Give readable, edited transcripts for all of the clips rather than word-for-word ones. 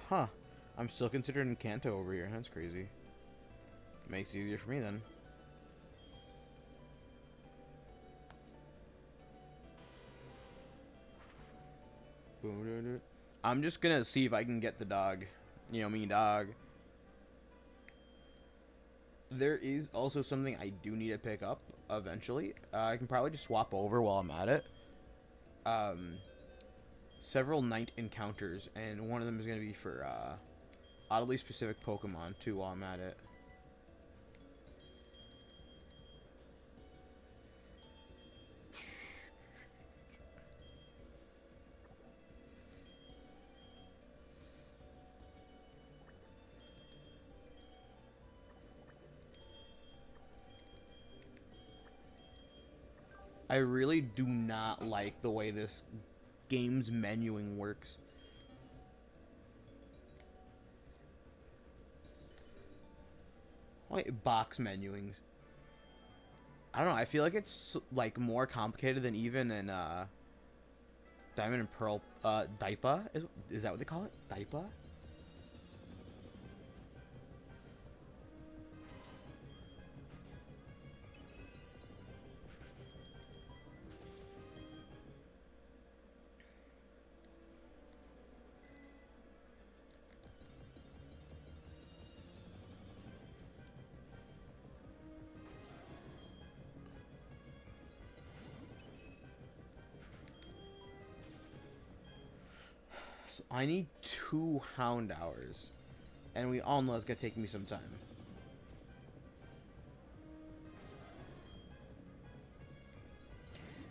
Huh. I'm still considering Kanto over here. That's crazy. Makes it easier for me then. I'm just gonna see if I can get the dog. You know me, dog. There is also something I do need to pick up eventually. I can probably just swap over while I'm at it. Several night encounters, and one of them is going to be for oddly specific Pokemon too while I'm at it. I really do not like the way this game's menuing works. Like box menuings. I don't know, I feel like it's like more complicated than even in Diamond and Pearl Daipa? Is that what they call it? Daipa? I need 2 Hound Hours. And we all know it's going to take me some time.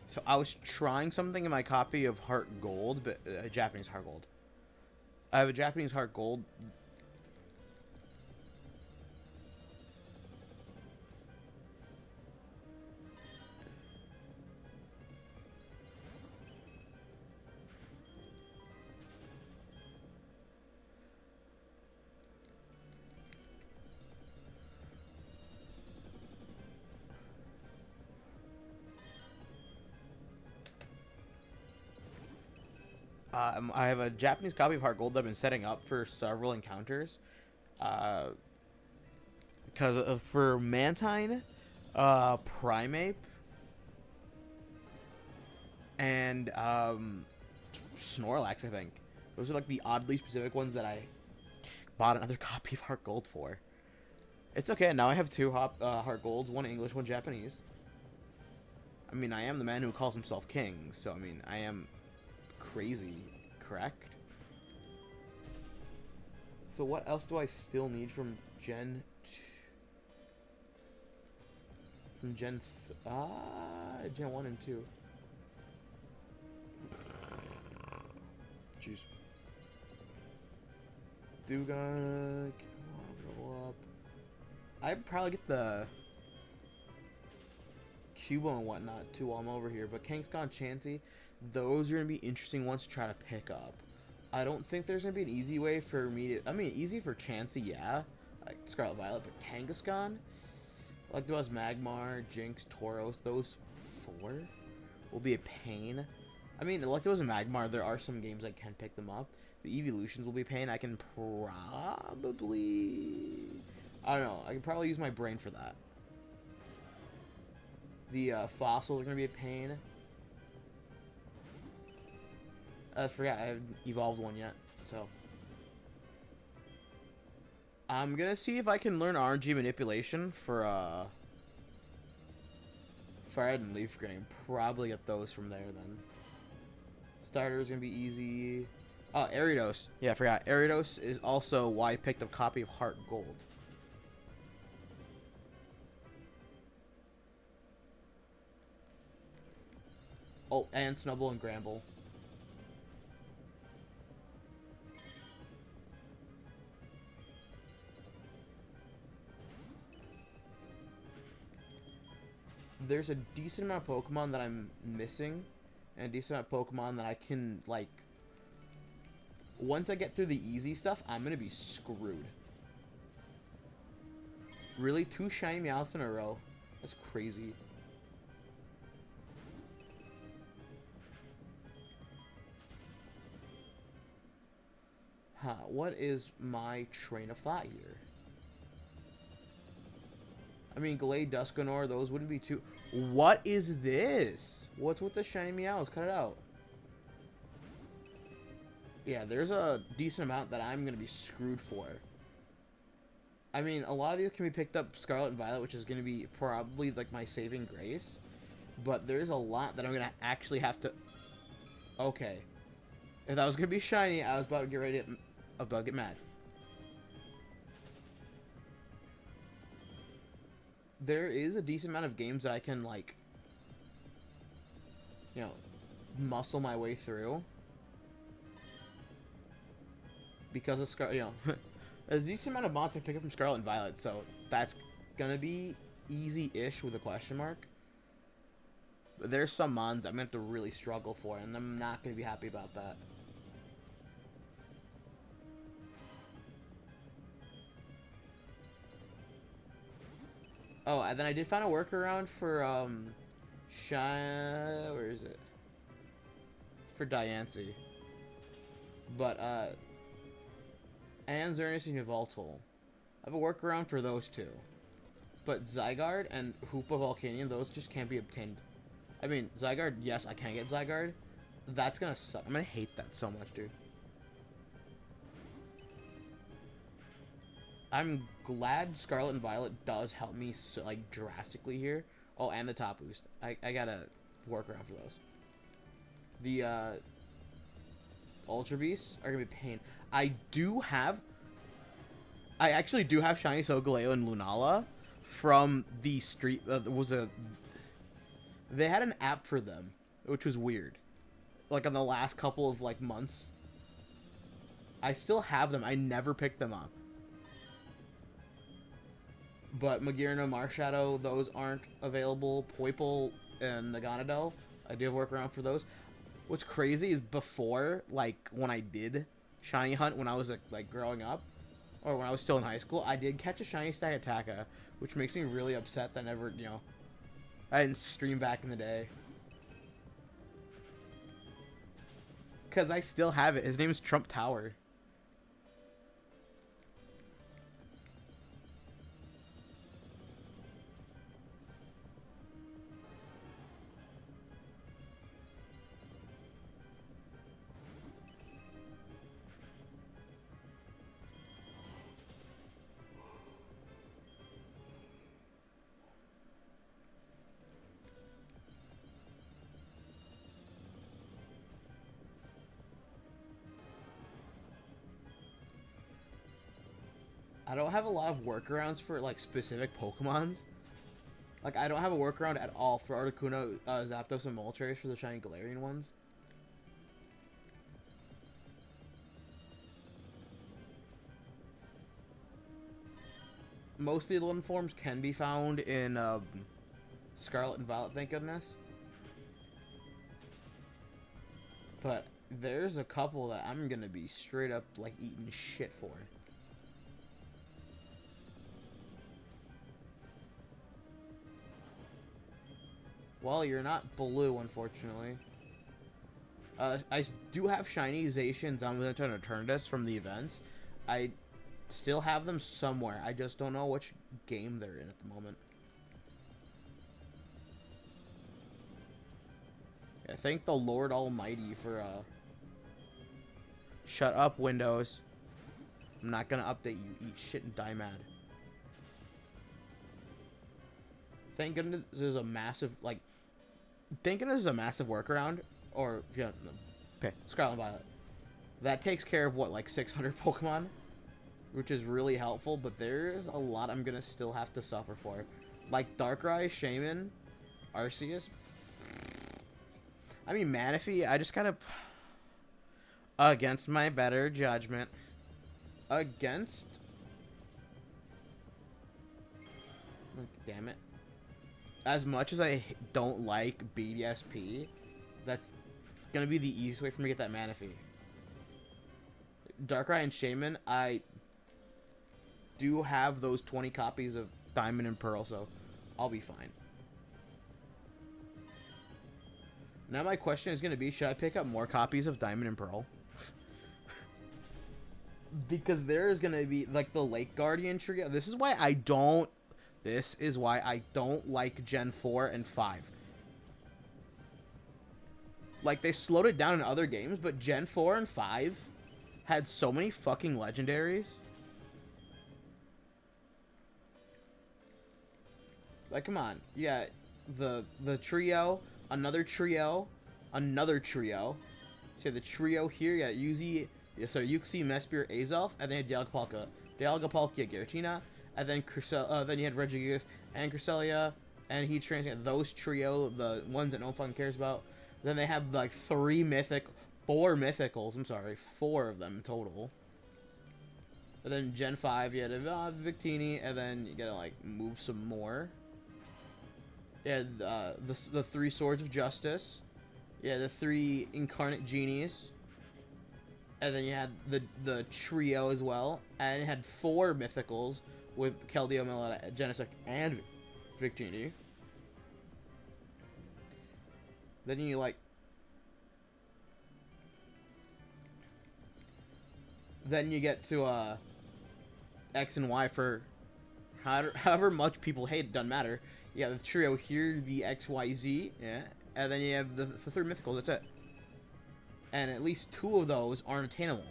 So I was trying something in my copy of Heart Gold, but Japanese Heart Gold. I have a Japanese Heart Gold. I have a Japanese copy of Heart Gold that I've been setting up for several encounters. Because for Mantine, Primeape, and Snorlax, I think. Those are like the oddly specific ones that I bought another copy of Heart Gold for. It's okay, now I have 2 Heart Golds, 1 English, 1 Japanese. I mean, I am the man who calls himself king, so I mean, I am crazy, correct? So what else do I still need from Gen 2? From Gen 1 and 2. Jeez. Duga, go up. I'd probably get the Cubo and whatnot too while I'm over here, but Kangaskhan, Chansey, those are going to be interesting ones to try to pick up. I don't think there's going to be an easy way for me to... I mean, easy for Chansey, yeah. Like Scarlet Violet, but Kangaskhan? Like those Magmar, Jinx, Tauros, those 4 will be a pain. I mean, like those Magmar, there are some games I can pick them up. The Evolutions will be a pain. I can probably... I don't know. I can probably use my brain for that. The fossils are going to be a pain. I forgot, I haven't evolved one yet, so. I'm going to see if I can learn RNG manipulation for Fire and Leaf Green. Probably get those from there then. Starter is going to be easy. Oh, Ariados. Yeah, I forgot. Ariados is also why I picked up a copy of Heart Gold. Oh, and Snubble and Gramble. There's a decent amount of Pokemon that I'm missing, and a decent amount of Pokemon that I can, like... Once I get through the easy stuff, I'm gonna be screwed. Really? 2 shiny Meowths in a row? That's crazy. What is my train of thought here? I mean, Glade, Duskanor, those wouldn't be too... What is this? What's with the shiny meows? Cut it out. Yeah, there's a decent amount that I'm going to be screwed for. I mean, a lot of these can be picked up Scarlet and Violet, which is going to be probably, like, my saving grace. But there's a lot that I'm going to actually have to... Okay. If that was going to be shiny, I was about to get ready to... about to get mad. There is a decent amount of games that I can, like... You know, muscle my way through. Because of Scarlet, you know... There's a decent amount of mods I pick up from Scarlet and Violet, so that's gonna be easy-ish with a question mark. But there's some mods I'm gonna have to really struggle for, and I'm not gonna be happy about that. Oh, and then I did find a workaround for, where is it? For Diancie. But, and Xerneas and Yveltal. I have a workaround for those two. But Zygarde and Hoopa Volcanion, those just can't be obtained. I mean, Zygarde, yes, I can get Zygarde. That's gonna suck. I'm gonna hate that so much, dude. I'm glad Scarlet and Violet does help me, so, like, drastically here. Oh, and the top boost. I gotta work around for those. The, Ultra Beasts are gonna be pain. I actually do have Shiny Solgaleo and Lunala from the street. They had an app for them, which was weird. Like, on the last couple of, like, months. I still have them. I never picked them up. But Magearna, Marshadow, those aren't available. Poipole and Naganadel, I do have workaround for those. What's crazy is before, like, when I did Shiny Hunt when I was, like, growing up, or when I was still in high school, I did catch a Shiny Stakataka, which makes me really upset that I didn't stream back in the day. Because I still have it. His name is Trump Tower. I don't have a lot of workarounds for, like, specific Pokemons. Like, I don't have a workaround at all for Articuno, Zapdos, and Moltres for the Shiny Galarian ones. Most of the Alolan forms can be found in, Scarlet and Violet, thank goodness. But there's a couple that I'm gonna be straight up, like, eating shit for. Well, you're not blue, unfortunately. I do have Shiny Zacian, Zamazenta, and Eternatus from the events. I still have them somewhere. I just don't know which game they're in at the moment. Yeah, thank the Lord Almighty for, Shut up, Windows. I'm not gonna update you. Eat shit and die mad. Thank goodness there's a massive, like... Thank goodness there's a massive workaround. Or, yeah, okay, Scarlet and Violet. That takes care of, what, like 600 Pokemon? Which is really helpful, but there's a lot I'm gonna still have to suffer for. Like Darkrai, Shaman, Arceus. I mean, Manaphy, I just gotta... Against my better judgment. Against... Damn it. As much as I don't like BDSP, that's gonna be the easiest way for me to get that Manaphy. Darkrai and Shaman, I do have those 20 copies of Diamond and Pearl, so I'll be fine. Now my question is gonna be, should I pick up more copies of Diamond and Pearl? because there's gonna be like the Lake Guardian trio. This is why I don't. This is why I don't like Gen 4 and 5. Like, they slowed it down in other games, but Gen 4 and 5 had so many fucking legendaries. Like, come on. You got the trio, another trio, another trio. So you have the trio here. You got Yuzi, Yuxi, Mespir, Azelf, and then you had Dialga-Palkia, Giratina, and then then you had Regigigas and Cresselia, and Heatran. Those trio, the ones that no one fucking cares about. Then they have like four mythicals. I'm sorry, 4 of them total. And then Gen 5, you had Victini, and then you gotta like move some more. Yeah, the 3 Swords of Justice. Yeah, the 3 Incarnate Genies. And then you had the trio as well. And it had 4 mythicals with Keldeo, Meletta, Genesect, and Victini. Then you like... Then you get to X and Y for however much people hate it, doesn't matter. You got the trio here, the X, Y, Z, yeah. And then you have the 3 mythicals, that's it. And at least 2 of those aren't attainable.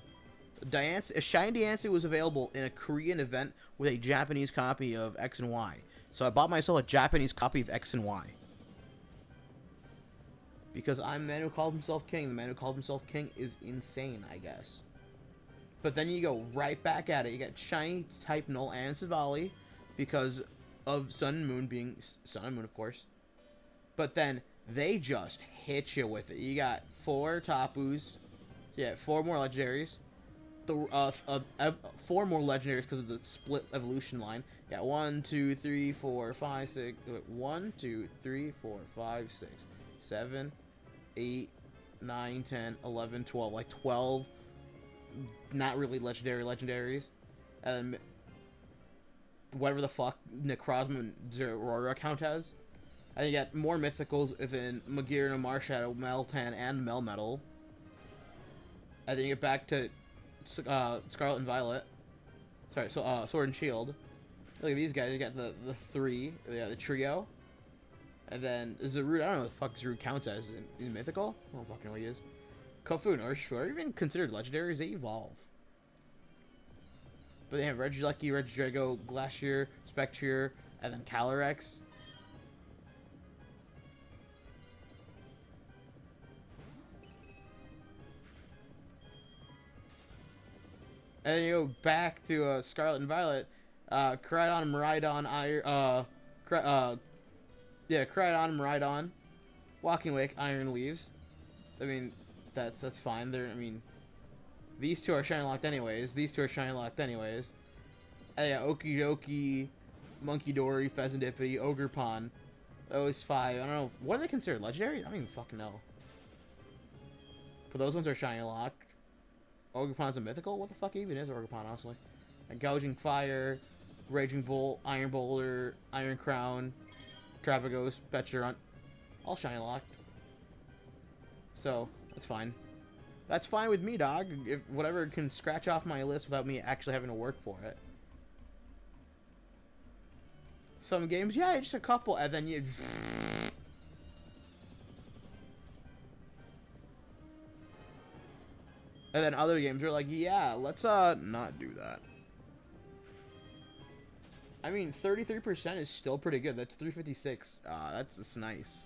Shiny Diancie was available in a Korean event with a Japanese copy of X and Y. So I bought myself a Japanese copy of X and Y. Because I'm the man who called himself king. The man who called himself king is insane, I guess. But then you go right back at it. You got Shiny type Null and Savali because of Sun and Moon being Sun and Moon, of course. But then they just hit you with it. You got 4 Tapus. Yeah, 4 more legendaries. 4 more legendaries because of the split evolution line. You got 1, 2, 3, 4, 5, 6. 1, 2, 3, 4, 5, 6, 7, 8, 9, 10, 11, 12. Like 12 not really legendaries. And whatever the fuck Necrozma and Zeraora count as. And you got more mythicals within Magearna, Marshadow, Meltan, and Melmetal. And then you get back to Scarlet and Violet. Sorry, so Sword and Shield. Look at these guys. You got the 3, the trio. And then Zarude, I don't know what the fuck Zarude counts as in mythical. I don't fucking know what he is. Kofu and Urshifu are even considered legendaries. They evolve. But they have Regilucky, Regidrago, Glacier, Spectrier, and then Calyrex. And then you go back to Scarlet and Violet. Crydon, Miraidon, Crydon, Miraidon, Walking Wake, Iron Leaves. I mean, that's fine. I mean, these 2 are shiny locked anyways. And yeah, Okidoki, Monkey Dory, Pheasantipity, Ogerpon. Those 5. I don't know. What are they considered? Legendary? I don't even fucking know. But those ones are shiny locked. Ogerpon's a mythical? What the fuck even is Ogerpon, honestly? And Gouging Fire, Raging Bolt, Iron Boulder, Iron Crown, Trapagos, Petulant. All shiny locked. So, that's fine. That's fine with me, dog. If whatever can scratch off my list without me actually having to work for it. Some games, yeah, just a couple, and then you... And then other games are like, yeah, let's not do that. I mean, 33% is still pretty good. That's 356. That's nice.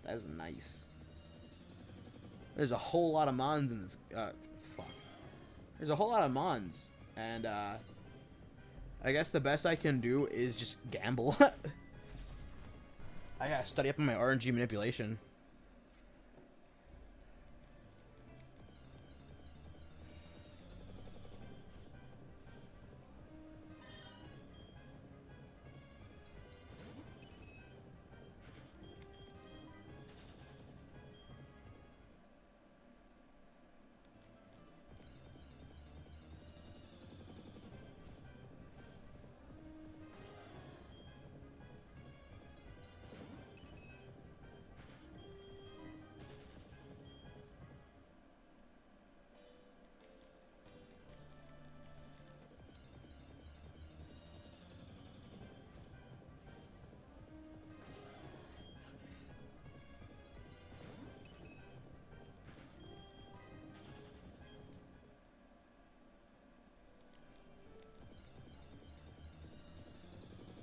That is nice. There's a whole lot of mons in this. Fuck. There's a whole lot of mons, and I guess the best I can do is just gamble. I gotta study up on my RNG manipulation.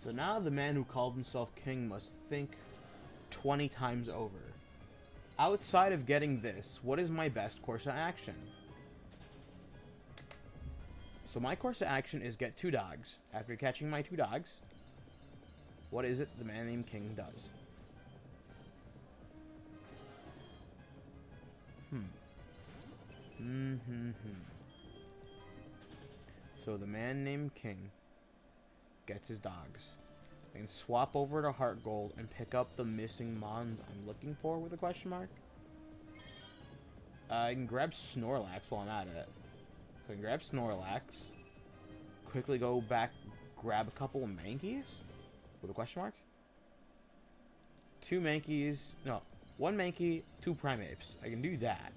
So now the man who called himself king must think 20 times over. Outside of getting this, what is my best course of action? So my course of action is get 2 dogs. After catching my 2 dogs, what is it the man named King does? So the man named King gets his dogs. I can swap over to Heart Gold and pick up the missing mons I'm looking for with a question mark. I can grab Snorlax while I'm at it. So I can grab Snorlax. Quickly go back, grab a couple of Mankeys with a question mark. 2 Mankeys. No, 1 Mankey, 2 Primeapes. I can do that.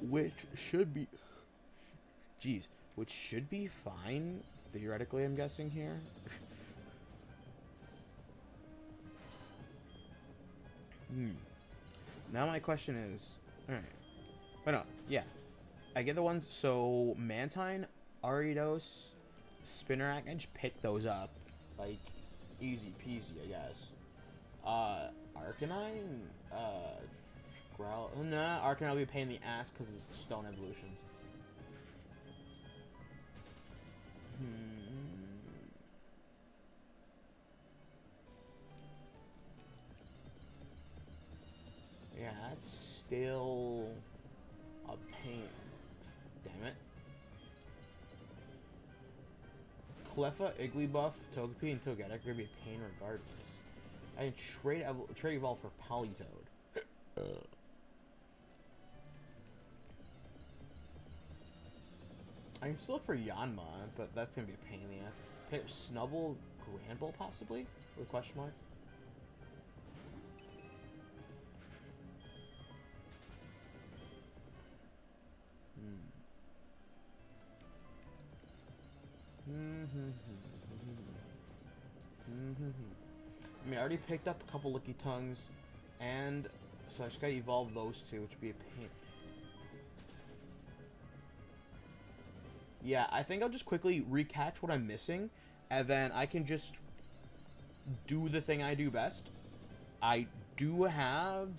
Which should be... Jeez. Which should be fine, theoretically, I'm guessing here. Now my question is... Alright. Oh no, yeah. I get the ones... So, Mantine, Ariados, Spinarak, and just pick those up. Like, easy peasy, I guess. Arcanine, Growl... Nah, Arcanine will be a pain in the ass because it's stone evolutions. Yeah, that's still a pain. Damn it. Cleffa, Igglybuff, Togepi, and Togetic are gonna be a pain regardless. I can trade evolve for Politoed. I can still look for Yanma, but that's gonna be a pain in the ass. Pick up Snubble, Granbull possibly? With a question mark? I mean, I already picked up a couple Licky Tongues, and so I just gotta evolve those 2, which would be a pain. Yeah, I think I'll just quickly recatch what I'm missing, and then I can just do the thing I do best. I do have...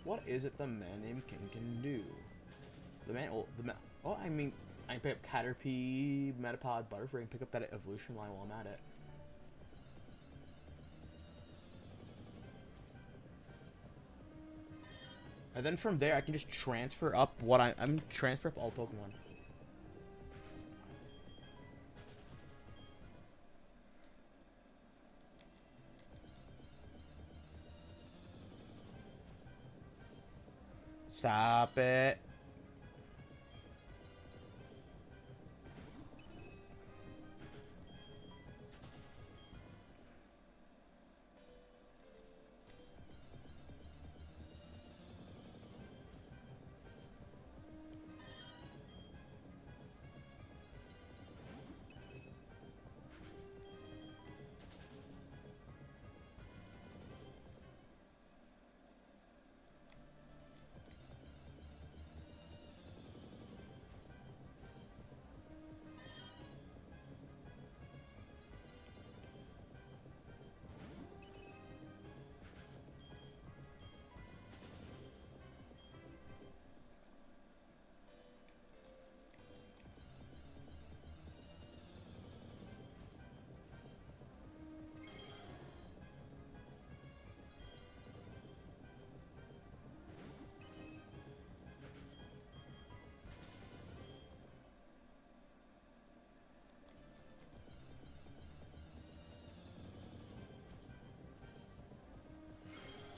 What is it the man named King can do? Oh, I mean, I can pick up Caterpie, Metapod, Butterfree, and pick up that evolution line while I'm at it. And then from there, I can just transfer up what I'm transfer up all Pokemon. Stop it.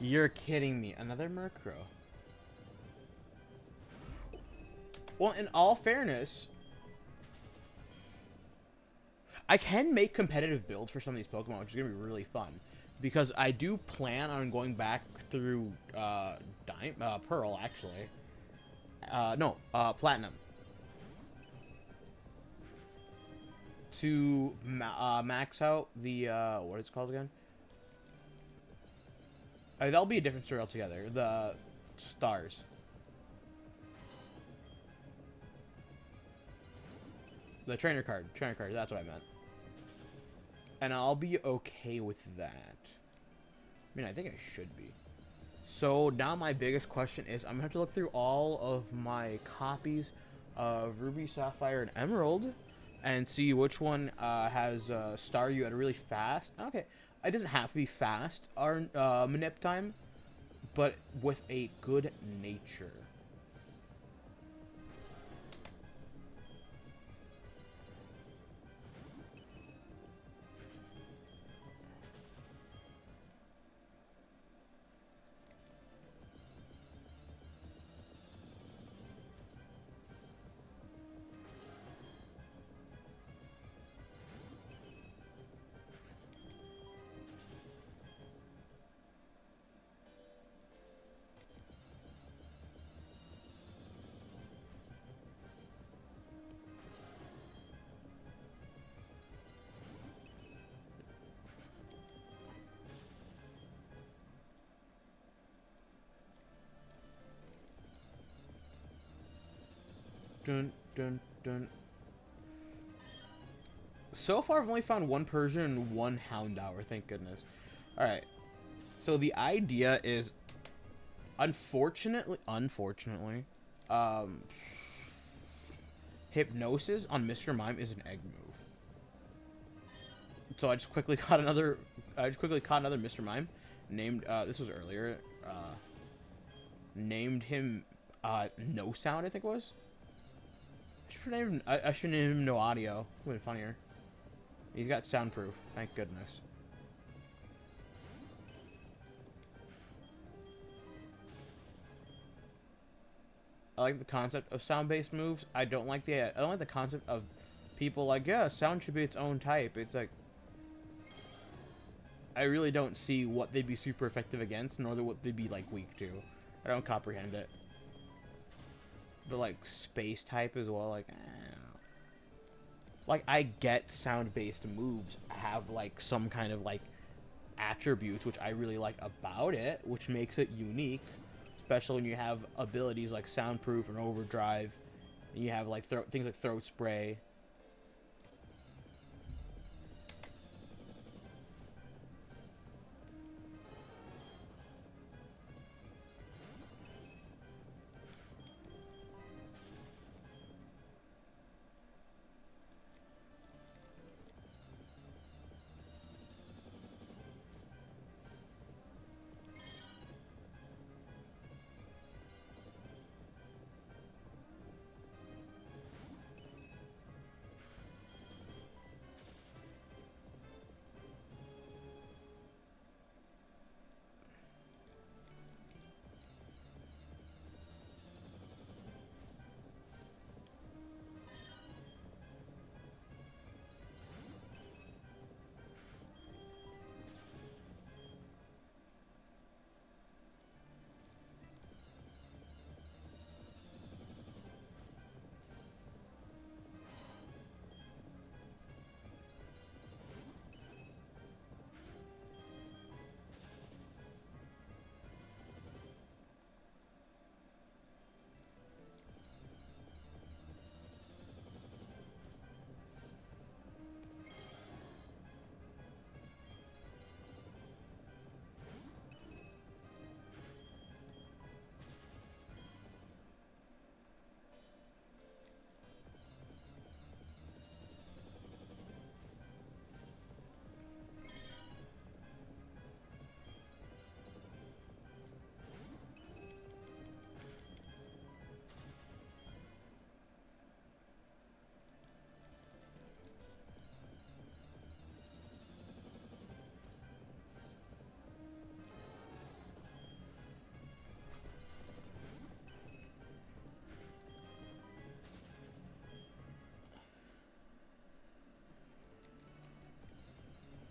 You're kidding me. Another Murkrow. Well, in all fairness, I can make competitive builds for some of these Pokemon, which is going to be really fun. Because I do plan on going back through Pearl, actually. Platinum. To max out the, what is it called again? That'll be a different story altogether. The stars. The trainer card. Trainer card, that's what I meant. And I'll be okay with that. I mean, I think I should be. So now my biggest question is, I'm going to have to look through all of my copies of Ruby, Sapphire, and Emerald and see which one has Staryu at a really fast. Okay, it doesn't have to be fast, our manip time, but with a good nature. Dun, dun, dun. So far, I've only found one Persian and one Houndour, thank goodness. Alright. So the idea is, unfortunately, Hypnosis on Mr. Mime is an egg move. So I just quickly caught another Mr. Mime. Named, this was earlier, named him, No Sound, I think it was. I should name him No Audio. Would have been funnier. He's got soundproof. Thank goodness. I like the concept of sound-based moves. I don't like the concept of people like, yeah, sound should be its own type. It's like, I really don't see what they'd be super effective against, nor what they'd be like weak to. I don't comprehend it. But like space type as well, like, I don't know. Like, I get sound-based moves have like some kind of like attributes which I really like about it, which makes it unique, especially when you have abilities like soundproof and overdrive, and you have like things like throat spray.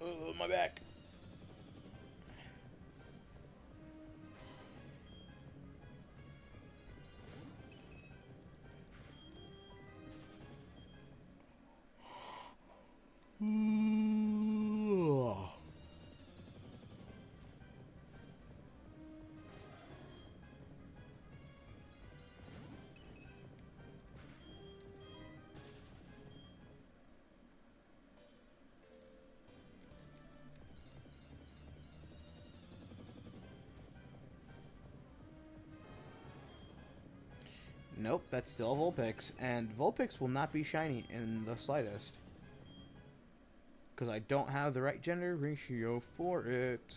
Oh, my back. Nope, that's still Vulpix, and Vulpix will not be shiny in the slightest. Because I don't have the right gender ratio for it.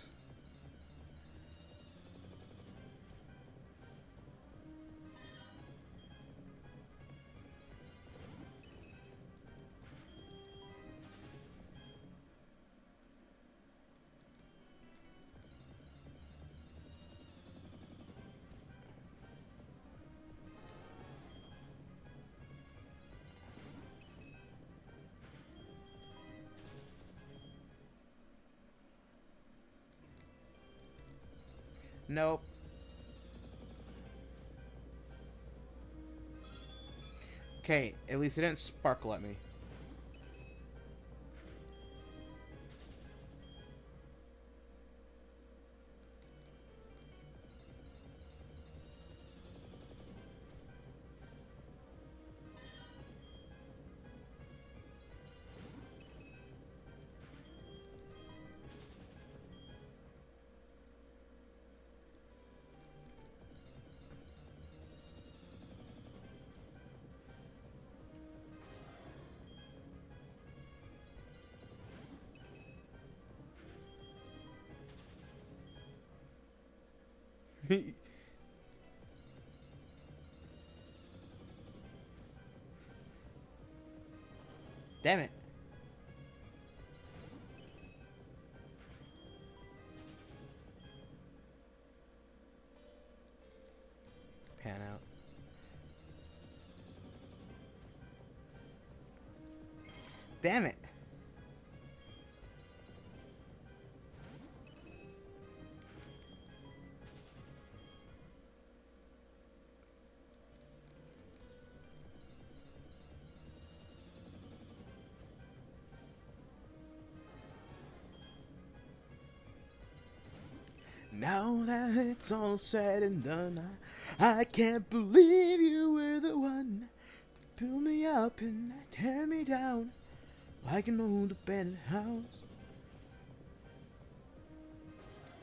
Nope. Okay, at least it didn't sparkle at me. Damn it. Pan out. Damn it. Now that it's all said and done, I can't believe you were the one to pull me up and tear me down like an old abandoned house.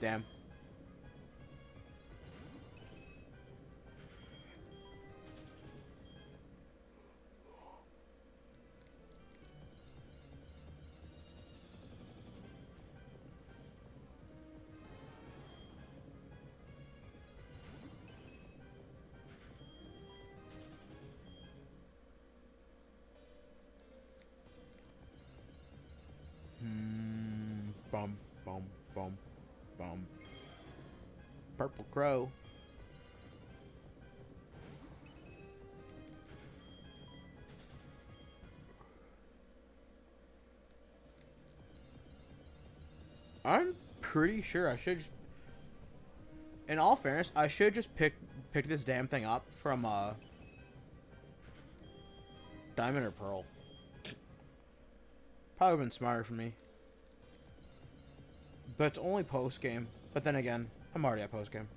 Damn. Bum, bum, bum, bum. Purple Crow. I'm pretty sure I should just... In all fairness, I should just pick this damn thing up from, Diamond or Pearl. Probably been smarter for me. But it's only post-game. But then again, I'm already at post-game.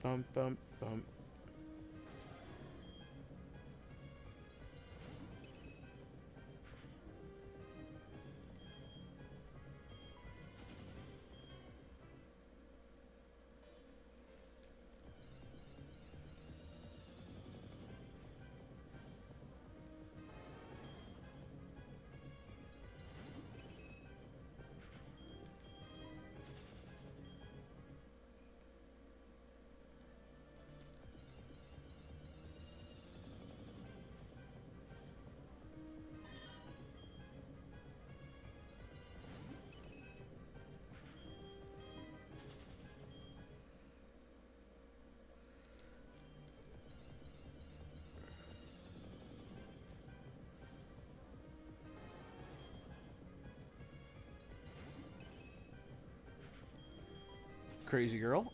Bum, bum, bum. Crazy girl.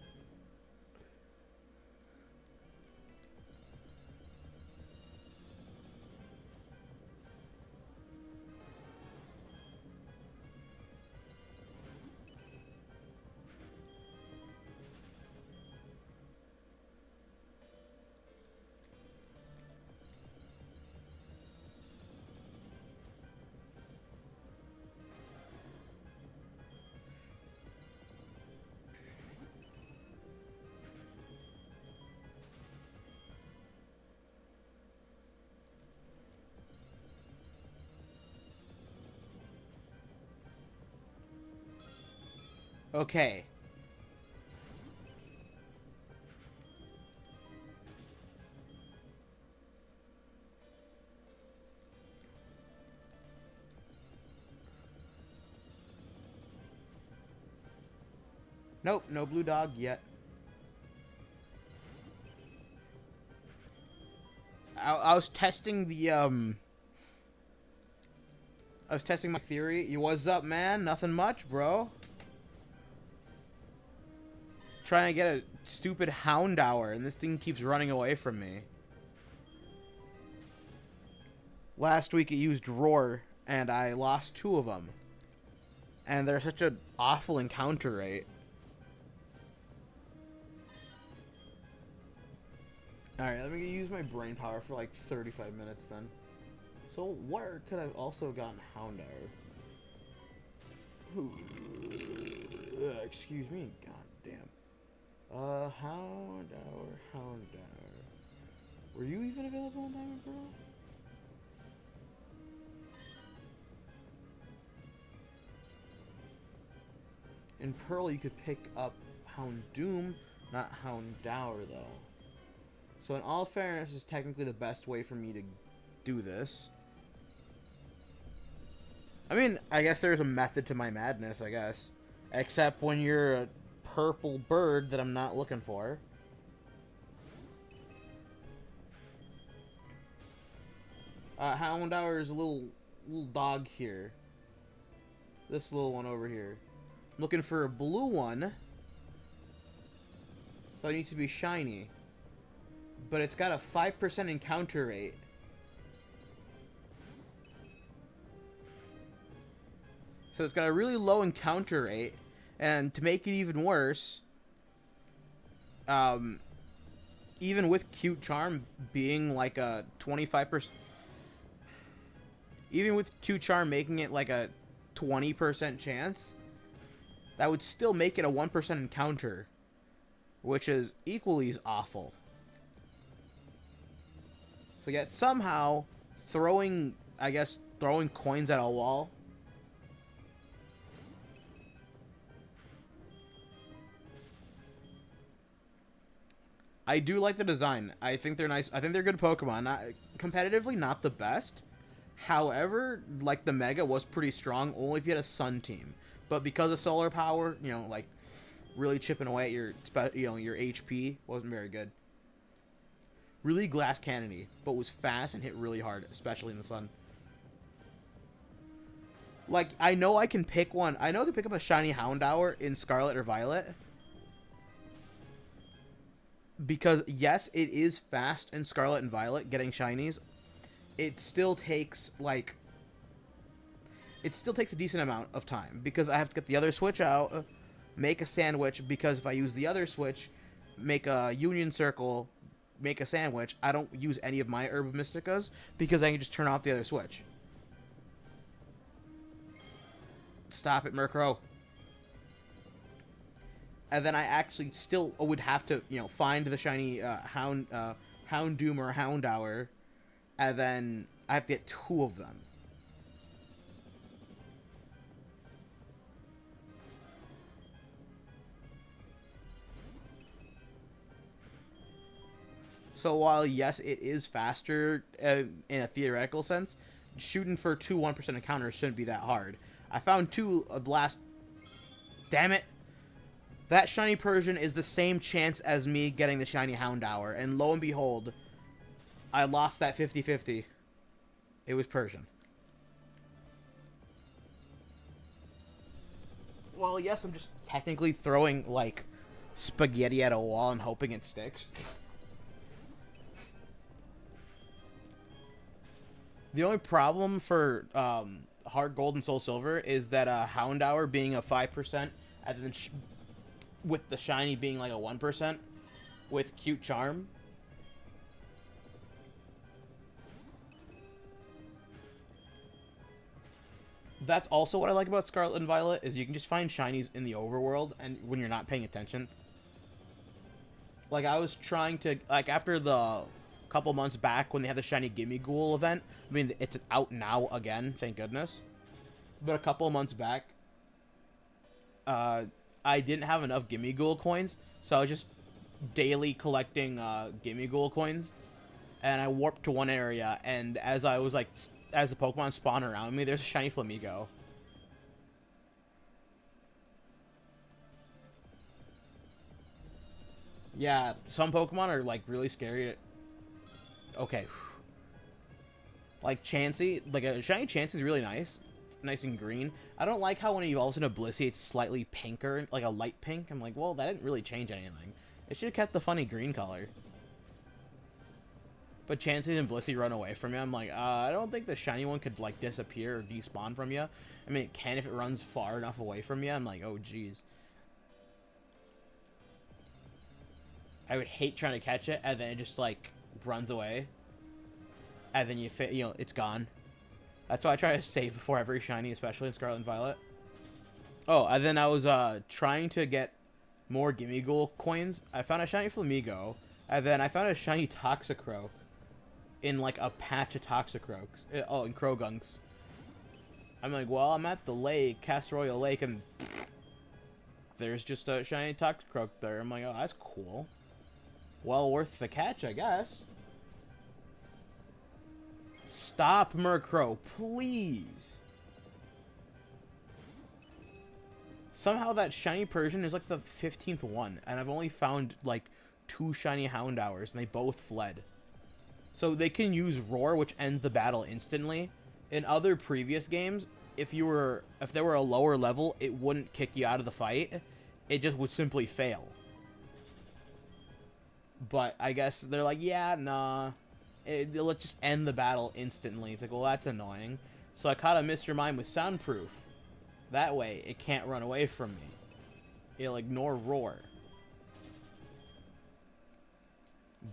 Okay. Nope, no blue dog yet. I was testing the, I was testing my theory. What's up, man? Nothing much, bro. Trying to get a stupid Houndour, and this thing keeps running away from me. Last week it used Roar, and I lost 2 of them. And they're such an awful encounter rate. Alright, let me use my brain power for like 35 minutes then. So where could I have also gotten Houndour? Excuse me, god damn. Houndour. Were you even available in Diamond Pearl? In Pearl you could pick up Houndoom, not Houndour though. So in all fairness, this is technically the best way for me to do this. I mean, I guess there's a method to my madness, I guess. Except when you're a purple bird that I'm not looking for. Houndour is a little dog here. This little one over here. I'm looking for a blue one. So it needs to be shiny. But it's got a 5% encounter rate. So it's got a really low encounter rate. And to make it even worse, even with Cute Charm being like a 25%, even with Cute Charm making it like a 20% chance, that would still make it a 1% encounter, which is equally as awful. So yet somehow throwing coins at a wall. I do like the design. I think they're nice. I think they're good Pokemon. Competitively, not the best. However, like the Mega was pretty strong only if you had a Sun team. But because of solar power, you know, like really chipping away at your HP wasn't very good. Really glass cannony, but was fast and hit really hard, especially in the sun. Like, I know I can pick one. I know I can pick up a shiny Houndour in Scarlet or Violet. Because, yes, it is fast in Scarlet and Violet getting shinies. It still takes, like... It still takes a decent amount of time. Because I have to get the other switch out, make a sandwich, because if I use the other switch, make a Union Circle... make a sandwich, I don't use any of my Herb Mysticas because I can just turn off the other switch. Stop it, Murkrow. And then I actually still would have to, you know, find the shiny Houndoom or Houndour, and then I have to get 2 of them. So while, yes, it is faster in a theoretical sense, shooting for 2 1% encounters shouldn't be that hard. I found 2 of the last... Damn it! That shiny Persian is the same chance as me getting the shiny Houndour, and lo and behold, I lost that 50-50. It was Persian. Well, yes, I'm just technically throwing, like, spaghetti at a wall and hoping it sticks. The only problem for Heart Gold and Soul Silver is that Houndour being a 5%, and then with the shiny being like a 1% with Cute Charm. That's also what I like about Scarlet and Violet, is you can just find shinies in the overworld and when you're not paying attention. Like, I was trying to, like, after the couple months back when they had the shiny Gimme Ghoul event, I mean, it's out now again, thank goodness. But a couple months back, I I didn't have enough Gimme Ghoul coins, so I was just daily collecting Gimme Ghoul coins, and I warped to one area, and as I was like, as the Pokemon spawn around me, there's a shiny Flamigo. Yeah, some Pokemon are like really scary. Okay. Like Chansey, like a shiny Chansey is really nice. Nice and green. I don't like how when it evolves into Blissey, it's slightly pinker, like a light pink. I'm like, well, that didn't really change anything. It should have kept the funny green color. But Chansey and Blissey run away from you. I'm like, I don't think the shiny one could, like, disappear or despawn from you. I mean, it can if it runs far enough away from you. I'm like, oh, jeez. I would hate trying to catch it, and then it just, like, runs away. And then you know, it's gone. That's why I try to save before every shiny, especially in Scarlet and Violet. Oh, and then I was trying to get more Gimme Ghoul coins. I found a shiny Flamigo, and then I found a shiny Toxicroak in like a patch of Toxicroaks. Oh, in Crogunks. I'm like, well, I'm at the lake, Casseroyal Lake, and there's just a shiny Toxicroak there. I'm like, oh, that's cool. Well worth the catch, I guess. Stop, Murkrow, please. Somehow that shiny Persian is like the 15th one, and I've only found like 2 shiny Houndours, and they both fled. So they can use Roar, which ends the battle instantly. In other previous games, if there were a lower level, it wouldn't kick you out of the fight. It just would simply fail. But I guess they're like, yeah, nah. Let's just end the battle instantly. It's like, well, that's annoying. So I caught a Mr. Mime with Soundproof. That way, it can't run away from me. It'll ignore Roar.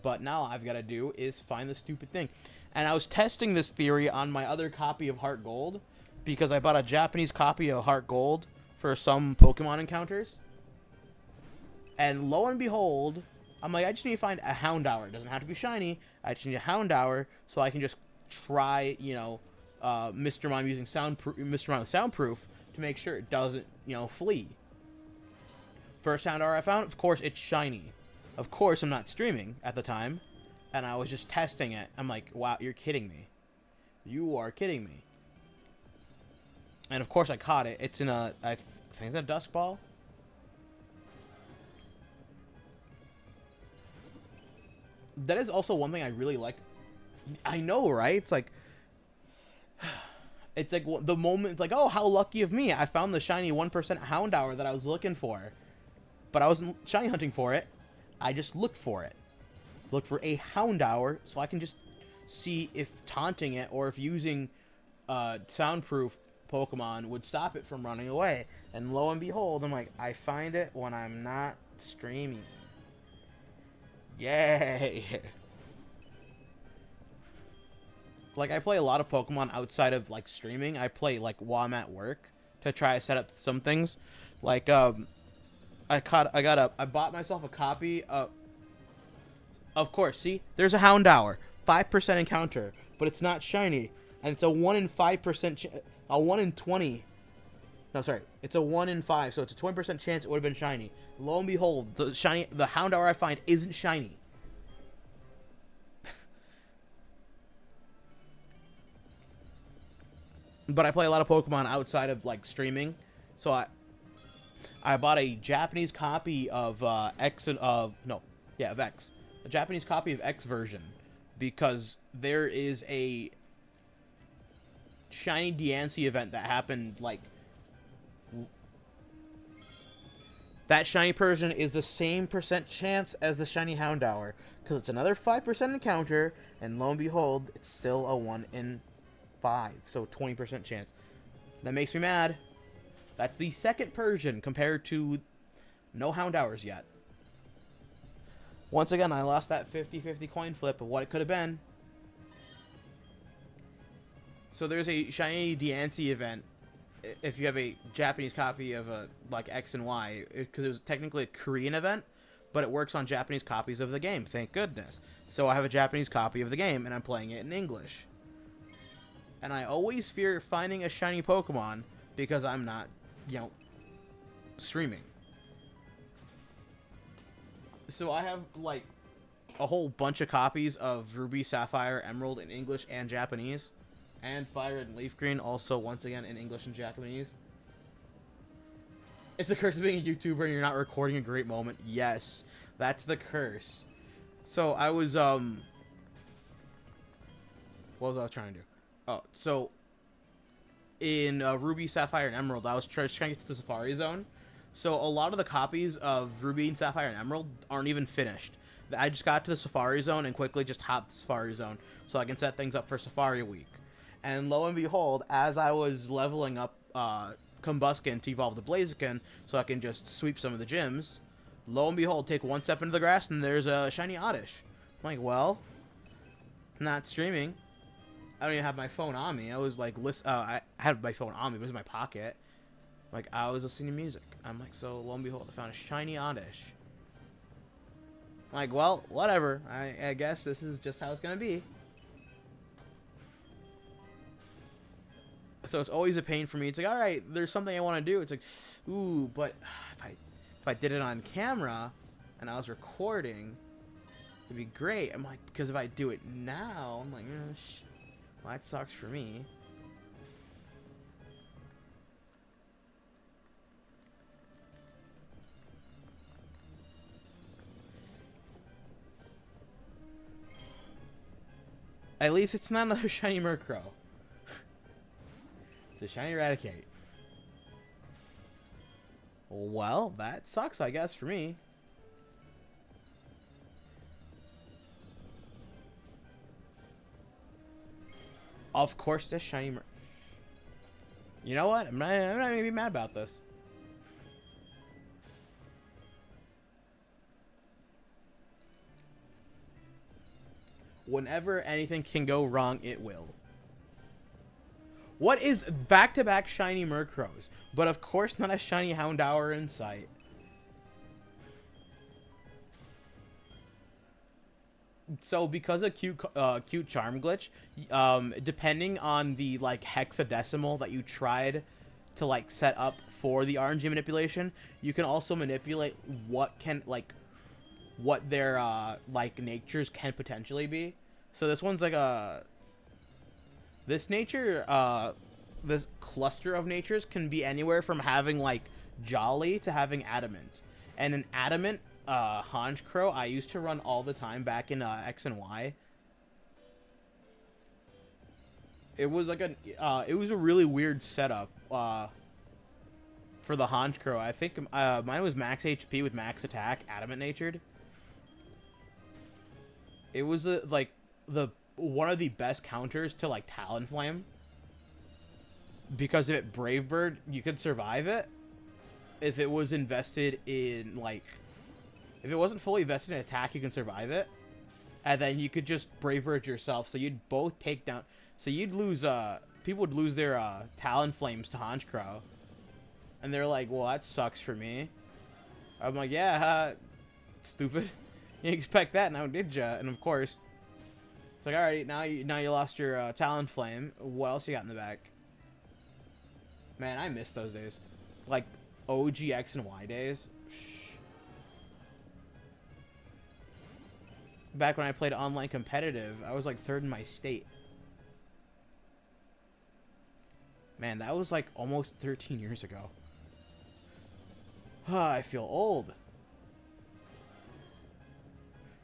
But now all I've got to do is find the stupid thing. And I was testing this theory on my other copy of Heart Gold, because I bought a Japanese copy of Heart Gold for some Pokemon encounters. And lo and behold, I'm like, I just need to find a Houndour. It doesn't have to be shiny. I just need a Houndour so I can just try, you know, Mr. Mime using Mr. Mime with Soundproof to make sure it doesn't, you know, flee. First Houndour I found, of course, it's shiny. Of course, I'm not streaming at the time, and I was just testing it. I'm like, wow, you're kidding me. You are kidding me. And of course, I caught it. It's in a, I think it's a Dusk Ball. That is also one thing I really like. I know, right? It's like the moment, it's like, oh, how lucky of me. I found the shiny 1% Houndour that I was looking for. But I wasn't shiny hunting for it. I just looked for it. Looked for a Houndour so I can just see if taunting it or if using soundproof Pokemon would stop it from running away. And lo and behold, I'm like, I find it when I'm not streaming. Yay! Like, I play a lot of Pokemon outside of, like, streaming. I play, like, while I'm at work to try to set up some things. Like, I bought myself a copy of course, see? There's a Houndour. 5% encounter, but it's not shiny. And it's a 1 in 5%, a 1 in 20. No, sorry. It's a 1 in 5, so it's a 20% chance it would have been shiny. Lo and behold, the Houndour I find isn't shiny. But I play a lot of Pokemon outside of, like, streaming. So I bought a Japanese copy of X. A Japanese copy of X version, because there is a shiny Diancie event that happened, like, that shiny Persian is the same percent chance as the shiny Houndour, because it's another 5% encounter, and lo and behold, it's still a 1 in 5, so 20% chance. That makes me mad. That's the second Persian compared to no Houndours yet. Once again, I lost that 50-50 coin flip of what it could have been. So there's a shiny Diancie event if you have a Japanese copy of like X and Y, because it was technically a Korean event, but it works on Japanese copies of the game, thank goodness. So I have a Japanese copy of the game, and I'm playing it in English. And I always fear finding a shiny Pokemon because I'm not, you know, streaming. So I have like a whole bunch of copies of Ruby, Sapphire, Emerald in English and Japanese, and Fire and Leaf Green also once again in English and Japanese. It's the curse of being a YouTuber and you're not recording a great moment. Yes, that's the curse. So I was what was I trying to do? Oh, so in Ruby, Sapphire, and Emerald, I was trying to get to the Safari Zone. So a lot of the copies of Ruby and Sapphire and Emerald aren't even finished. I just got to the Safari Zone and quickly just hopped the Safari Zone so I can set things up for Safari Week. And lo and behold, as I was leveling up Combuskin to evolve to Blaziken so I can just sweep some of the gyms, lo and behold, take one step into the grass and there's a shiny Oddish. I'm like, well, I'm not streaming. I don't even have my phone on me. I was like, I had my phone on me, but it was in my pocket. Like, I was listening to music. I'm like, so lo and behold, I found a shiny Oddish. I'm like, well, whatever. I guess this is just how it's gonna be. So it's always a pain for me. It's like, all right, there's something I want to do. It's like, ooh, but if I did it on camera and I was recording, it'd be great. I'm like, because if I do it now, I'm like, well, that sucks for me. At least it's not another shiny Murkrow. It's a shiny Eradicate. Well, that sucks, I guess, for me. Of course, this shiny You know what? I'm not gonna be mad about this. Whenever anything can go wrong, it will. What is back-to-back shiny Murkrows? But of course not a shiny Houndour in sight. So because of cute charm glitch, depending on the like hexadecimal that you tried to like set up for the RNG manipulation, you can also manipulate what their like natures can potentially be. So this one's like this cluster of natures can be anywhere from having like Jolly to having Adamant. And an Adamant Honchkrow I used to run all the time back in X and Y. It was like it was a really weird setup for the Honchkrow. I think mine was max HP with max attack, Adamant natured. It was like one of the best counters to like Talonflame, because if it Brave Bird, you could survive it. If it was invested in like, if it wasn't fully invested in attack, you can survive it, and then you could just Brave Bird yourself. So you'd both take down. So you'd lose. People would lose their Talonflames to Honchkrow, and they're like, "Well, that sucks for me." I'm like, "Yeah, stupid. You didn't expect that now, did ya?" And of course, it's like, alright, now you lost your Talonflame. What else you got in the back? Man, I miss those days. Like, OG X and Y days. Back when I played online competitive, I was like 3rd in my state. Man, that was like almost 13 years ago. I feel old.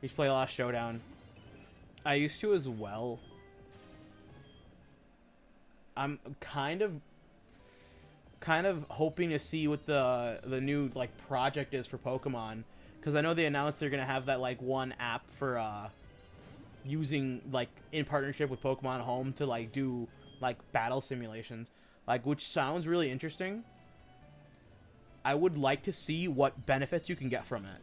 Used to play a lot of Showdown. I used to as well. I'm kind of hoping to see what the new like project is for Pokemon, because I know they announced they're gonna have that like one app for using like in partnership with Pokemon Home to like do like battle simulations, like, which sounds really interesting. I would like to see what benefits you can get from it.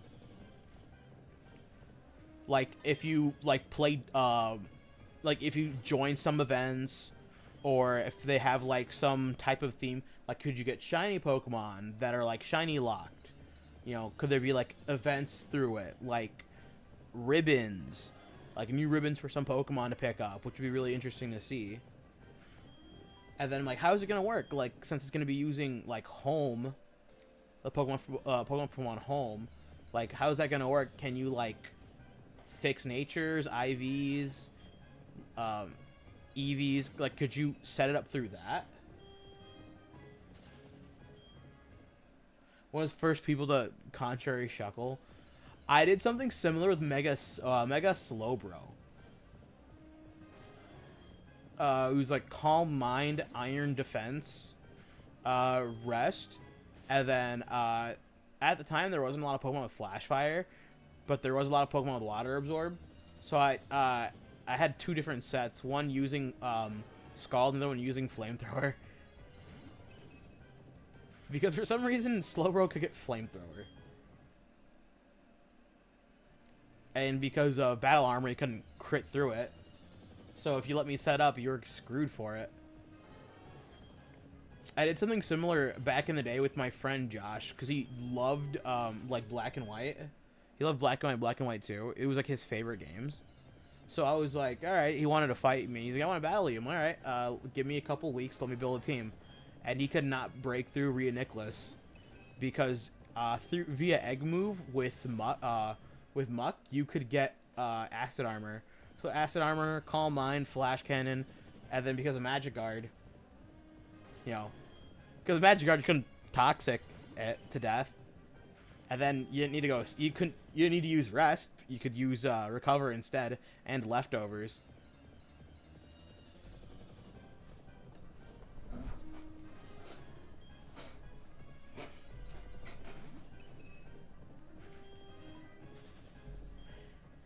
Like, if you, like, play, like, if you join some events, or if they have, like, some type of theme, like, could you get shiny Pokemon that are, like, shiny locked? You know, could there be, like, events through it? Like, ribbons. Like, new ribbons for some Pokemon to pick up, which would be really interesting to see. And then, like, how's it gonna work? Like, since it's gonna be using, like, Home, the Pokemon Home, Like, how's that gonna work? Can you like fix natures, IVs, um, EVs? Like, could you set it up through that? One of the first people to contrary shuckle. I did something similar with Mega Slowbro. It was like Calm Mind, Iron Defense, Rest, and then at the time there wasn't a lot of Pokemon with Flash Fire, but there was a lot of Pokemon with Water Absorb. So I had two different sets, one using Scald and the other one using Flamethrower. Because for some reason Slowbro could get Flamethrower. And because of Battle Armor, you couldn't crit through it. So if you let me set up, you're screwed for it. I did something similar back in the day with my friend Josh, because he loved like Black and White. He loved Black and White 2. It was like his favorite games. So I was like, all right, he wanted to fight me. He's like, I want to battle you. I'm all right, give me a couple weeks, let me build a team. And he could not break through Rhea Nicholas because via Egg Move with Muck, you could get Acid Armor. So Acid Armor, Calm Mind, Flash Cannon, and then because of Magic Guard, you know, because of Magic Guard you couldn't Toxic it to death, and then you didn't need to go. You didn't need to use Rest. You could use Recover instead and Leftovers.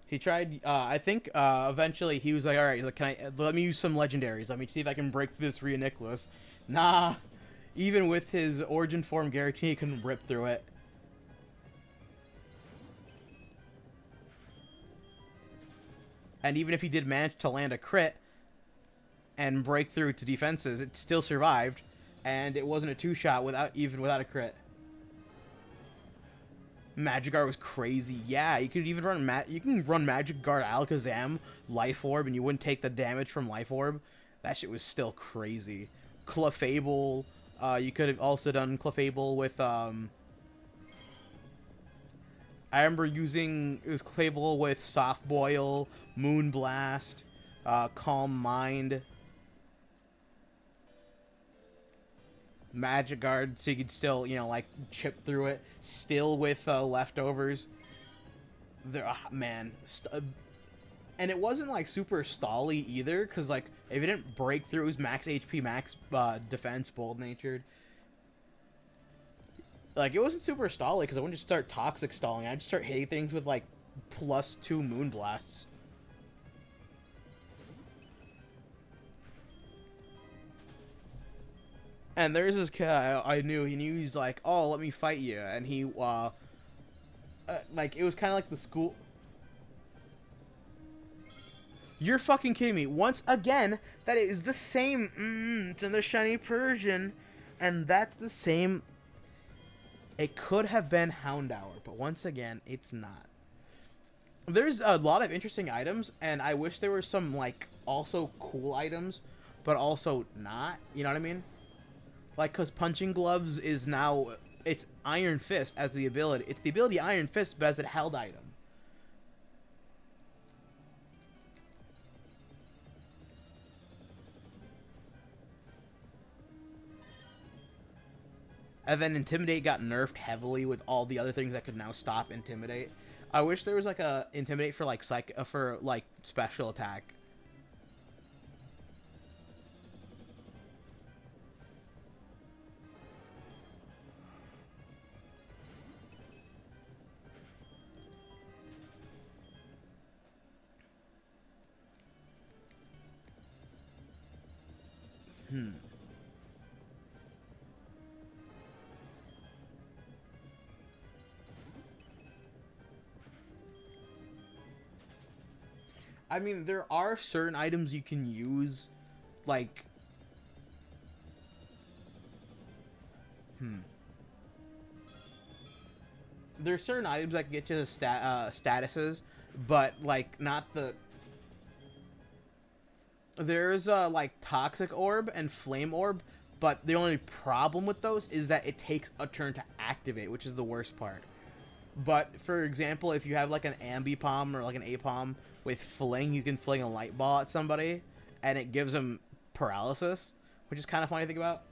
He tried, I think, eventually he was like, all right, let me use some legendaries. Let me see if I can break through this Rhea Nicholas. Nah, even with his Origin Form guarantee, he couldn't rip through it. And even if he did manage to land a crit and break through its defenses, it still survived. And it wasn't a two-shot without a crit. Magic Guard was crazy. Yeah, you could even run Magic Guard Alakazam, Life Orb, and you wouldn't take the damage from Life Orb. That shit was still crazy. Clefable, you could have also done Clefable with I remember using Clefable with Soft Boil, Moonblast, Calm Mind, Magic Guard, so you could still, you know, like, chip through it, still with Leftovers. There, man. And it wasn't, like, super stally either, because, like, if it didn't break through, it was max HP, max defense, bold-natured. Like, it wasn't super stally, because I wouldn't just start Toxic stalling. I'd just start hitting things with, like, +2 Moonblasts. And there's this kid I knew. He knew he's like, oh, let me fight you. And he, like, it was kind of like the school. You're fucking kidding me. Once again, that is the same. It's in the Shiny Persian. And that's the same. It could have been Houndour, but once again, it's not. There's a lot of interesting items, and I wish there were some, like, also cool items, but also not. You know what I mean? Like, because Punching Gloves is now, it's Iron Fist as the ability. It's the ability Iron Fist, but as a held item. And then Intimidate got nerfed heavily with all the other things that could now stop Intimidate. I wish there was, like, a Intimidate for, like, special attack. I mean, there are certain items you can use, like... There's certain items that can get you the statuses, but, like, not the... There's, like, Toxic Orb and Flame Orb, but the only problem with those is that it takes a turn to activate, which is the worst part. But for example, if you have like an Ambipom or like an Apom with Fling, you can fling a light ball at somebody, and it gives them paralysis, which is kind of funny to think about.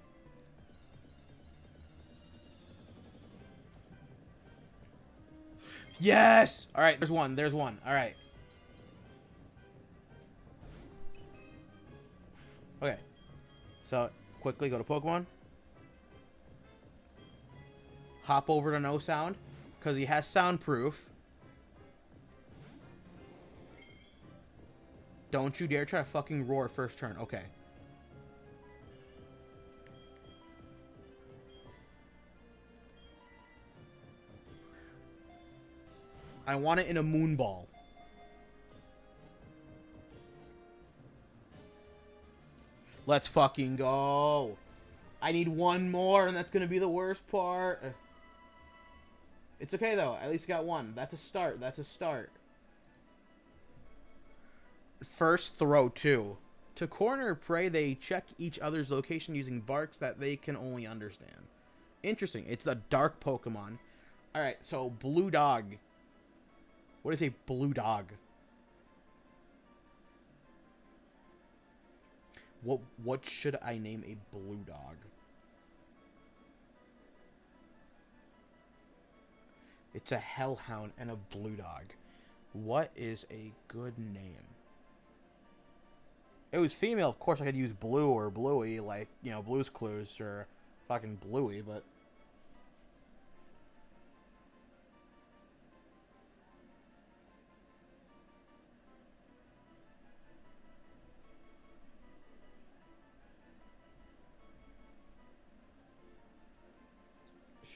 Yes! Alright, there's one. There's one. Alright. Okay. So, quickly go to Pokemon. Hop over to no sound, because he has soundproof. Don't you dare try to fucking roar first turn. Okay. I want it in a moon ball. Let's fucking go. I need one more, and that's going to be the worst part. It's okay, though. At least got one. That's a start. That's a start. First throw, too. To corner prey, they check each other's location using barks that they can only understand. Interesting. It's a dark Pokemon. Alright, so blue dog. What is a blue dog? What should I name a blue dog? It's a hellhound and a blue dog. What is a good name? It was female, of course I could use blue or bluey, like, you know, Blue's Clues or fucking bluey, but...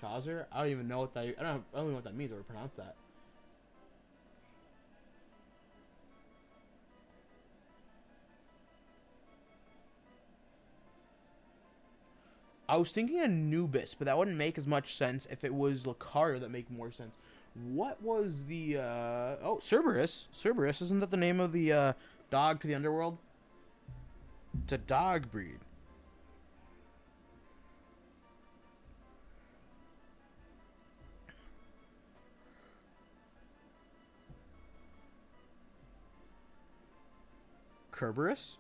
Chazer? I don't even know what that... I don't even know what that means or pronounce that. I was thinking Anubis, but that wouldn't make as much sense if it was Lucario. That make more sense. What was the... Oh, Cerberus. Cerberus, isn't that the name of the dog to the underworld? It's a dog breed. Kerberos?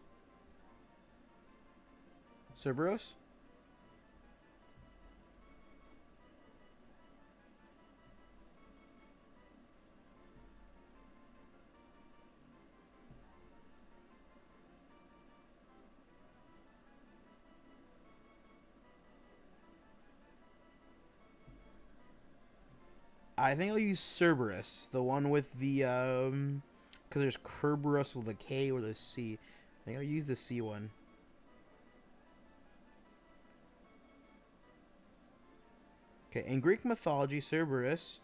Cerberus? I think I'll use Cerberus, the one with the because there's Kerberos with a K or the C. I think I'll use the C one. Okay, in Greek mythology, Cerberus,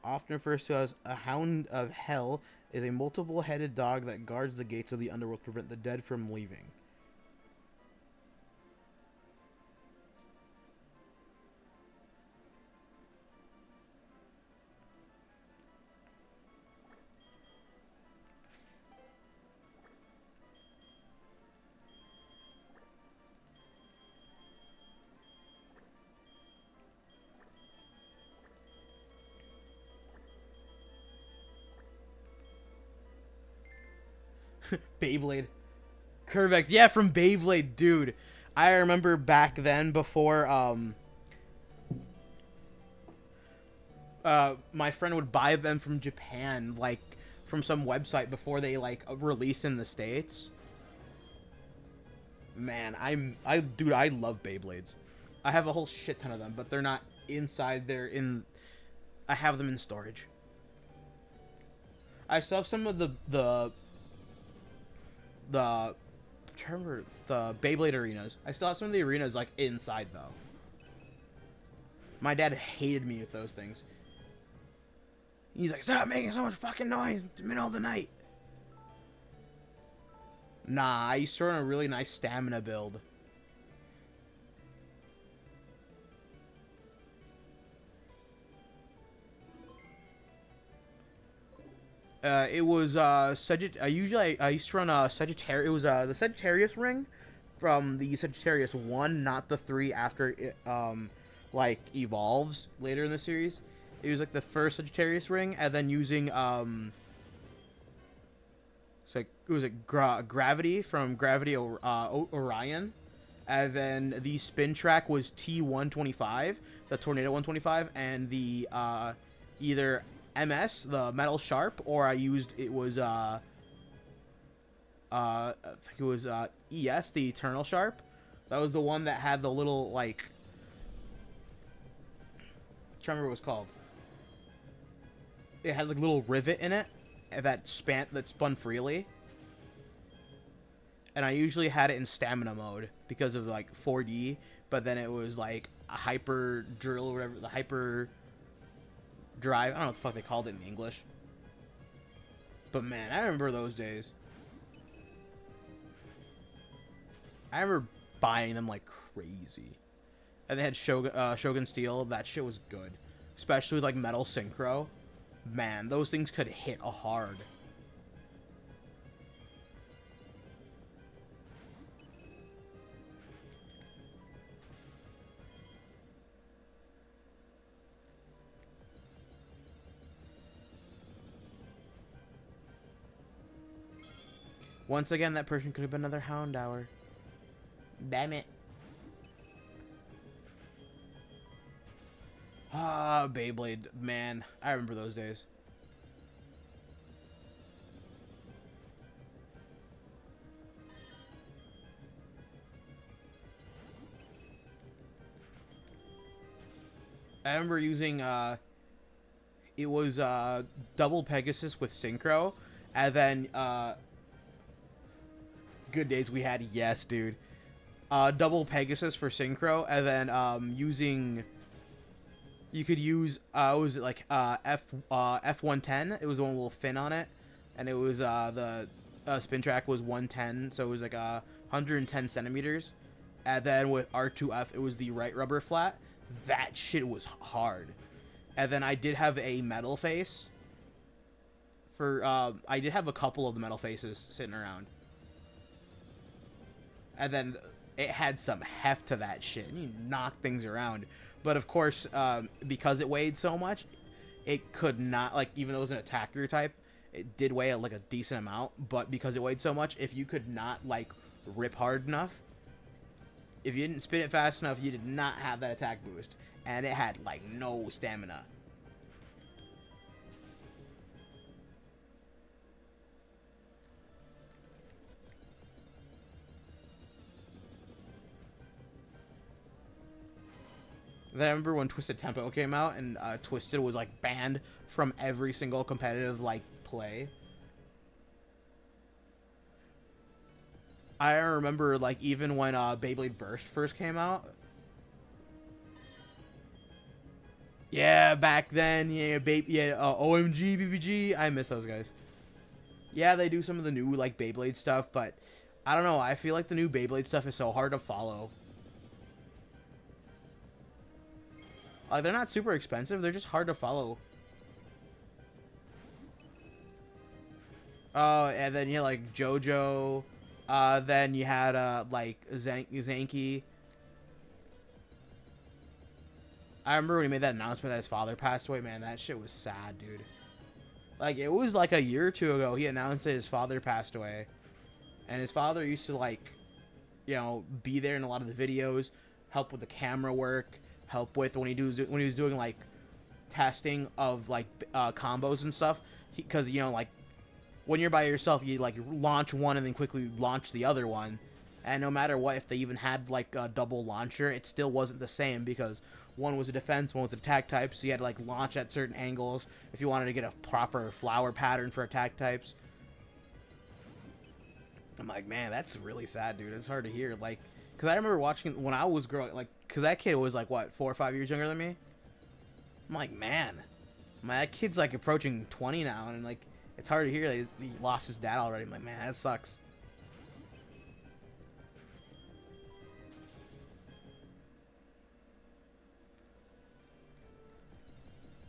often refers to as a hound of hell, is a multiple-headed dog that guards the gates of the underworld to prevent the dead from leaving. Beyblade. Curvex. Yeah, from Beyblade, dude. I remember back then before my friend would buy them from Japan, like from some website before they like released in the States. Man, dude, I love Beyblades. I have a whole shit ton of them, but they're not inside. They're in. I have them in storage. I still have some of the Beyblade arenas. I still have some of the arenas like inside though. My dad hated me with those things. He's like, stop making so much fucking noise in the middle of the night. Nah, I used to run a really nice stamina build. It was I used to run a Sagittarius. It was the Sagittarius ring from the Sagittarius 1, not the 3 after it like evolves later in the series. It was like the first Sagittarius ring, and then using it's like it was like Gravity from Gravity Orion, and then the spin track was T125, the Tornado 125, and the either MS, the Metal Sharp, or I used I think it was ES, the Eternal Sharp. That was the one that had the little like. I'm trying to remember what it was called. It had like a little rivet in it that spun freely. And I usually had it in stamina mode because of like 4D, but then it was like a hyper drill or whatever, the hyper drive. I don't know what the fuck they called it in English. But man, I remember those days. I remember buying them like crazy. And they had Shogun Steel. That shit was good. Especially with like Metal Synchro. Man, those things could hit a hard. Once again, that person could have been another Houndour. Damn it. Ah, Beyblade. Man, I remember those days. I remember using, it was, double Pegasus with Synchro, and then, good days we had, yes, dude. Double Pegasus for Synchro, and then, using, you could use, what was it, like, F110, it was one little fin on it, and it was, the, spin track was 110, so it was like, 110 centimeters, and then with R2F, it was the right rubber flat. That shit was hard. And then I did have a metal face. I did have a couple of the metal faces sitting around. And then it had some heft to that shit. And you knock things around. But of course, because it weighed so much, it could not, like, even though it was an attacker type, it did weigh like a decent amount. But because it weighed so much, if you could not, like, rip hard enough, if you didn't spin it fast enough, you did not have that attack boost. And it had, like, no stamina. Then I remember when Twisted Tempo came out, and Twisted was, like, banned from every single competitive, like, play. I remember, like, even when Beyblade Burst first came out. Yeah, back then, yeah, OMG, BBG, I miss those guys. Yeah, they do some of the new, like, Beyblade stuff, but I don't know, I feel like the new Beyblade stuff is so hard to follow. They're not super expensive, they're just hard to follow. And then you had, like, JoJo. Then you had, like, Zanky. I remember when he made that announcement that his father passed away. Man, that shit was sad, dude. Like, it was, like, a year or two ago, he announced that his father passed away. And his father used to, like, you know, be there in a lot of the videos, help with the camera work, help with when he was doing, like, testing of, like, combos and stuff. Because, you know, like, when you're by yourself, you, like, launch one and then quickly launch the other one. And no matter what, if they even had, like, a double launcher, it still wasn't the same because one was a defense, one was an attack type, so you had to, like, launch at certain angles if you wanted to get a proper flower pattern for attack types. I'm like, man, that's really sad, dude. It's hard to hear. Like, because I remember watching when I was growing, like, because that kid was, like, what, 4 or 5 years younger than me? I'm like, man, that kid's, like, approaching 20 now, and, like, it's hard to hear that he lost his dad already. I'm like, man, that sucks.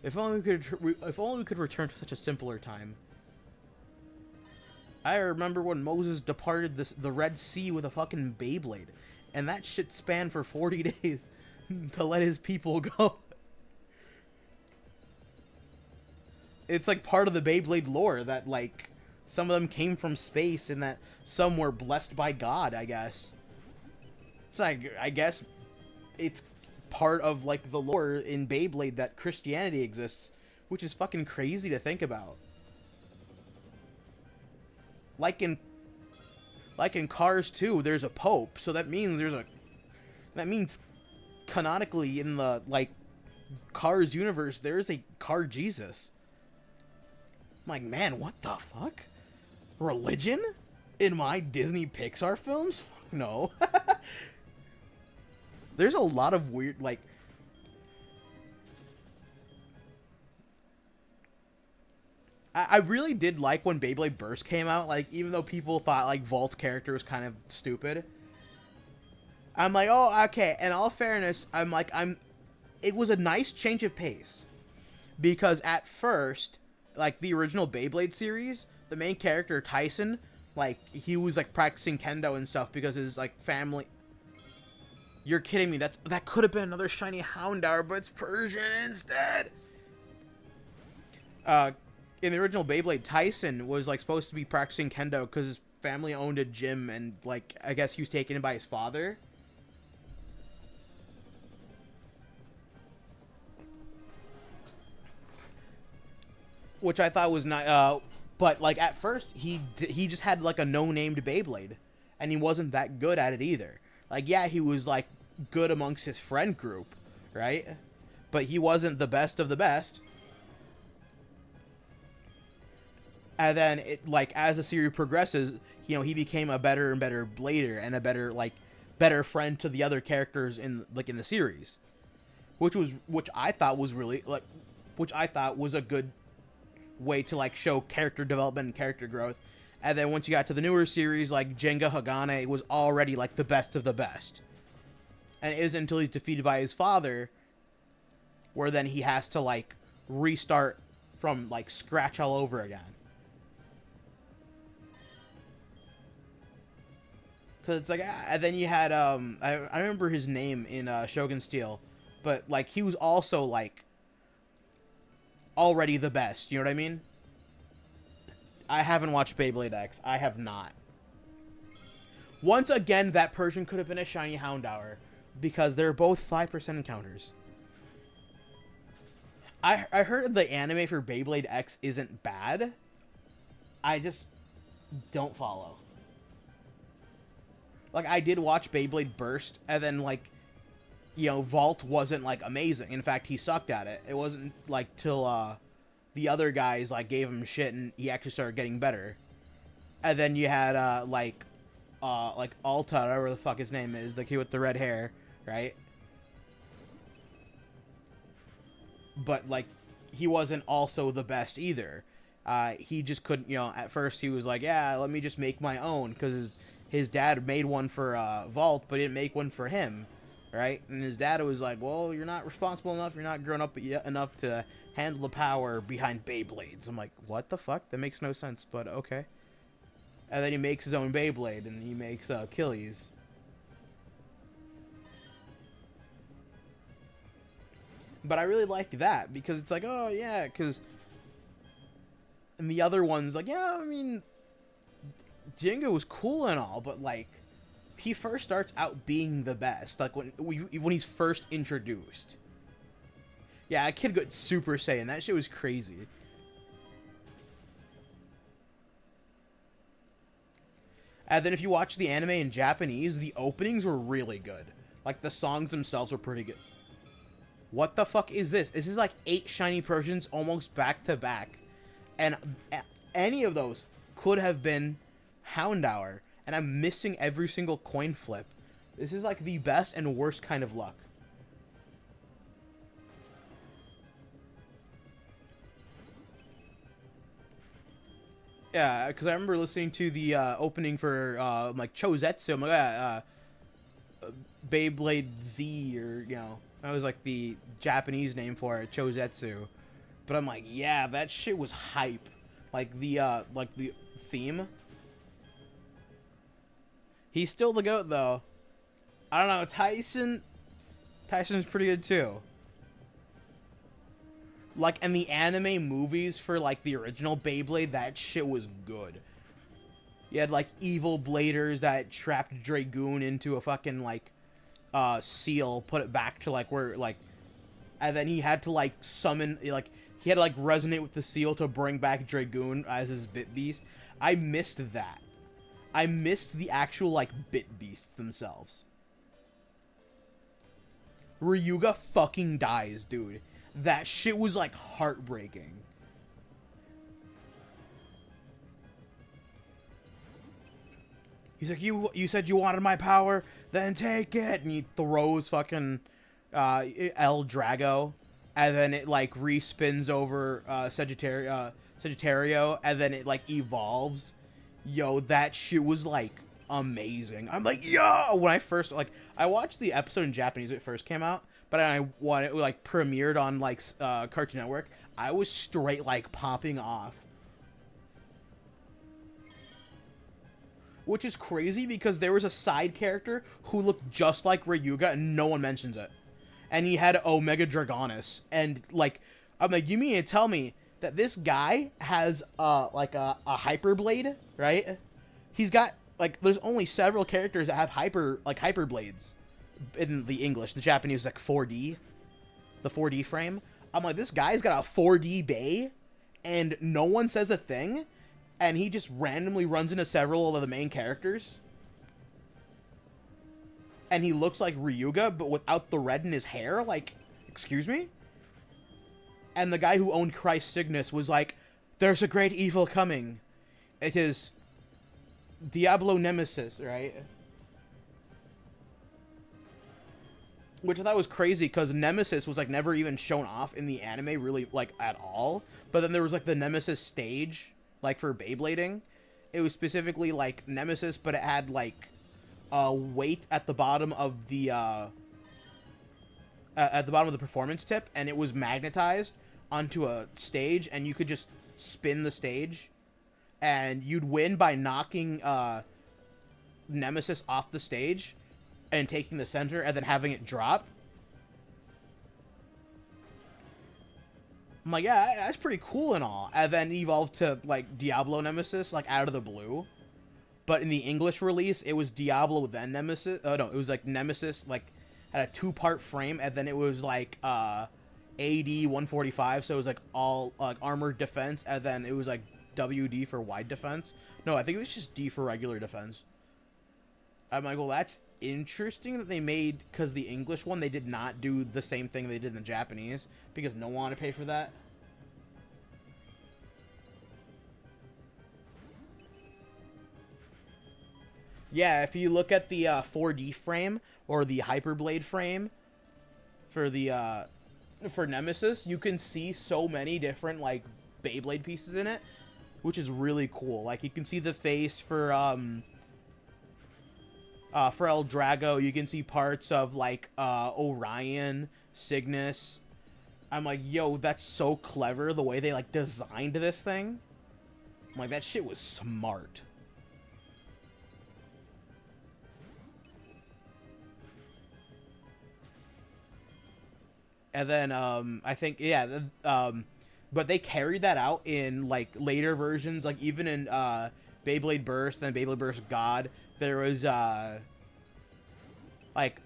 If only we could return to such a simpler time. I remember when Moses departed the Red Sea with a fucking Beyblade, and that shit spanned for 40 days to let his people go. it's like part of the Beyblade lore that like some of them came from space and that some were blessed by God, I guess. It's like, I guess it's part of like the lore in Beyblade that Christianity exists, which is fucking crazy to think about. Like in Cars 2, there's a pope, so that means canonically in the like Cars universe there's a Car Jesus. I'm like, man, what the fuck? Religion in my Disney Pixar films? Fuck no. There's a lot of weird, like, I really did like when Beyblade Burst came out. Like, even though people thought like Vault's character was kind of stupid, I'm like, oh, okay. In all fairness, it was a nice change of pace, because at first, like the original Beyblade series, the main character Tyson, like he was like practicing kendo and stuff because his like family. You're kidding me. That could have been another shiny Houndour, but it's Persian instead. In the original Beyblade, Tyson was like supposed to be practicing kendo because his family owned a gym, and like I guess he was taken in by his father. Which I thought was not, but like at first he just had like a no-named Beyblade, and he wasn't that good at it either. Like, yeah, he was like good amongst his friend group, right? But he wasn't the best of the best. And then it, like, as the series progresses, you know, he became a better and better blader and a better friend to the other characters in the series, which I thought was a good way to like show character development and character growth. And then once you got to the newer series, like Jenga Hagane was already like the best of the best. And it isn't until he's defeated by his father where then he has to like restart from like scratch all over again. Cause it's like, and then you had I remember his name in Shogun Steel, but like he was also like already the best. You know what I mean? I haven't watched Beyblade X. I have not. Once again, that Persian could have been a shiny Houndour because they're both 5% encounters. I heard the anime for Beyblade X isn't bad. I just don't follow. Like, I did watch Beyblade Burst, and then, like, you know, Vault wasn't, like, amazing. In fact, he sucked at it. It wasn't, like, till, the other guys, like, gave him shit, and he actually started getting better. And then you had, like, Alta, whatever the fuck his name is, the kid with the red hair, right? But, like, he wasn't also the best either. He just couldn't, you know, at first he was like, yeah, let me just make my own, because his dad made one for Vault, but didn't make one for him, right? And his dad was like, well, you're not responsible enough, you're not grown up yet enough to handle the power behind Beyblades. I'm like, what the fuck? That makes no sense, but okay. And then he makes his own Beyblade, and he makes Achilles. But I really liked that, because it's like, oh, yeah, because... And the other one's like, yeah, I mean... Jenga was cool and all, but, like, he first starts out being the best, like, when he's first introduced. Yeah, a kid got Super Saiyan. That shit was crazy. And then if you watch the anime in Japanese, the openings were really good. Like, the songs themselves were pretty good. What the fuck is this? This is like 8 shiny Persians almost back to back. And any of those could have been Houndour. And I'm missing every single coin flip. This is like the best and worst kind of luck. Yeah, because I remember listening to the opening for like Chozetsu. I'm like, Beyblade Z, or you know, that was like the Japanese name for it, Chozetsu. But I'm like, yeah, that shit was hype. Like the theme. He's still the GOAT though. I don't know, Tyson's pretty good too. Like, in the anime movies for, like, the original Beyblade, that shit was good. You had, like, evil bladers that trapped Dragoon into a fucking, like, seal, put it back to, like, where, like... And then he had to, like, summon, like... He had to, like, resonate with the seal to bring back Dragoon as his Bit Beast. I missed that. I missed the actual, like, Bit Beasts themselves. Ryuga fucking dies, dude. That shit was, like, heartbreaking. He's like, you said you wanted my power? Then take it! And he throws fucking El Drago. And then it, like, respins over Sagittario. And then it, like, evolves. Yo, that shit was, like, amazing. I'm like, yo! When I first, like, I watched the episode in Japanese when it first came out. But when it, like, premiered on, like, Cartoon Network, I was straight, like, popping off. Which is crazy because there was a side character who looked just like Ryuga and no one mentions it. And he had Omega Dragonis. And, like, I'm like, you mean to tell me that this guy has, like, a Hyper Blade, right? He's got, like, there's only several characters that have Hyper Blades. In the English, the Japanese is like 4D, the 4D frame. I'm like, this guy's got a 4D Bay, and no one says a thing, and he just randomly runs into several of the main characters. And he looks like Ryuga, but without the red in his hair, like, excuse me? And the guy who owned Christ Cygnus was like, there's a great evil coming. It is Diablo Nemesis, right? Which I thought was crazy, because Nemesis was, like, never even shown off in the anime, really, like, at all. But then there was, like, the Nemesis stage, like, for Beyblading. It was specifically, like, Nemesis, but it had, like, weight at the bottom of the, performance tip, and it was magnetized onto a stage, and you could just spin the stage, and you'd win by knocking, Nemesis off the stage, and taking the center, and then having it drop. I'm like, yeah, that's pretty cool and all. And then evolved to, like, Diablo Nemesis, like, out of the blue. But in the English release, it was Diablo then Nemesis. Oh, no, it was, like, Nemesis, like, had a 2-part frame, and then it was, like, AD 145, so it was, like, all, like, armored defense, and then it was, like, WD for wide defense. No, I think it was just D for regular defense. I'm like, well, that's interesting that they made, because the English one, they did not do the same thing they did in the Japanese, because no one wanted to pay for that. Yeah, if you look at the 4D frame, or the Hyperblade frame, for the, for Nemesis, you can see so many different, like, Beyblade pieces in it, which is really cool. Like, you can see the face for El Drago. You can see parts of, like, Orion, Cygnus. I'm like, yo, that's so clever, the way they, like, designed this thing. I'm like, that shit was smart. And then, I think, yeah, but they carried that out in, like, later versions, like, even in, Beyblade Burst and Beyblade Burst God, there was, like,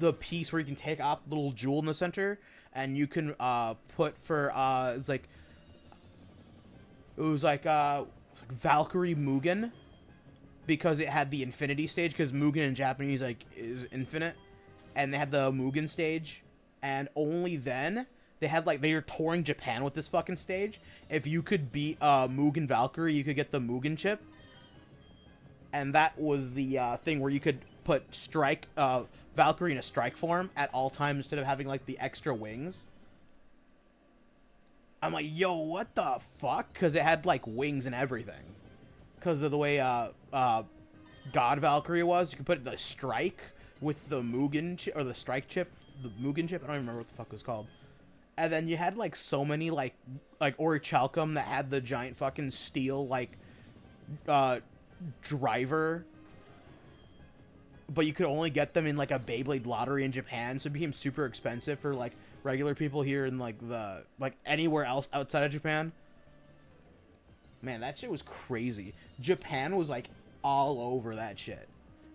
the piece where you can take off the little jewel in the center, and you can, put for, it's like, it was like Valkyrie Mugen, because it had the infinity stage, because Mugen in Japanese, like, is infinite, and they had the Mugen stage, and only then, they had, like, they were touring Japan with this fucking stage. If you could beat Mugen Valkyrie, you could get the Mugen chip. And that was the thing where you could put Valkyrie in a strike form at all times instead of having, like, the extra wings. I'm like, yo, what the fuck? Because it had, like, wings and everything. Because of the way God Valkyrie was. You could put the strike with the Mugen chip, or the strike chip, the Mugen chip. I don't even remember what the fuck it was called. And then you had, like, so many, like Orichalcum that had the giant fucking steel, like, driver. But you could only get them in, like, a Beyblade lottery in Japan, so it became super expensive for, like, regular people here in like anywhere else outside of Japan. Man, that shit was crazy. Japan was like all over that shit.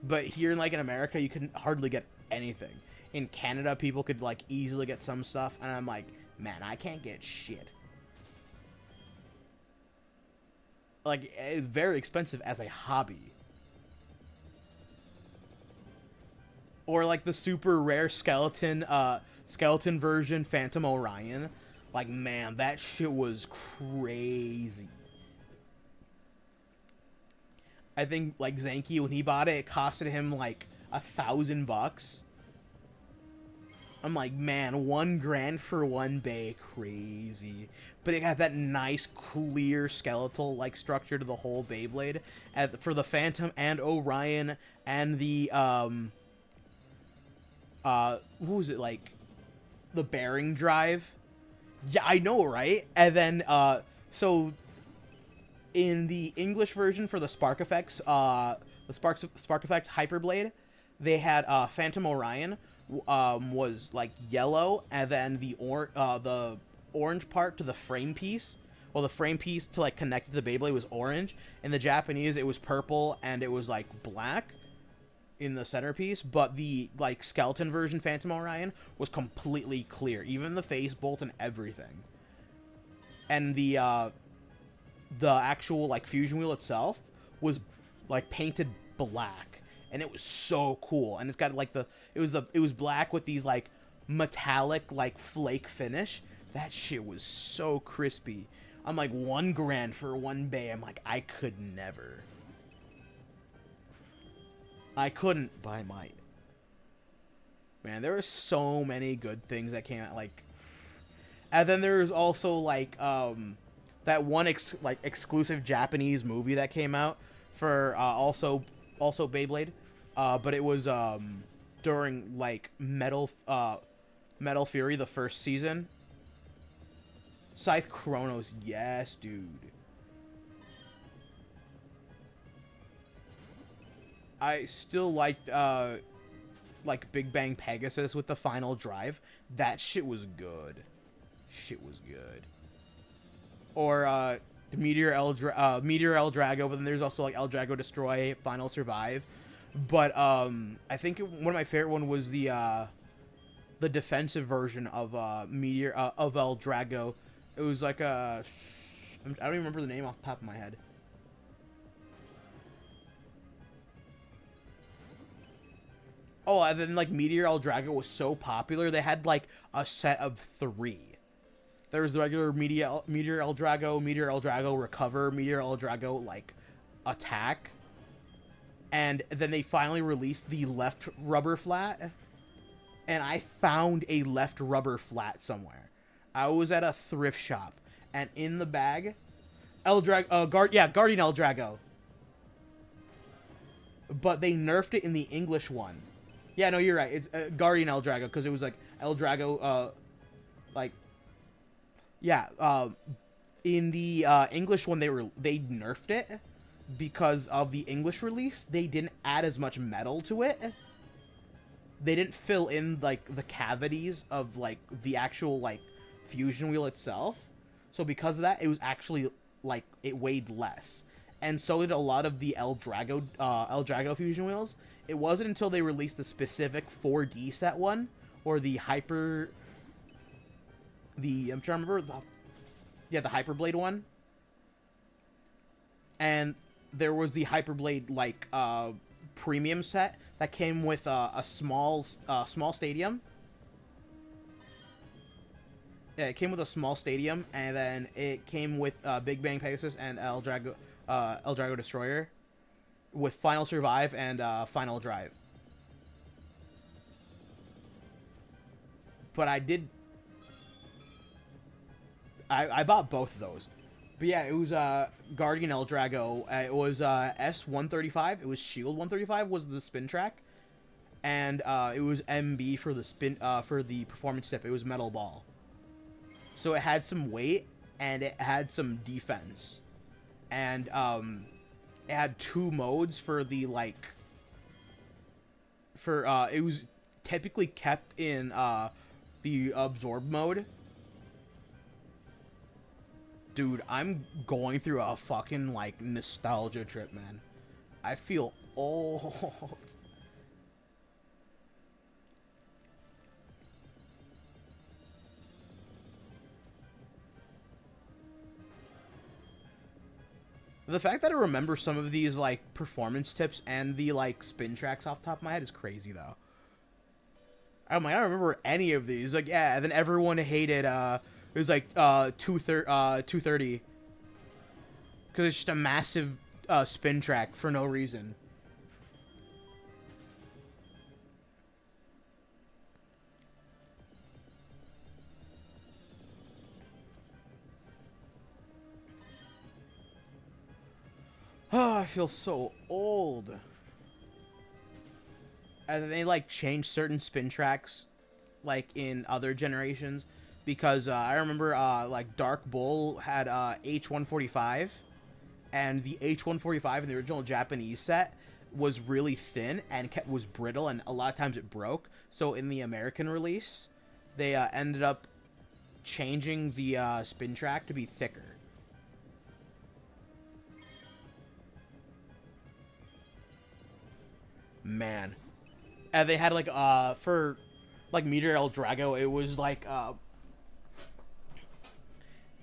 But here in like in America, you couldn't hardly get anything. In Canada, people could like easily get some stuff, and I'm like, man, I can't get shit. Like, it's very expensive as a hobby. Or like the super rare skeleton version Phantom Orion. Like, man, that shit was crazy. I think like Zanky, when he bought it, it costed him like $1,000. I'm like, man, $1,000 for one bay, crazy. But it had that nice, clear skeletal like structure to the whole Beyblade. For the Phantom and Orion and the what was it, like the bearing drive? Yeah, I know, right? And then so in the English version for the Spark Effects, the Spark Effect Hyperblade, they had Phantom Orion was like yellow, and then the orange part to the frame piece, well, the frame piece to like connect to the Beyblade was orange. In the Japanese, it was purple, and it was like black in the centerpiece. But the like skeleton version Phantom Orion was completely clear, even the face bolt and everything. And the actual like fusion wheel itself was like painted black, and it was so cool. And it's got like it was black with these like metallic like flake finish. That shit was so crispy. I'm like, $1,000 for one bay. I'm like, I could never. I couldn't, but I might. Man, there were so many good things that came out, like, and then there was also like that one exclusive Japanese movie that came out for also Beyblade, but it was during like Metal Fury, the first season. Scythe Chronos, yes, dude. I still liked like Big Bang Pegasus with the final drive. That shit was good. Or Meteor El Drago, but then there's also like El Drago Destroy, Final Survive. But I think one of my favorite one was the defensive version of of El Drago. It was like I don't even remember the name off the top of my head. Oh, and then like Meteor El Drago was so popular, they had like a set of 3. There was the regular Meteor El Drago Recover, Meteor El Drago like Attack, and then they finally released the left rubber flat. And I found a left rubber flat somewhere. I was at a thrift shop, and in the bag, Guardian El Drago. But they nerfed it in the English one. Yeah, no, you're right. It's Guardian El Drago, because it was like El Drago, in the English one, they nerfed it because of the English release. They didn't add as much metal to it. They didn't fill in like the cavities of like the actual like fusion wheel itself. So because of that, it was actually like it weighed less. And so did a lot of the El Drago fusion wheels. It wasn't until they released the specific 4D set one, or the I'm trying to remember the Hyperblade one. And there was the Hyperblade like premium set that came with a small stadium. Yeah, it came with a small stadium, and then it came with Big Bang Pegasus and El Drago Destroyer, with Final Survive and Final Drive. But I bought both of those. But yeah, it was Guardian El Drago. It was S135. It was Shield 135 was the spin track, and it was MB for the spin for the performance tip. It was Metal Ball. So it had some weight and it had some defense, and it had 2 modes for the like. It was typically kept in the absorb mode. Dude, I'm going through a fucking, like, nostalgia trip, man. I feel old. The fact that I remember some of these, like, performance tips and the, like, spin tracks off the top of my head is crazy, though. I'm like, I don't remember any of these. Like, yeah, and then everyone hated, it was, like, 230. Because it's just a massive, spin track for no reason. Oh, I feel so old. And then they, like, changed certain spin tracks, like, in other generations. Because I remember, like, Dark Bull had H145. And the H145 in the original Japanese set was really thin and was brittle. And a lot of times it broke. So in the American release, they ended up changing the spin track to be thicker. Man. And they had, like, for, like, Meteor El Drago, it was, like,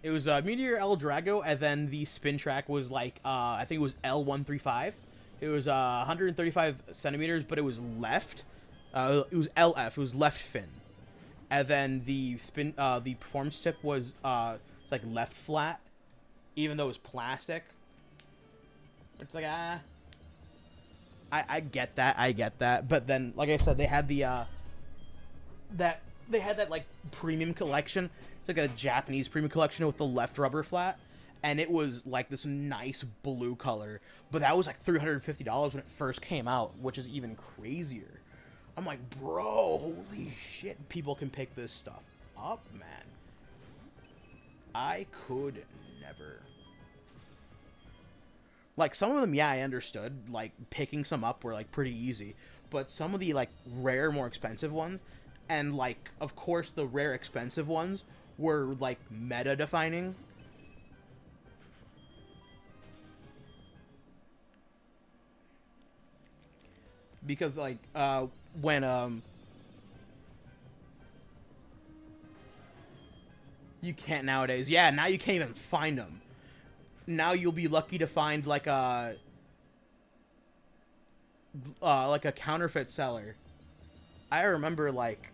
it was, Meteor El Drago, and then the spin track was, like, I think it was L135. It was, 135 centimeters, but it was left. It was LF, it was left fin. And then the the performance tip was, it's, like, left flat, even though it was plastic. It's like, I get that, but then, like I said, they had the, that like premium collection. It's like a Japanese premium collection with the left rubber flat, and it was like this nice blue color. But that was like $350 when it first came out, which is even crazier. I'm like, bro, holy shit, people can pick this stuff up, man. I could never. Like, some of them, yeah, I understood. Like, picking some up were, like, pretty easy. But some of the, like, rare, more expensive ones, and, like, of course, the rare, expensive ones were, like, meta-defining. Because, like, when, you can't nowadays. Yeah, now you can't even find them. Now you'll be lucky to find, like a counterfeit seller. I remember, like,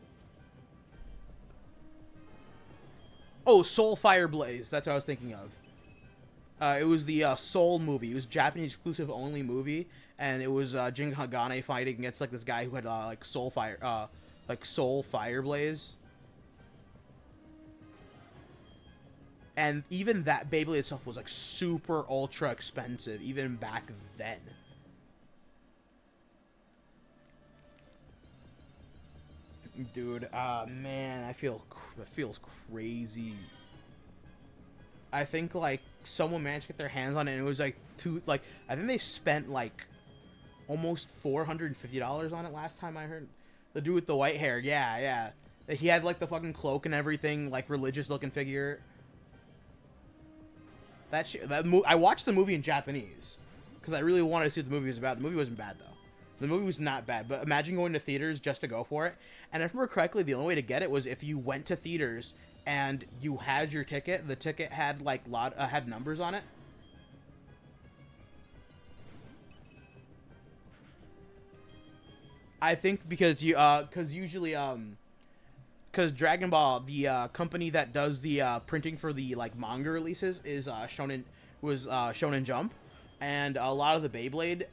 oh, Soul Fire Blaze. That's what I was thinking of. It was the Soul movie. It was Japanese exclusive only movie, and it was Jin Hagane fighting against, like, this guy who had like Soul Fire Blaze. And even that Beyblade itself was, like, super ultra expensive, even back then. Dude, man, it feels crazy. I think, like, someone managed to get their hands on it, and it was, like, I think they spent, like, almost $450 on it last time I heard. The dude with the white hair, yeah. He had, like, the fucking cloak and everything, like, religious-looking figure. I watched the movie in Japanese because I really wanted to see what the movie was about. The movie wasn't bad, though. The movie was not bad, but imagine going to theaters just to go for it. And if I remember correctly, the only way to get it was if you went to theaters and you had your ticket. The ticket had, like, had numbers on it. I think because usually because Dragon Ball, the company that does the printing for the, like, manga releases is Shonen Jump, and a lot of the Beyblade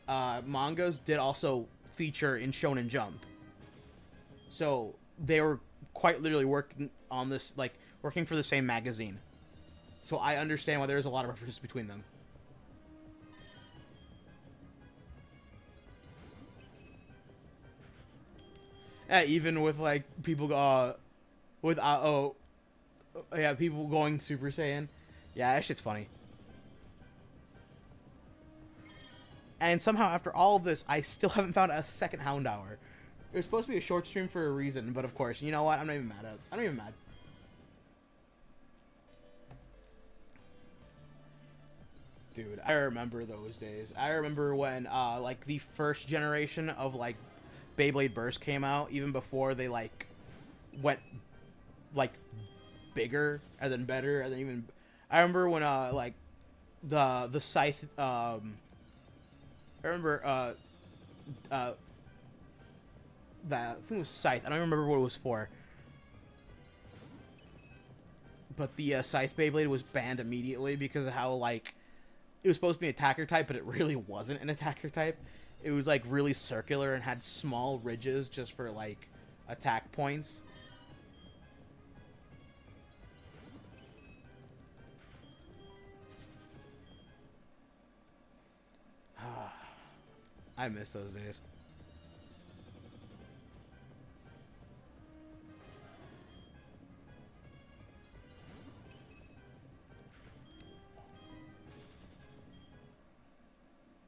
mangas did also feature in Shonen Jump. So they were quite literally working on this, like, working for the same magazine. So I understand why there's a lot of references between them. Yeah, even with, like, people with yeah, people going Super Saiyan. Yeah, that shit's funny. And somehow, after all of this, I still haven't found a second Houndour. It was supposed to be a short stream for a reason, but of course, you know what? I'm not even mad at it. I'm not even mad. Dude, I remember those days. I remember when, like, the first generation of, like, Beyblade Burst came out, even before they, like, went, like, bigger, and then better, and then even... I remember when, like, the Scythe, I remember, that, I think it was Scythe. I don't remember what it was for. But the Scythe Beyblade was banned immediately because of how, like, it was supposed to be an attacker type, but it really wasn't an attacker type. It was, like, really circular and had small ridges just for, like, attack points. I miss those days.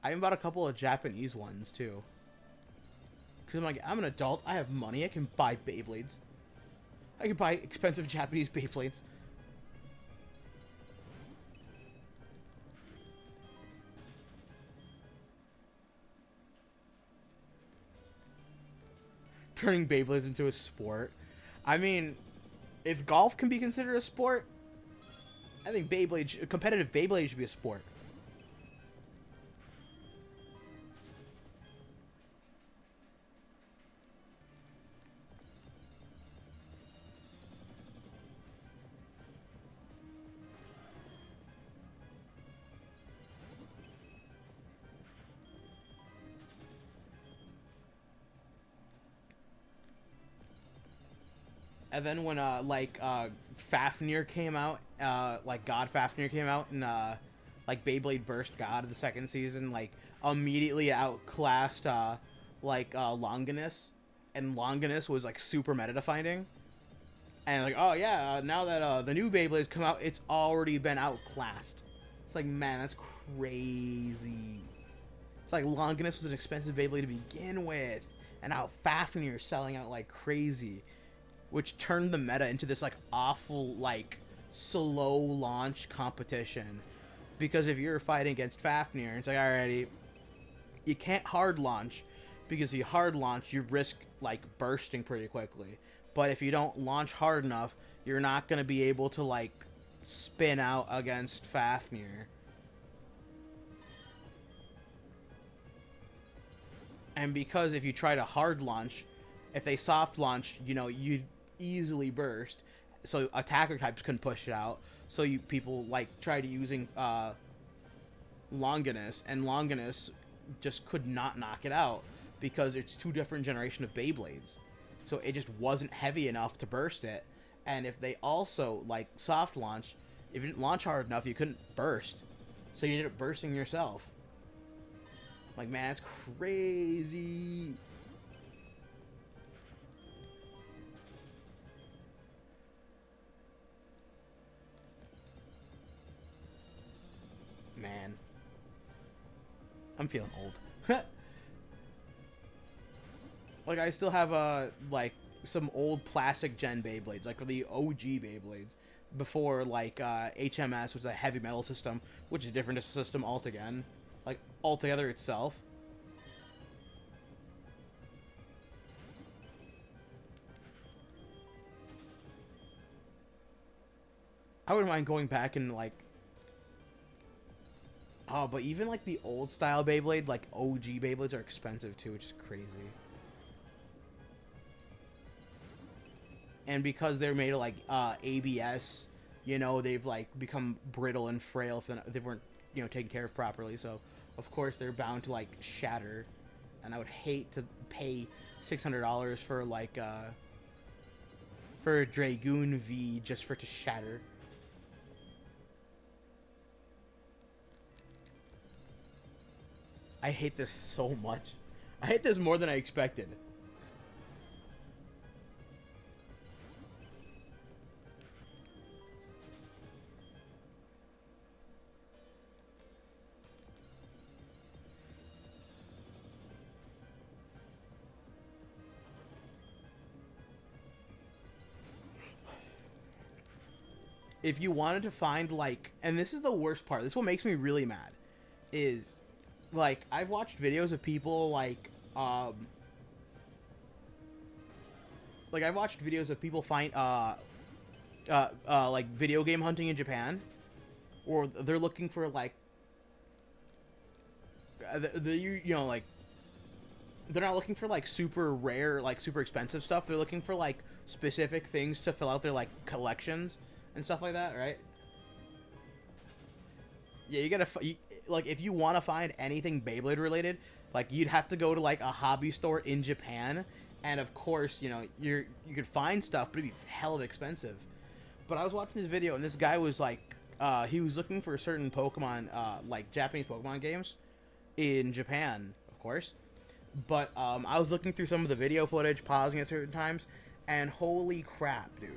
I even bought a couple of Japanese ones, too. Because I'm like, I'm an adult, I have money, I can buy Beyblades. I can buy expensive Japanese Beyblades. Turning Beyblades into a sport. I mean, if golf can be considered a sport, I think competitive Beyblade should be a sport. And then when Fafnir came out, like God Fafnir came out, and like Beyblade Burst God of the second season, like immediately outclassed Longinus, and Longinus was like super meta defining. And like, oh yeah, now that the new Beyblades come out, it's already been outclassed. It's like, man, that's crazy. It's like Longinus was an expensive Beyblade to begin with, and now Fafnir selling out like crazy, which turned the meta into this like awful like slow launch competition. Because if you're fighting against Fafnir, it's like, alrighty, you can't hard launch, because if you hard launch, you risk like bursting pretty quickly. But if you don't launch hard enough, you're not going to be able to, like, spin out against Fafnir. And because if you try to hard launch, if they soft launch, you know, you'd easily burst. So attacker types couldn't push it out. So people, like, tried using Longinus, and Longinus just could not knock it out because it's two different generations of Beyblades. So it just wasn't heavy enough to burst it. And if they also, like, soft launch, if you didn't launch hard enough, you couldn't burst. So you ended up bursting yourself. Like, man, that's crazy. Man. I'm feeling old. Like, I still have, like, some old plastic gen Beyblades, like the OG Beyblades, before, like, HMS, which is a heavy metal system, which is different system altogether, like, altogether itself. I wouldn't mind going back and, like, oh, but even, like, the old style Beyblade, like, OG Beyblades are expensive, too, which is crazy. And because they're made of, like, ABS, you know, they've, like, become brittle and frail if they weren't, you know, taken care of properly. So, of course, they're bound to, like, shatter. And I would hate to pay $600 for, like, for a Dragoon V just for it to shatter. I hate this so much. I hate this more than I expected. if you wanted to find like, and this is the worst part, this is what makes me really mad, is like I've watched videos of people like I've watched videos of people find like video game hunting in Japan, or they're looking for like you know, like they're not looking for like super rare, like super expensive stuff. They're looking for like specific things to fill out their like collections and stuff like that, right? Yeah, you gotta like if you want to find anything Beyblade related, like you'd have to go to like a hobby store in Japan, and of course, you know, you could find stuff, but it'd be hell of expensive. But I was watching this video, and this guy was like, he was looking for certain Pokemon, like Japanese Pokemon games in Japan, of course. But I was looking through some of the video footage, pausing at certain times, and holy crap, dude!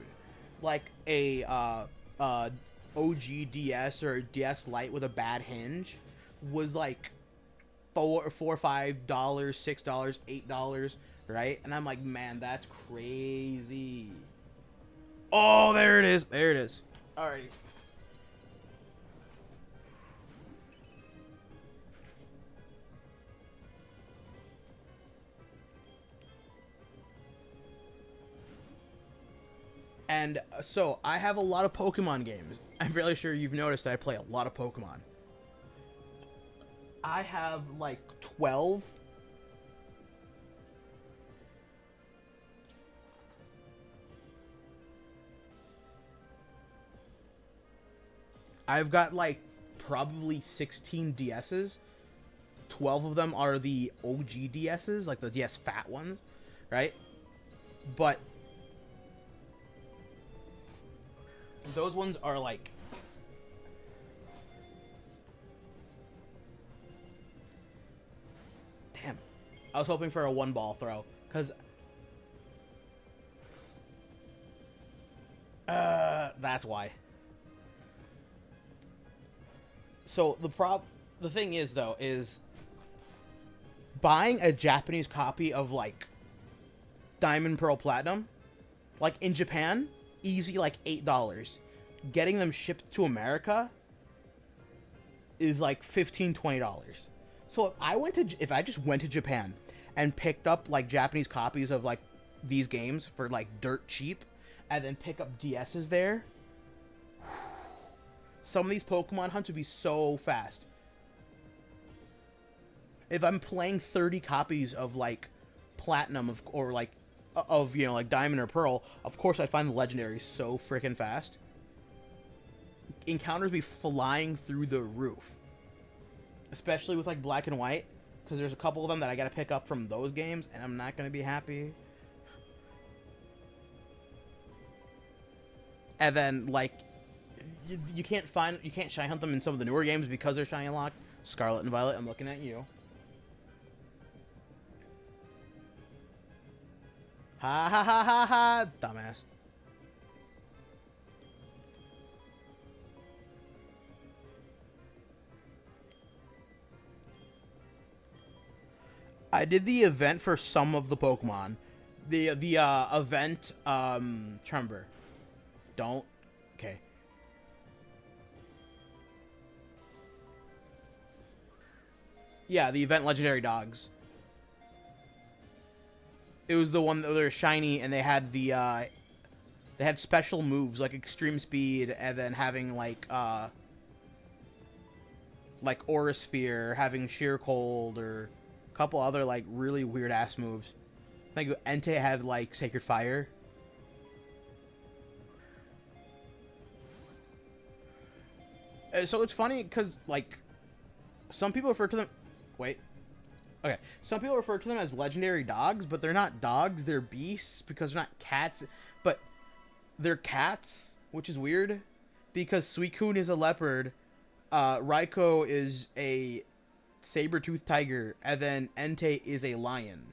Like a OG DS or DS Lite with a bad hinge was like $4, $5, $6, $8, right? And I'm like, man, that's crazy. Oh, there it is. There it is. Alrighty. And so I have a lot of Pokemon games. I'm fairly sure you've noticed that I play a lot of Pokemon. I have like 12. I've got like probably 16 DSs. 12 of them are the OG DSs, like the DS fat ones, right? But those ones are like, damn. I was hoping for a one ball throw, cause that's why. So the thing is though, is buying a Japanese copy of like Diamond, Pearl, Platinum, like in Japan, easy like $8. Getting them shipped to America is like $15, $20. So if I just went to Japan and picked up like Japanese copies of like these games for like dirt cheap, and then pick up DSs there, some of these Pokemon hunts would be so fast. If I'm playing 30 copies of like Platinum or like of, you know, like Diamond or Pearl, of course I find the legendaries so freaking fast. Encounters be flying through the roof, especially with like Black and White, because there's a couple of them that I gotta pick up from those games, and I'm not gonna be happy. And then like you can't shiny hunt them in some of the newer games because they're shiny locked. Scarlet and Violet, I'm looking at you. Ha ha ha ha ha, dumbass. I did the event for some of the Pokemon. The event, Trember. Don't. Okay. Yeah, the event Legendary Dogs. It was the one that they're shiny, and they had the they had special moves like extreme speed, and then having like Aura Sphere, having Sheer Cold, or a couple other like really weird ass moves. I think Entei had like Sacred Fire. So it's funny because like some people refer to them. Wait. Okay, some people refer to them as legendary dogs, but they're not dogs, they're beasts, because they're not cats, but they're cats, which is weird, because Suicune is a leopard, Raikou is a saber-toothed tiger, and then Entei is a lion.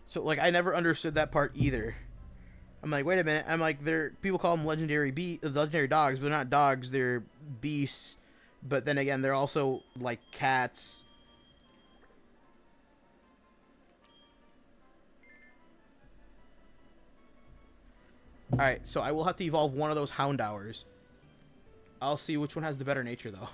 So, like, I never understood that part either. I'm like, wait a minute. I'm like, people call them legendary dogs, but they're not dogs. They're beasts But then again, they're also like cats. Alright, so I will have to evolve one of those Houndours. I'll see which one has the better nature, though.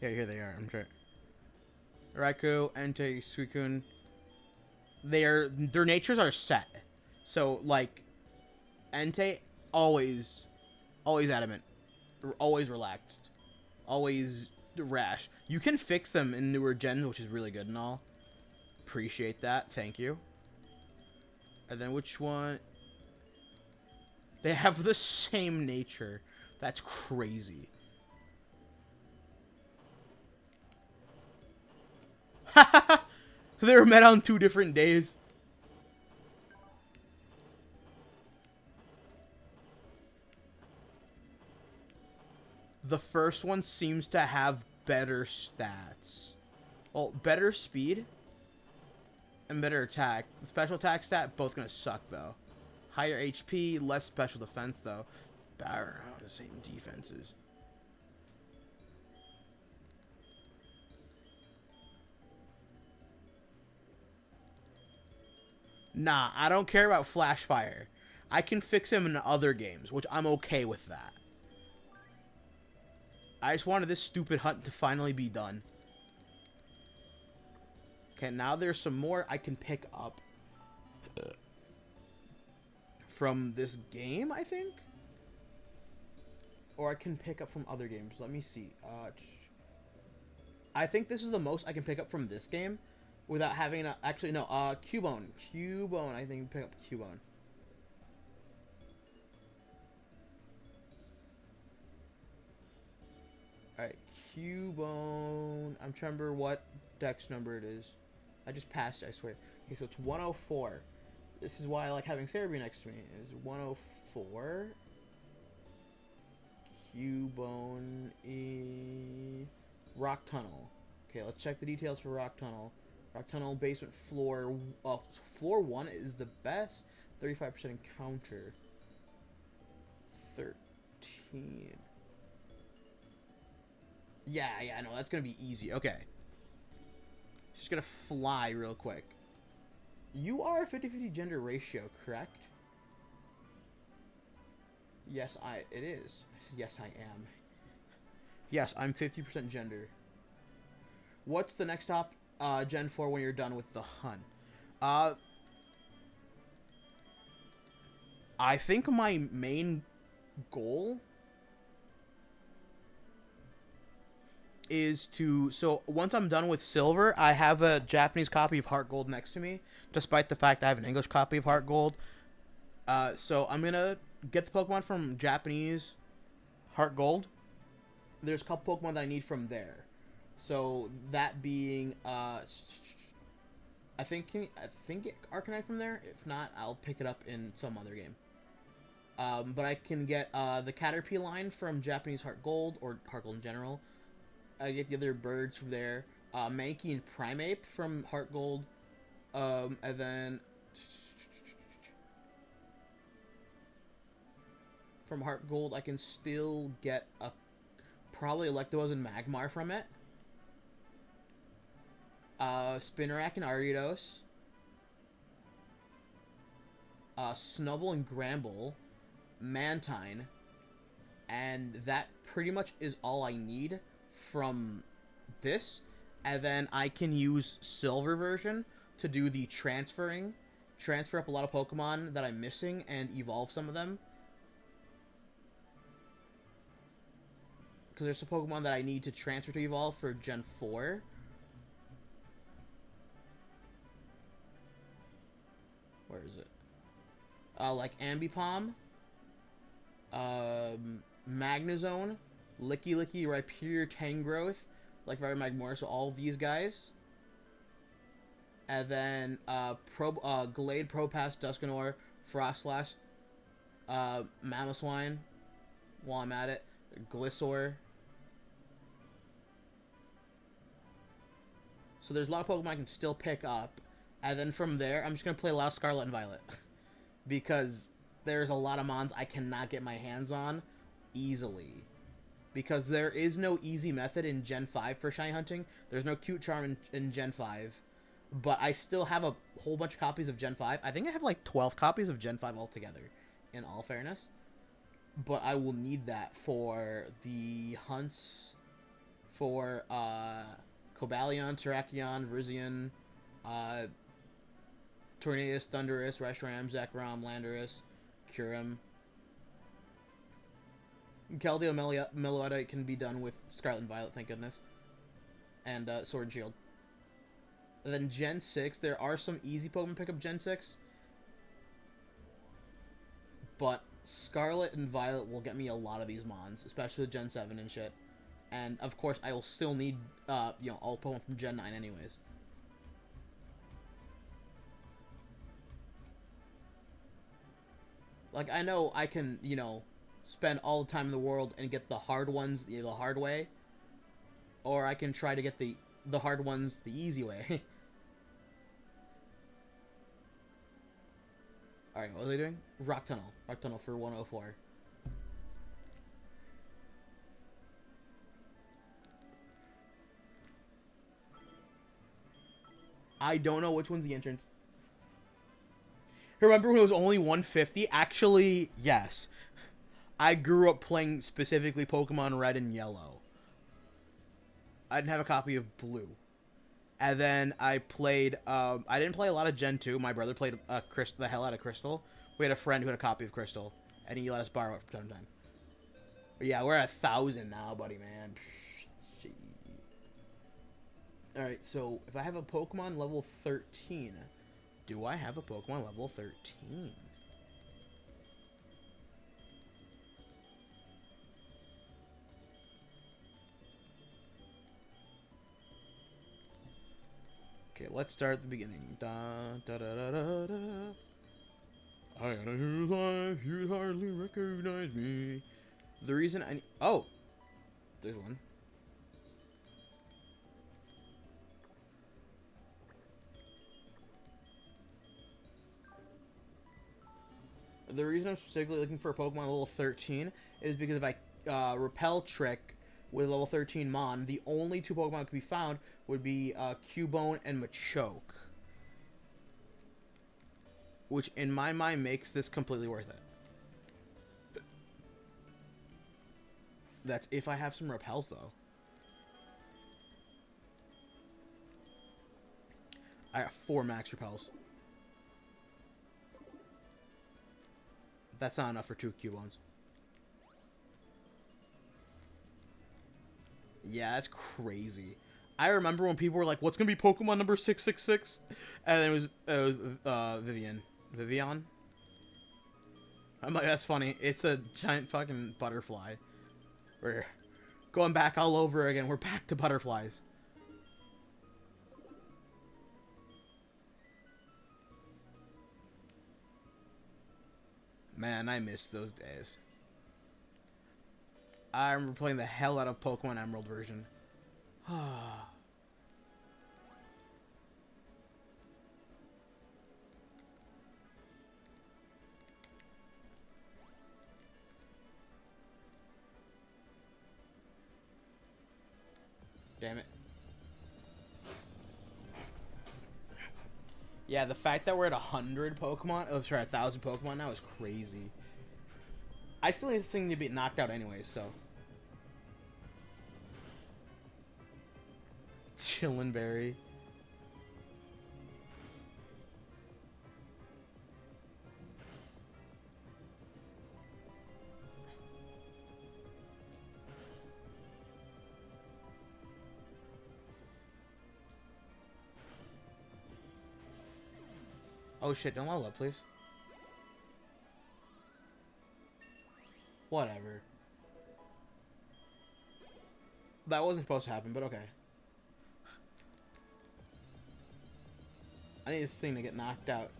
Yeah, here they are. I'm sure. Raikou, Entei, Suicune. Their natures are set. So, like, Entei, always adamant. Always relaxed. Always rash. You can fix them in newer gens, which is really good and all. Appreciate that. Thank you. And then which one? They have the same nature. That's crazy. They were met on 2 different days. The first one seems to have better stats. Well, better speed and better attack. The special attack stat, both gonna suck, though. Higher HP, less special defense, though. Better have the same defenses. Nah, I don't care about Flash Fire. I can fix him in other games, which I'm okay with that. I just wanted this stupid hunt to finally be done. Okay, now there's some more I can pick up from this game, I think? Or I can pick up from other games. Let me see. I think this is the most I can pick up from this game without having to... Actually, no. Cubone. Cubone. I think pick up Cubone. Alright. Cubone. I'm trying to remember what dex number it is. I just passed it, I swear. Okay, so it's 104. This is why I like having Cerebi next to me. It's 104. Cubone. Rock Tunnel. Okay, let's check the details for Rock Tunnel. Rock Tunnel basement floor. Floor 1 is the best. 35% encounter. 13. Yeah, no, that's gonna be easy. Okay. Just gonna fly real quick. You are a 50-50 gender ratio, correct? Yes, it is. I said, yes, I am. Yes, I'm 50% gender. What's the next stop, Gen 4, when you're done with the hunt? I think my main goal is to... So, once I'm done with Silver, I have a Japanese copy of Heart Gold next to me, despite the fact I have an English copy of Heart Gold. So, I'm gonna get the Pokemon from Japanese Heart Gold. There's a couple Pokemon that I need from there. So, that being... I think Arcanine from there. If not, I'll pick it up in some other game. But I can get the Caterpie line from Japanese Heart Gold, or Heart Gold in general. I get the other birds from there. Mankey and Primeape from Heart Gold. And then... From Heart Gold, I can still get probably Electabuzz and Magmar from it. Spinarak and Ariados. Snubbull and Gramble. Mantine. And that pretty much is all I need from this. And then I can use Silver version to do the transferring. Transfer up a lot of Pokemon that I'm missing and evolve some of them. Because there's some Pokemon that I need to transfer to evolve for Gen 4. Where is it? Like Ambipom. Magnezone. Licky, Rhyperior, Tangrowth. Like Very Magmar, so all of these guys. And then Glade, Propass, Dusknoir, Frostlass, Mamoswine, while I'm at it. Gliscor. So there's a lot of Pokemon I can still pick up. And then from there, I'm just going to play a lot of Scarlet and Violet. Because there's a lot of mons I cannot get my hands on easily. Because there is no easy method in Gen 5 for shiny hunting. There's no cute charm in Gen 5. But I still have a whole bunch of copies of Gen 5. I think I have like 12 copies of Gen 5 altogether, in all fairness. But I will need that for the hunts for Cobalion, Terrakion, Virizion, Tornadus, Thundurus, Reshiram, Zekrom, Landorus, Kyurem. Keldeo, Meloetta can be done with Scarlet and Violet, thank goodness. And Sword and Shield. And then Gen 6, there are some easy Pokemon pickup Gen 6. But Scarlet and Violet will get me a lot of these mons, especially with Gen 7 and shit. And, of course, I will still need, you know, all Pokemon from Gen 9 anyways. Like, I know I can, you know, spend all the time in the world and get the hard ones the hard way. Or I can try to get the hard ones the easy way. Alright, what are they doing? Rock Tunnel. Rock Tunnel for 104. I don't know which one's the entrance. Remember when it was only 150? Actually, yes. I grew up playing specifically Pokemon Red and Yellow. I didn't have a copy of Blue. And then I played, I didn't play a lot of Gen 2. My brother played the hell out of Crystal. We had a friend who had a copy of Crystal. And he let us borrow it from time to time. But yeah, we're at 1,000 now, buddy, man. Alright, so if I have a Pokemon level 13, do I have a Pokemon level 13? Okay, let's start at the beginning. Da da da da da da. I had a new life, you'd hardly recognize me. The reason I... Oh! There's one. The reason I'm specifically looking for a Pokemon level 13 is because if I Repel Trick with level 13 Mon, the only two Pokemon that could be found would be Cubone and Machoke. Which, in my mind, makes this completely worth it. That's if I have some Repels, though. I got 4 max Repels. That's not enough for 2 Cubones. Yeah, that's crazy. I remember when people were like, what's going to be Pokemon number 666? And it was Vivian. Vivian? I'm like, that's funny. It's a giant fucking butterfly. We're going back all over again. We're back to butterflies. Man, I miss those days. I remember playing the hell out of Pokemon Emerald version. Damn it. Yeah, the fact that we're at 100 Pokemon, oh sorry, 1,000 Pokemon now is crazy. I still need this thing to be knocked out anyways, so. Chillin' Berry. Oh shit, don't level up, please. Whatever. That wasn't supposed to happen, but okay. I need this thing to get knocked out.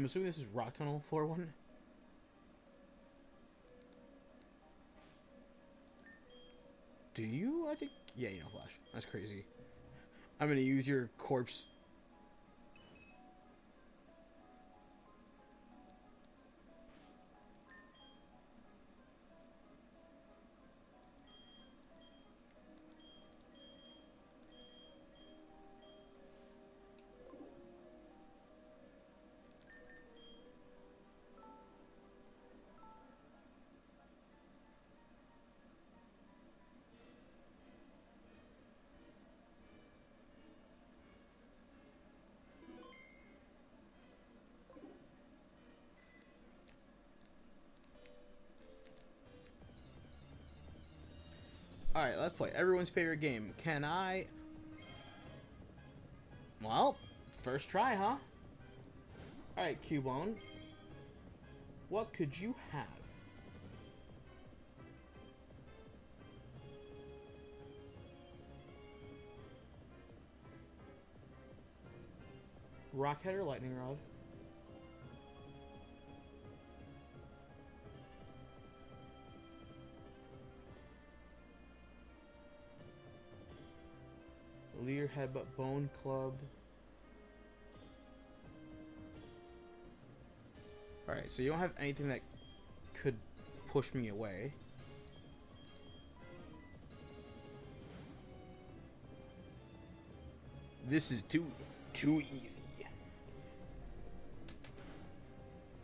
I'm assuming this is Rock Tunnel floor 1. Do you? I think... Yeah, you know Flash. That's crazy. I'm gonna use your corpse. Alright, let's play. Everyone's favorite game. Can I... Well, first try, huh? Alright, Cubone. What could you have? Rockhead or Lightning Rod? Leer, Headbutt, Bone Club. Alright, so you don't have anything that could push me away. This is too easy.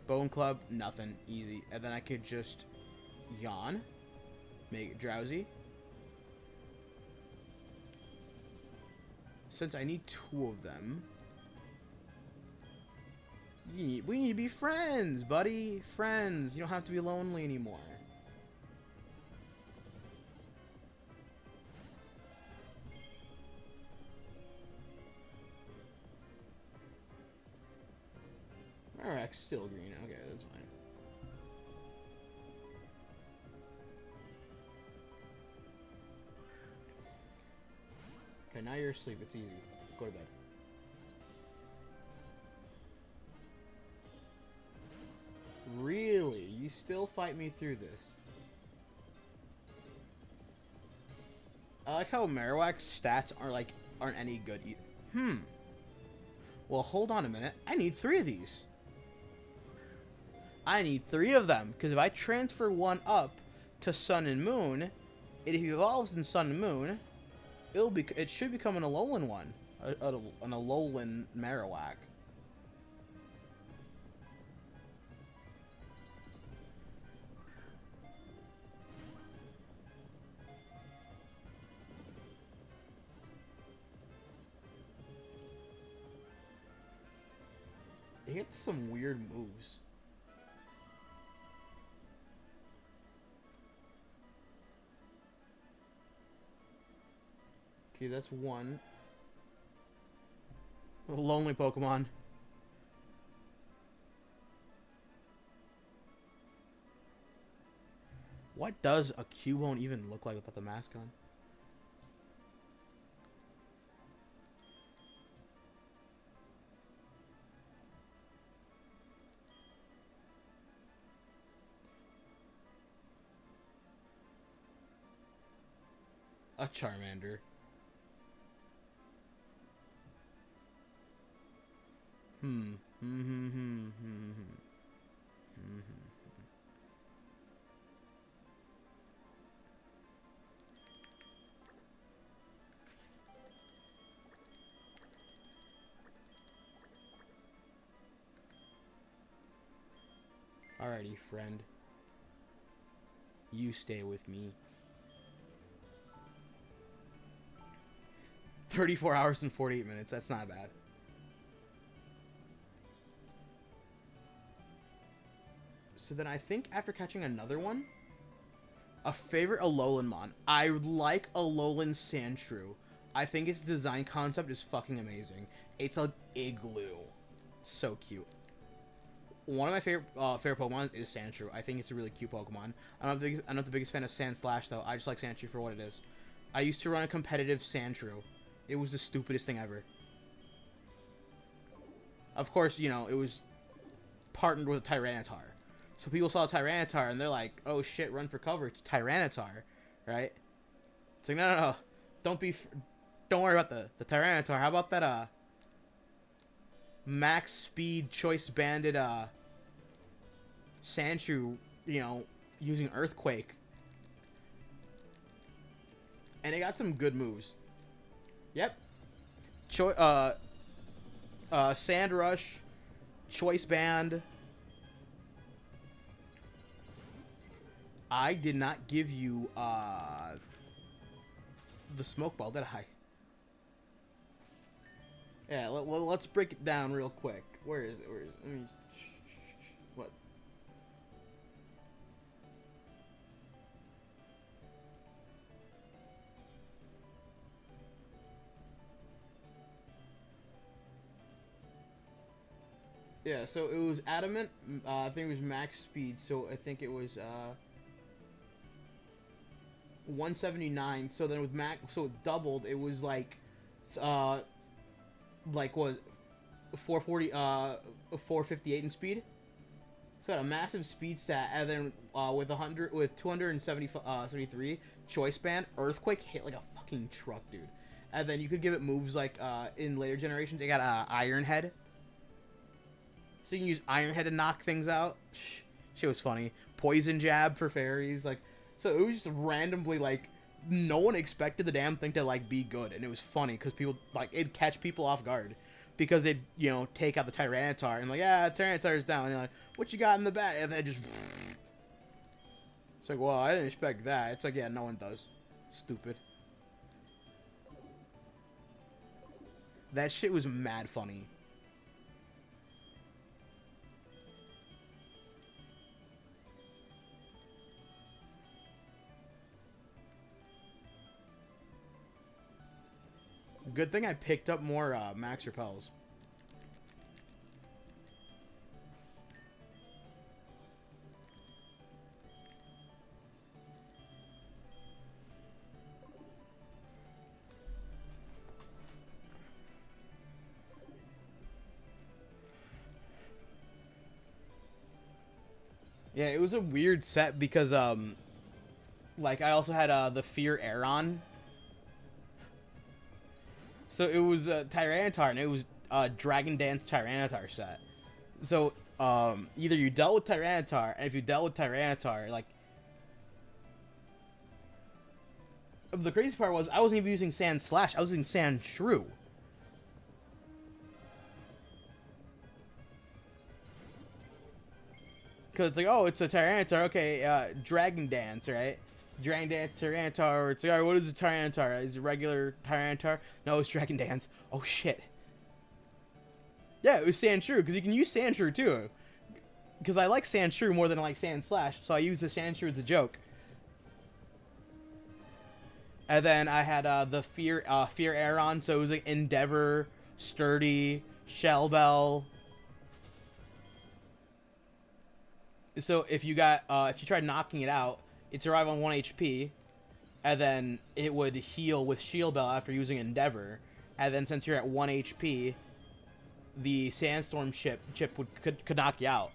Bone Club, nothing. Easy. And then I could just yawn. Make it drowsy. Since I need 2 of them, we need to be friends, buddy. Friends. You don't have to be lonely anymore. Alright, still green. Okay, that's fine. Okay, now you're asleep. It's easy. Go to bed. Really? You still fight me through this? I like how Marowak's stats aren't any good either. Well, hold on a minute. I need 3 of these. I need 3 of them, because if I transfer one up to Sun and Moon, if he evolves in Sun and Moon, it should become an Alolan one. An Alolan Marowak. It hits some weird moves. Okay, that's 1. Lonely Pokemon. What does a Cubone even look like without the mask on? A Charmander. Alrighty, friend. You stay with me. 34 hours and 48 minutes. That's not bad. So then I think after catching another one, a favorite Alolanmon. I like Alolan Sandshrew. I think its design concept is fucking amazing. It's an igloo. So cute. One of my favorite Pokemon is Sandshrew. I think it's a really cute Pokemon. I'm not the biggest fan of Sandslash though. I just like Sandshrew for what it is. I used to run a competitive Sandshrew. It was the stupidest thing ever. Of course, you know, it was partnered with a Tyranitar. So people saw a Tyranitar and they're like, oh shit, run for cover, it's Tyranitar, right? It's like, no. Don't worry about the Tyranitar. How about that, max speed choice banded, Sandshrew, using Earthquake. And it got some good moves. Yep. Sand Rush, Choice Band. I did not give you the Smoke Ball, did I? Yeah, let's break it down real quick. Where is it? Let me... What? Yeah, so it was Adamant. I think it was max speed, so I think it was 179. So then with max, so it doubled. It was like what? 440, 458 in speed. So it had a massive speed stat, and then with 273 choice band, Earthquake hit like a fucking truck, dude. And then you could give it moves like in later generations. It got Iron Head. So you can use Iron Head to knock things out. Shit was funny. Poison Jab for fairies. Like, so it was just randomly, like, no one expected the damn thing to, like, be good. And it was funny because people, like, it'd catch people off guard. Because they'd, take out the Tyranitar. And, like, yeah, Tyranitar's down. And you're like, what you got in the back? And then just... It's like, well, I didn't expect that. It's like, yeah, no one does. Stupid. That shit was mad funny. Good thing I picked up more Max Repels. Yeah, it was a weird set because, like, I also had the Fear Aeron. So it was Tyranitar, and it was Dragon Dance Tyranitar set. So either you dealt with Tyranitar, and if you dealt with Tyranitar, like... The crazy part was, I wasn't even using Sand Slash, I was using Sand Shrew. Because it's like, oh, it's a Tyranitar, okay, Dragon Dance, right? Dragon Dance, Tyranitar, it's like, alright, what is a Tyranitar? Is it regular Tyranitar? No, it's Dragon Dance. Oh, shit. Yeah, it was Sandshrew, because you can use Sandshrew, too. Because I like Sandshrew more than I like Sand Slash, so I use the Sandshrew as a joke. And then I had the Fear Aeron, so it was like Endeavor, Sturdy, Shell Bell. So if you tried knocking it out, it'd survive on 1 HP, and then it would heal with Shield Bell after using Endeavor. And then since you're at 1 HP, the Sandstorm chip could knock you out.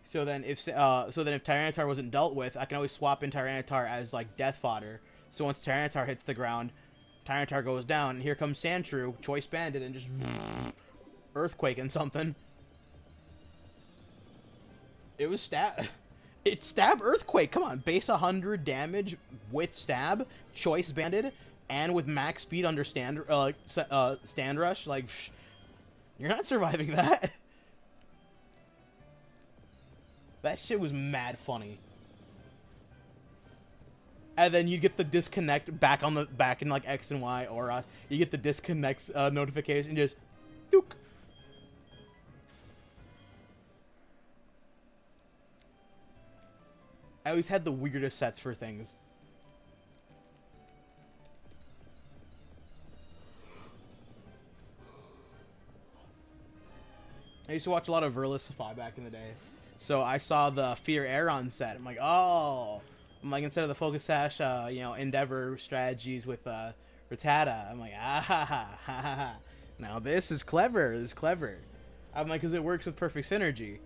So then if Tyranitar wasn't dealt with, I can always swap in Tyranitar as like death fodder. So once Tyranitar hits the ground, Tyranitar goes down, and here comes Sandshrew, Choice Bandit, and just Earthquake and something. It was stab. It's stab Earthquake. Come on, base 100 damage with stab, Choice Banded, and with max speed under stand rush. Like, you're not surviving that. That shit was mad funny. And then you get the disconnect back in like X and Y aura. You get the disconnect notification, just dook. I always had the weirdest sets for things. I used to watch a lot of Verlisify back in the day. So I saw the Fear Aeron set. I'm like, oh. I'm like, instead of the Focus Sash, Endeavor strategies with Rattata. I'm like, ah ha ha ha ha ha. Now this is clever. This is clever. I'm like, because it works with perfect synergy.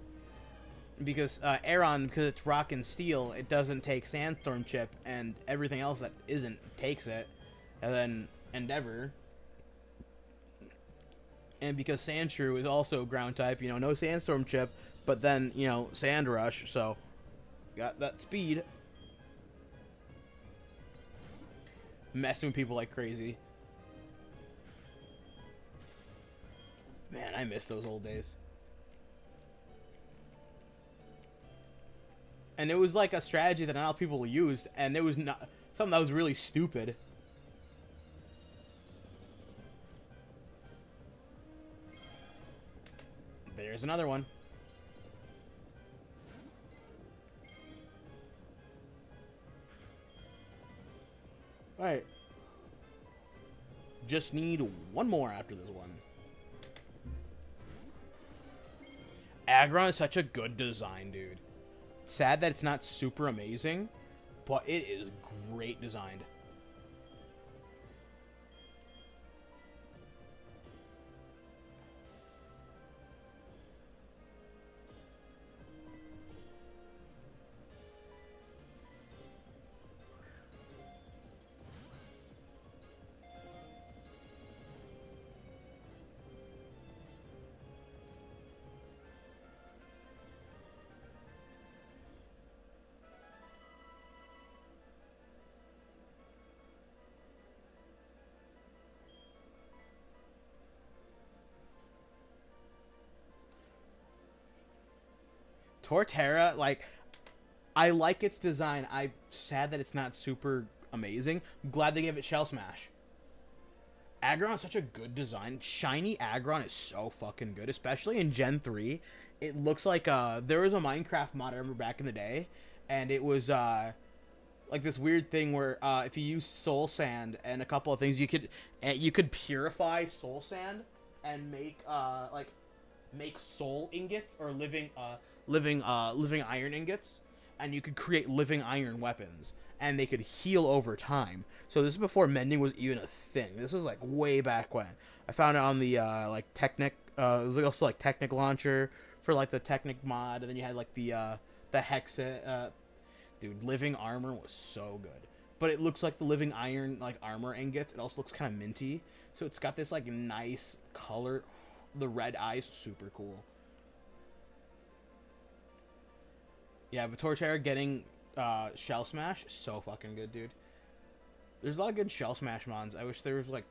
Because Aeron, because it's rock and steel, it doesn't take Sandstorm Chip, and everything else that isn't takes it. And then Endeavor. And because Sandshrew is also ground type, you know, no Sandstorm Chip, but then, you know, Sand Rush, so got that speed. Messing with people like crazy. Man, I miss those old days. And it was like a strategy that not a lot of people used, and it was not something that was really stupid. There's another one. Alright. Just need one more after this one. Aggron is such a good design, dude. Sad that it's not super amazing, but it is great designed. Torterra, like, I like its design. I'm sad that it's not super amazing. I'm glad they gave it Shell Smash. Aggron is such a good design. Shiny Aggron is so fucking good, especially in Gen 3. It looks like, there was a Minecraft mod I remember back in the day, and it was, like this weird thing where, if you use Soul Sand and a couple of things, you could purify Soul Sand and make, make soul ingots or living iron ingots, and you could create living iron weapons, and they could heal over time. So this is before mending was even a thing. This was like way back when. I found it on the like Technic. It was also like Technic launcher for like the Technic mod, and then you had like the Hexa. Dude, living armor was so good. But it looks like the living iron like armor ingots. It also looks kind of minty. So it's got this like nice color. The red eyes, super cool. Yeah, but Torterra getting Shell Smash, so fucking good, dude. There's a lot of good Shell Smash mods. I wish there was, like...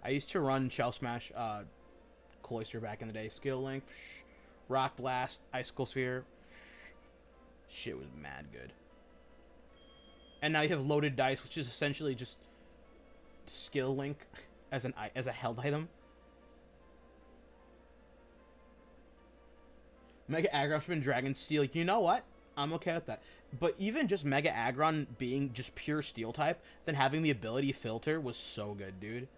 I used to run Shell Smash Cloister back in the day. Skill Link, Rock Blast, Icicle Sphere. Shit was mad good. And now you have Loaded Dice, which is essentially just Skill Link as a held item. Mega Aggron and Dragon Steel, you know what? I'm okay with that. But even just Mega Aggron being just pure Steel type, then having the ability Filter was so good, dude.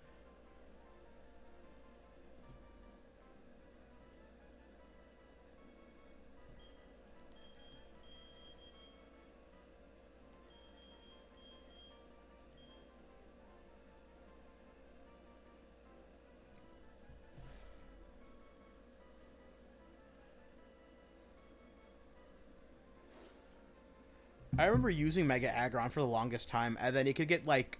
I remember using Mega Aggron for the longest time, and then you could get like,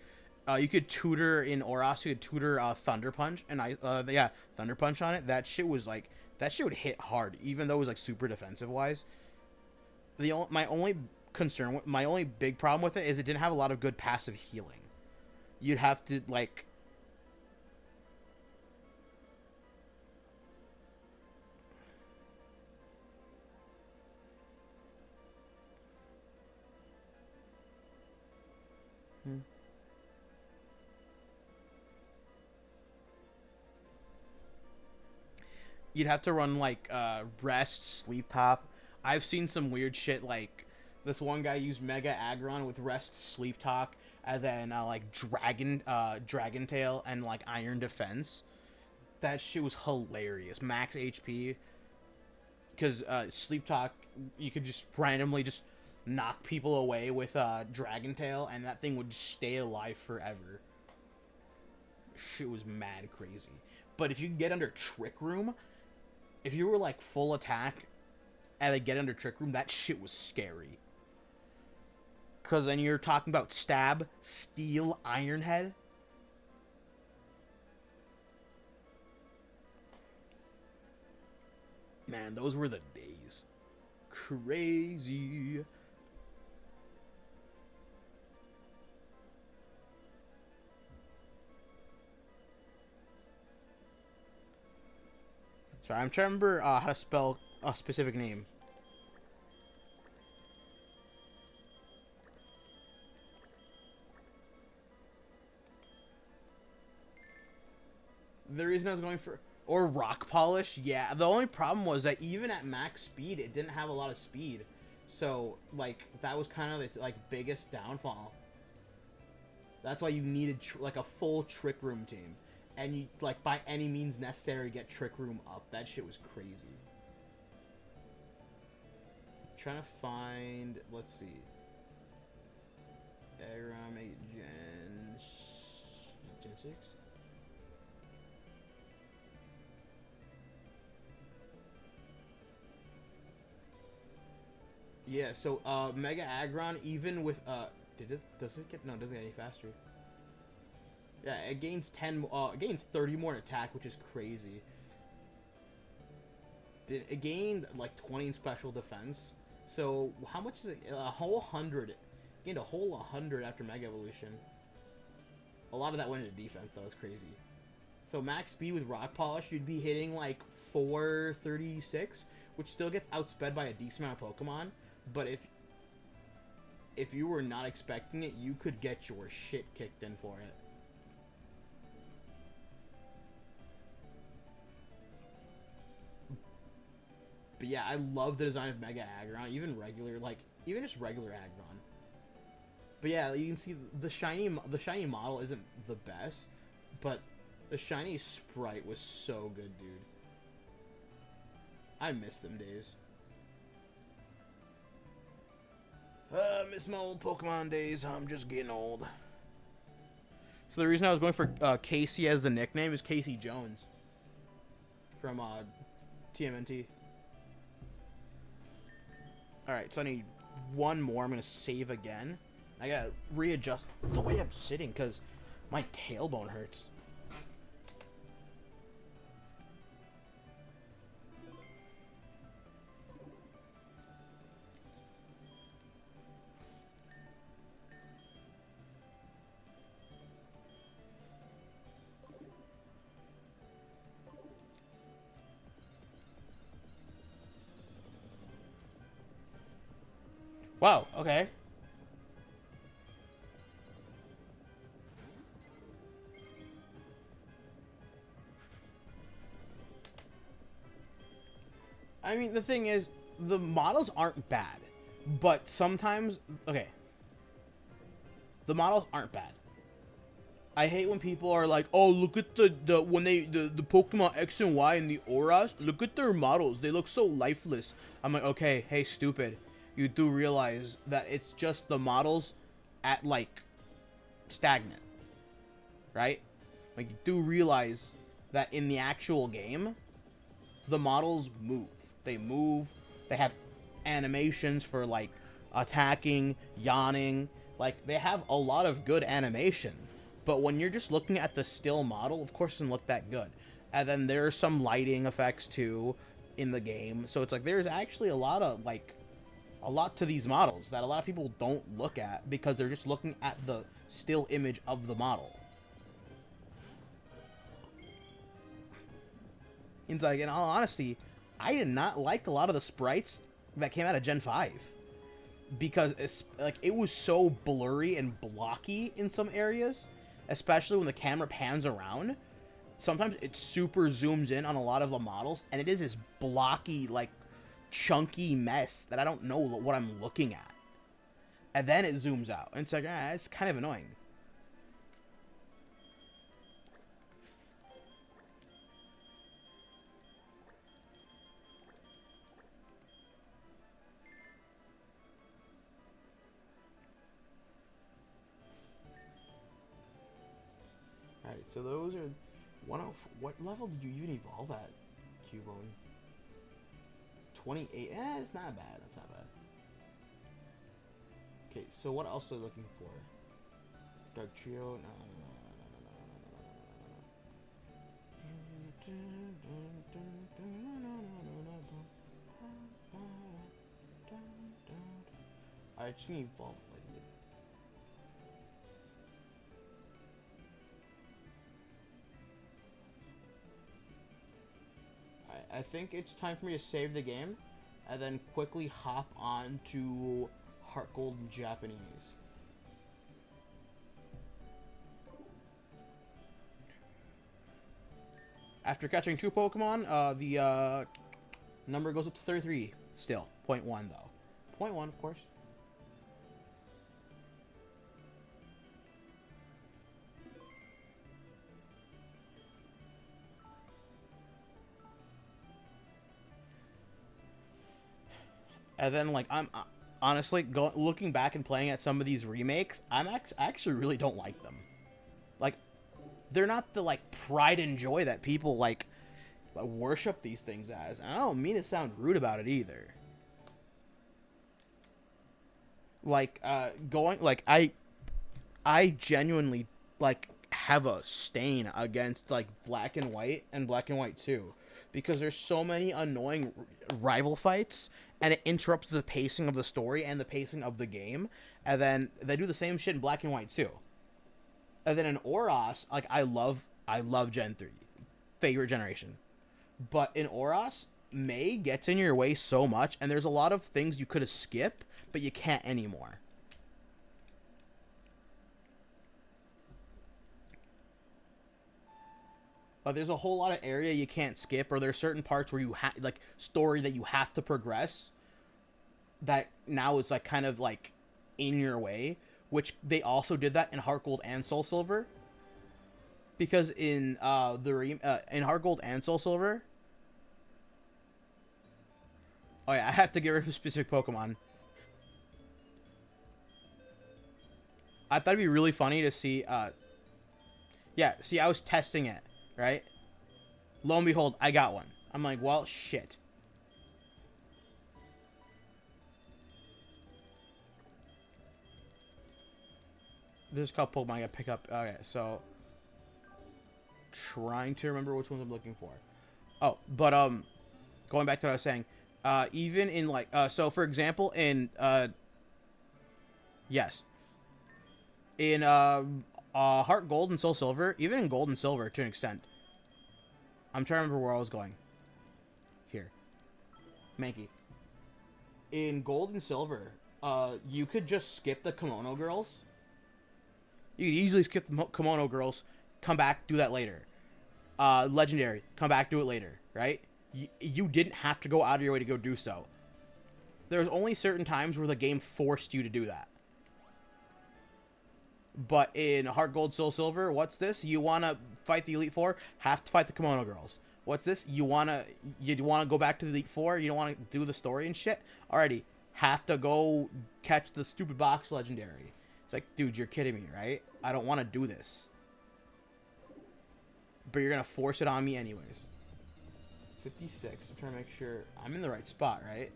you could tutor in Oros, you could tutor Thunder Punch, and Thunder Punch on it. That shit was like, that shit would hit hard, even though it was like super defensive wise. My only concern, my only big problem with it is it didn't have a lot of good passive healing. You'd have to like. You'd have to run like Rest, Sleep Top. I've seen some weird shit like this one guy used Mega Aggron with Rest, Sleep Talk, and then like Dragon Tail and like Iron Defense. That shit was hilarious. Max HP. Because Sleep Talk, you could just randomly just knock people away with Dragon Tail, and that thing would stay alive forever. shit was mad crazy. But if you get under Trick Room, if you were like full attack and they get under Trick Room, that shit was scary. Cause then you're talking about Stab, Steel, Iron Head. Man, those were the days. Crazy. Sorry, I'm trying to remember how to spell a specific name. The reason I was going for... Or rock polish, yeah. The only problem was that even at max speed, it didn't have a lot of speed. So, like, that was kind of its, like, biggest downfall. That's why you needed, like, a full Trick Room team. And you, like, by any means necessary, get Trick Room up. That shit was crazy. I'm trying to find... Let's see. Agram 8 Gen 6? Yeah, so Mega Aggron, even with does it get doesn't get any faster. Yeah, it gains it gains 30 more in attack, which is crazy. It gained like 20 in special defense. So how much is it? A whole 100. Gained a whole 100 after Mega Evolution. A lot of that went into defense, though. It's crazy. So max speed with Rock Polish, you'd be hitting like 436, which still gets outsped by a decent amount of Pokemon. But if you were not expecting it, you could get your shit kicked in for it. But yeah, I love the design of Mega Aggron, even just regular Aggron. But yeah, you can see the shiny model isn't the best, but the shiny sprite was so good, dude. I miss them days. Miss my old Pokemon days. I'm just getting old. So the reason I was going for Casey as the nickname is Casey Jones from TMNT. Alright, so I need one more. I'm going to save again. I got to readjust the way I'm sitting because my tailbone hurts. Wow, okay. I mean, the thing is, the models aren't bad, but sometimes, okay, the models aren't bad. I hate when people are like, oh, look at the Pokemon X and Y and the auras, look at their models, they look so lifeless. I'm like, okay, hey, stupid. You do realize that it's just the models at, like, stagnant, right? Like, you do realize that in the actual game, the models move. They move. They have animations for, like, attacking, yawning. Like, they have a lot of good animation. But when you're just looking at the still model, of course it doesn't look that good. And then there are some lighting effects, too, in the game. So it's like, there's actually a lot to these models that a lot of people don't look at because they're just looking at the still image of the model. It's like, in all honesty, I did not like a lot of the sprites that came out of Gen 5 because it was so blurry and blocky in some areas, especially when the camera pans around. Sometimes it super zooms in on a lot of the models, and it is this blocky, like, chunky mess that I don't know what I'm looking at. And then it zooms out. And it's like, it's kind of annoying. Alright, so those are 104. What level did you even evolve at, Cubone? 28. It's not bad. That's not bad. Okay, so what else are we looking for? Dark Trio? No. I just need evolve Lightning. I think it's time for me to save the game and then quickly hop on to Heart Gold in Japanese. After catching 2 Pokemon, the number goes up to 33 still. 0.1 though. 0.1, of course. And then, like, I'm honestly looking back and playing at some of these remakes, I actually really don't like them. Like, they're not the, like, pride and joy that people, like worship these things as. And I don't mean to sound rude about it either. Like, I genuinely, like, have a stain against, like, Black and White and Black and White 2. Because there's so many annoying rival fights, and it interrupts the pacing of the story and the pacing of the game. And then they do the same shit in Black and White too. And then in Oros, like, I love Gen 3. Favorite generation. But in Oros, May gets in your way so much, and there's a lot of things you could have skipped, but you can't anymore. But there's a whole lot of area you can't skip, or there's certain parts where you like story that you have to progress that now is like kind of like in your way, which they also did that in Heart Gold and Soul Silver. Because in in Heart Gold and Soul Silver, oh yeah, I have to get rid of a specific Pokemon. I thought it'd be really funny to see. Yeah, see, I was testing it. Right? Lo and behold, I got one. I'm like, well, shit. There's a couple Pokemon I gotta pick up. Okay, so trying to remember which ones I'm looking for. Oh, but going back to what I was saying, even in like so for example in yes. In Heart Gold and Soul Silver, even in Gold and Silver to an extent. I'm trying to remember where I was going. Here. Mankey. In Gold and Silver, you could just skip the Kimono Girls. You could easily skip the Kimono Girls, come back, do that later. Legendary, come back, do it later, right? You didn't have to go out of your way to go do so. There's only certain times where the game forced you to do that. But in Heart Gold, Soul Silver, what's this? You want to fight the Elite Four? Have to fight the Kimono Girls. What's this? You want to go back to the Elite Four? You don't want to do the story and shit? Alrighty. Have to go catch the stupid box legendary. It's like, dude, you're kidding me, right? I don't want to do this. But you're going to force it on me anyways. 56. I'm trying to make sure I'm in the right spot, right?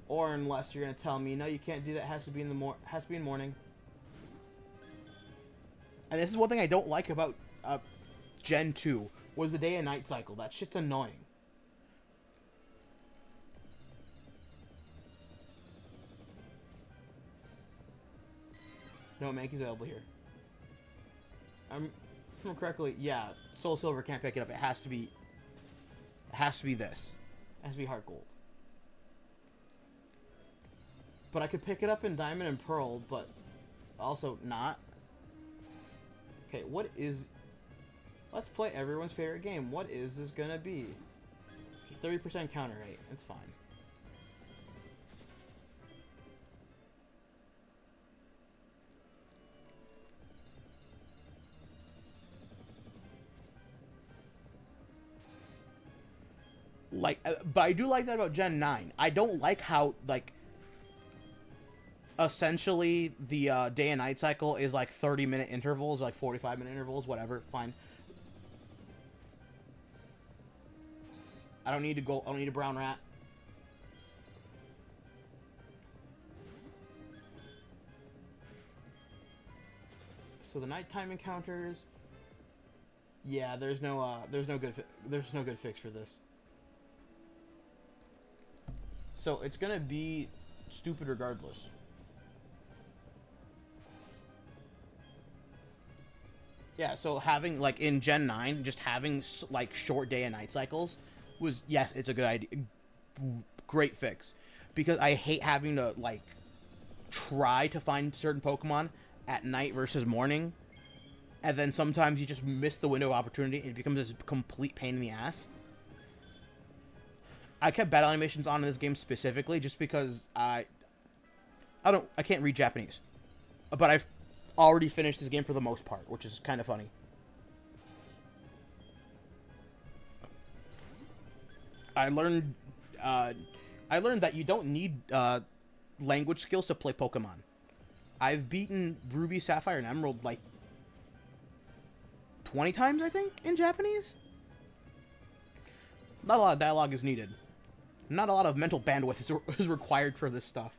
Or unless you're going to tell me, no, you can't do that. It has to be in the morning. And this is one thing I don't like about Gen 2, was the day and night cycle. That shit's annoying. No, Mankey's available here. If I'm correctly, yeah, Soul Silver can't pick it up. It has to be this. It has to be Heart Gold. But I could pick it up in Diamond and Pearl, but also not. Okay, what is... Let's play everyone's favorite game. What is this gonna be? 30% counter rate. It's fine. Like, but I do like that about Gen 9. I don't like how, like... essentially the day and night cycle is like 30-minute intervals, like 45-minute intervals, whatever. Fine. I don't need to go. I don't need a brown rat. So the nighttime encounters. Yeah, there's no good fix for this. So it's gonna be stupid regardless. Yeah, so having like in Gen 9, just having like short day and night cycles was, yes, it's a good idea, great fix, because I hate having to like try to find certain Pokemon at night versus morning, and then sometimes you just miss the window of opportunity and it becomes this complete pain in the ass. I kept battle animations on in this game specifically just because I can't read Japanese, but I've already finished this game for the most part, which is kind of funny. I learned that you don't need language skills to play Pokemon. I've beaten Ruby, Sapphire, and Emerald like 20 times, I think, in Japanese. Not a lot of dialogue is needed. Not a lot of mental bandwidth is required for this stuff.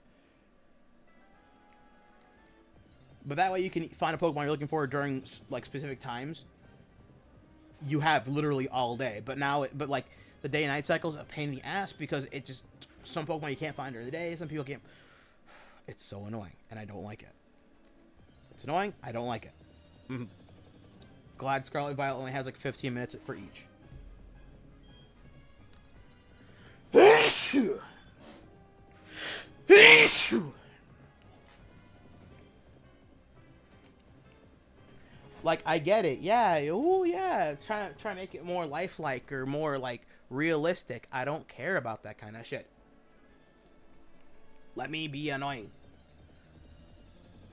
But that way you can find a Pokemon you're looking for during like specific times. You have literally all day. But now, but like the day and night cycle is a pain in the ass because it just, some Pokemon you can't find during the day, some people can't. It's so annoying, and I don't like it. It's annoying. I don't like it. Glad Scarlet Violet only has like 15 minutes for each. Like, I get it. Yeah. Oh, yeah. Try to make it more lifelike or more, like, realistic. I don't care about that kind of shit. Let me be annoying.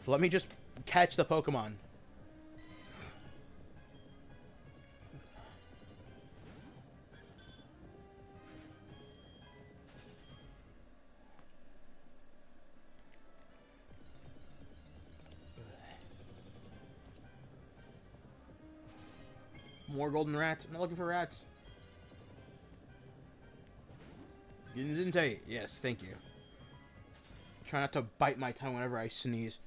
So let me just catch the Pokemon. More golden rats. I'm not looking for rats. Ginzente. Yes, thank you. Try not to bite my tongue whenever I sneeze.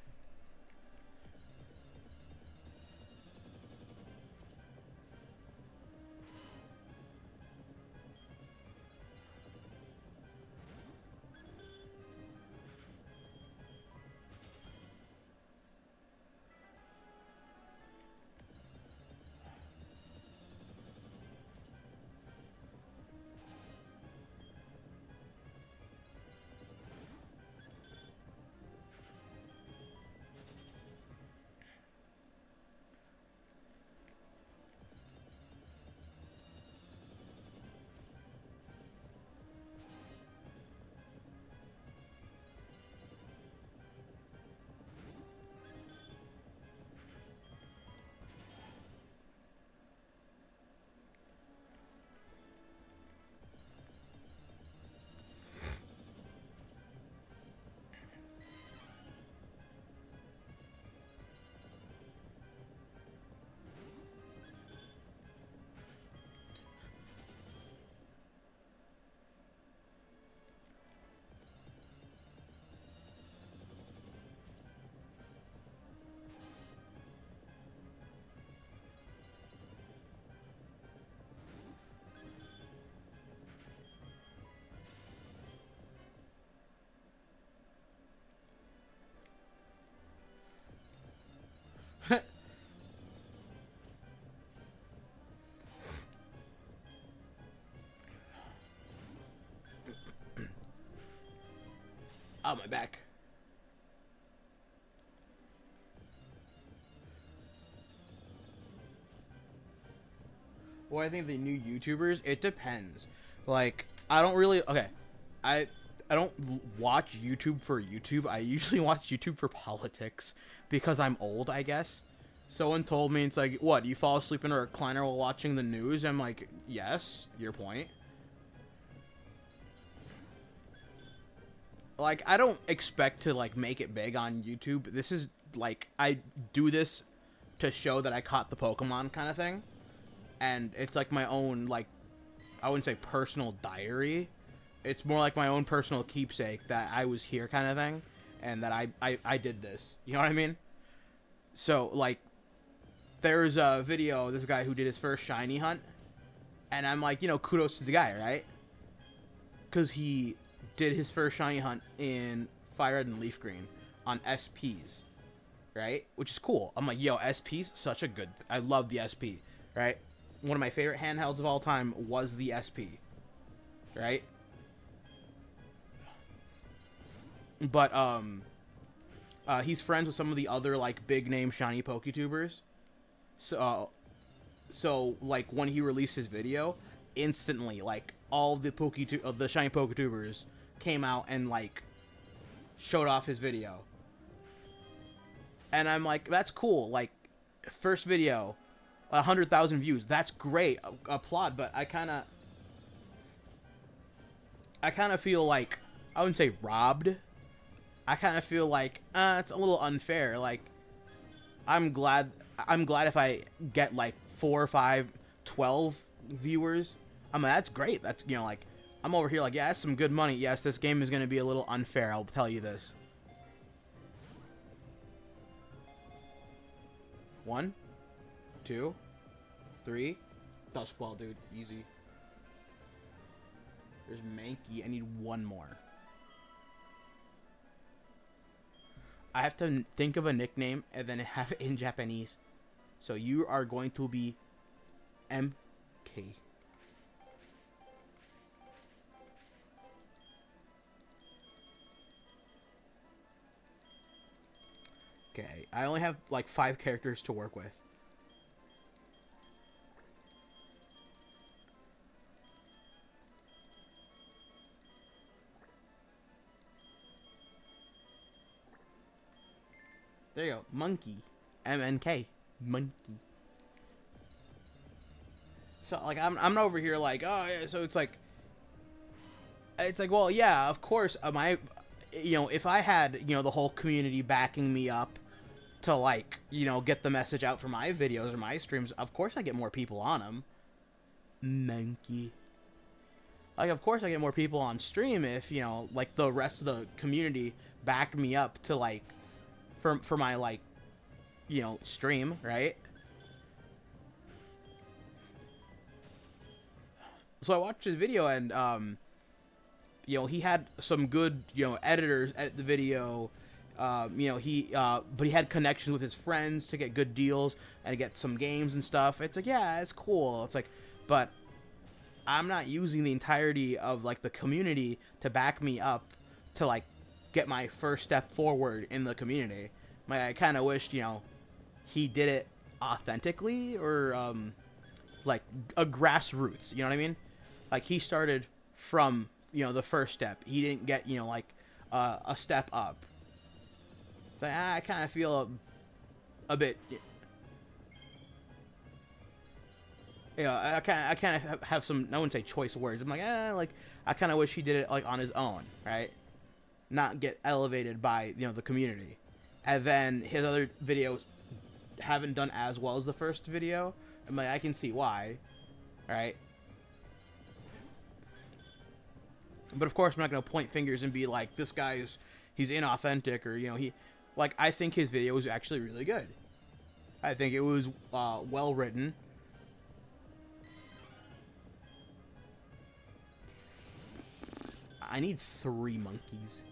Oh, my back. Well, I think the new YouTubers, it depends. Like, I don't really, okay, I don't watch YouTube for YouTube. I usually watch YouTube for politics because I'm old, I guess. Someone told me, it's like, what, you fall asleep in a recliner while watching the news? I'm like, yes, your point. like, I don't expect to, like, make it big on YouTube. This is, like, I do this to show that I caught the Pokemon kind of thing. And it's, like, my own, like, I wouldn't say personal diary. It's more like my own personal keepsake that I was here kind of thing. And that I did this. You know what I mean? So, like, there's a video, this guy who did his first shiny hunt. And I'm like, you know, kudos to the guy, right? Because he did his first shiny hunt in Fire Red and Leaf Green on SPs, right? Which is cool. I'm like, yo, SP's such a good... I love the SP, right? One of my favorite handhelds of all time was the SP, right? But, he's friends with some of the other, like, big-name shiny PokeTubers. So, like, when he released his video, instantly, like, all the the shiny PokeTubers came out and, like, showed off his video. And I'm like, that's cool. Like, first video, 100,000 views. That's great. Applaud. But I kind of feel like, I wouldn't say robbed. I kind of feel like, it's a little unfair. Like, I'm glad if I get, like, 4, 5, 12 viewers. I mean, that's great. That's, you know, like, I'm over here like, yeah, that's some good money. Yes, this game is going to be a little unfair. I'll tell you this. 1, 2, 3. Duskball, dude. Easy. There's Mankey. I need one more. I have to think of a nickname and then have it in Japanese. So you are going to be MK. Okay, I only have like 5 characters to work with. There you go, Monkey. MNK. Monkey. So, like, I'm not over here like, oh, yeah, so it's like, well, yeah, of course, you know, if I had, you know, the whole community backing me up to, like, you know, get the message out for my videos or my streams, of course I get more people on them. Monkey. Like, of course I get more people on stream if, you know, like, the rest of the community backed me up to, like, for my, like, you know, stream, right? So I watched his video and, you know, he had some good, you know, editors edit the video. You know, but he had connections with his friends to get good deals and to get some games and stuff. It's like, yeah, it's cool. It's like, but I'm not using the entirety of, like, the community to back me up to, like, get my first step forward in the community. I kind of wished, you know, he did it authentically or, like, a grassroots, you know what I mean? Like, he started from, you know, the first step. He didn't get, you know, like, a step up. So I kind of feel a bit, you know, I kind of have some, I wouldn't say choice words. I'm like, like, I kind of wish he did it, like, on his own, right? Not get elevated by, you know, the community. And then his other videos haven't done as well as the first video. I'm like, I can see why, right? But of course, I'm not going to point fingers and be like, this guy's, he's inauthentic, or, you know, like, I think his video was actually really good. I think it was well written. I need 3 monkeys.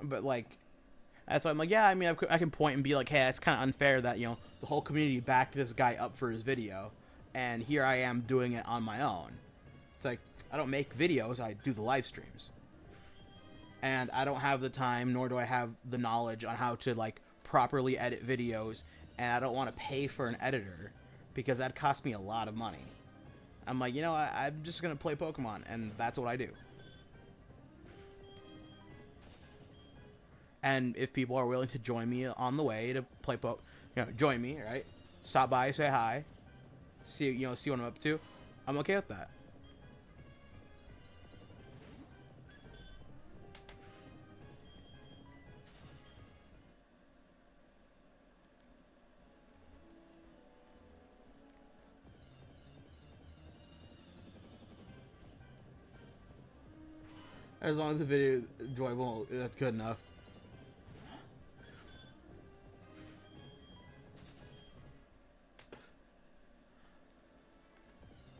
But, like, that's why I'm like, yeah, I mean, I can point and be like, hey, it's kind of unfair that, you know, the whole community backed this guy up for his video, and here I am doing it on my own. It's like, I don't make videos, I do the live streams. And I don't have the time, nor do I have the knowledge on how to, like, properly edit videos, and I don't want to pay for an editor, because that costs me a lot of money. I'm like, you know, I'm just going to play Pokemon, and that's what I do. And if people are willing to join me on the way to play join me, right? Stop by, say hi, see what I'm up to. I'm okay with that. As long as the video is enjoyable, that's good enough.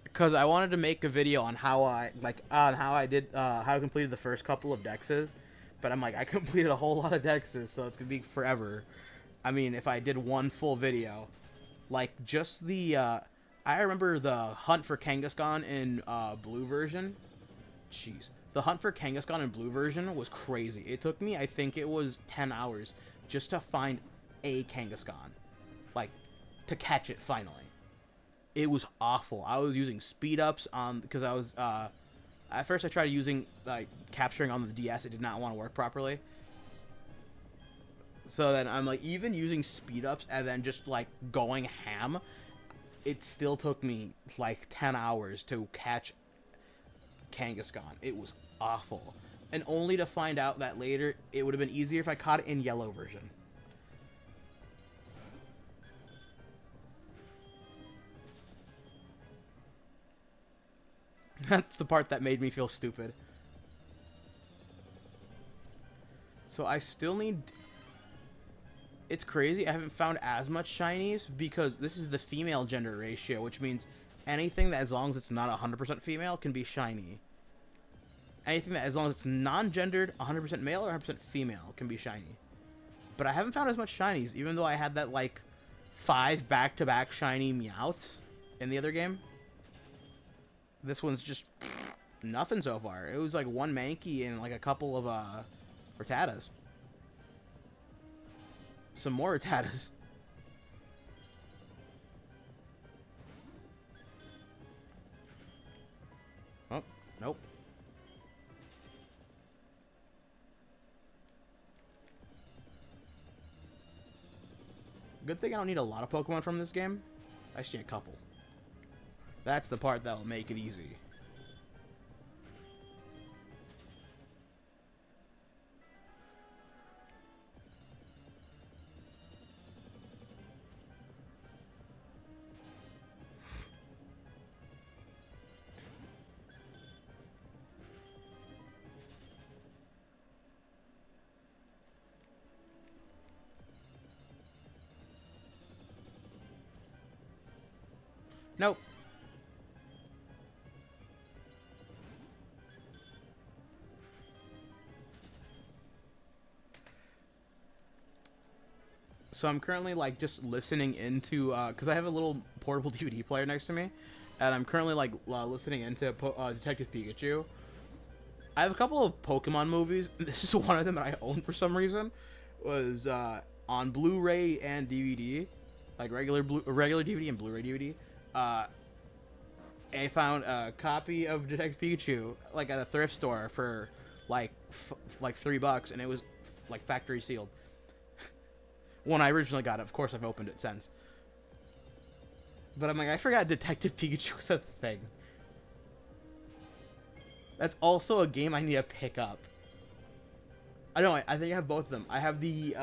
Because I wanted to make a video on how I completed the first couple of dexes, but I'm like, I completed a whole lot of dexes, so it's gonna be forever. I mean, if I did one full video, like just the I remember the hunt for Kangaskhan in blue version. Jeez. The hunt for Kangaskhan in blue version was crazy. It took me, I think it was 10 hours just to find a Kangaskhan. Like, to catch it finally. It was awful. I was using speed ups on, because I was, at first I tried using, like, capturing on the DS. It did not want to work properly. So then I'm, like, even using speed ups and then just, like, going ham, it still took me, like, 10 hours to catch Kangaskhan. It was awful. And only to find out that later it would have been easier if I caught it in yellow version. That's the part that made me feel stupid. So I still need... It's crazy, I haven't found as much shinies because this is the female gender ratio, which means anything that, as long as it's not 100% female, can be shiny. Anything that, as long as it's non-gendered, 100% male or 100% female, can be shiny. But I haven't found as much shinies, even though I had that, like, 5 back-to-back shiny Meowths in the other game. This one's just nothing so far. It was, like, one Mankey and, like, a couple of, Rattatas. Some more Rattatas. Oh, nope. Good thing I don't need a lot of Pokemon from this game. I just need a couple. That's the part that will make it easy. Nope. So I'm currently, like, just listening into, because I have a little portable DVD player next to me, and I'm currently, like, listening into Detective Pikachu. I have a couple of Pokemon movies. This is one of them that I own for some reason. Was on Blu-ray and DVD, like regular DVD and Blu-ray DVD. I found a copy of Detective Pikachu, like, at a thrift store for like $3, and it was like factory sealed. When I originally got it, of course I've opened it since. But I'm like, I forgot Detective Pikachu was a thing. That's also a game I need to pick up. I know, I think I have both of them. I have the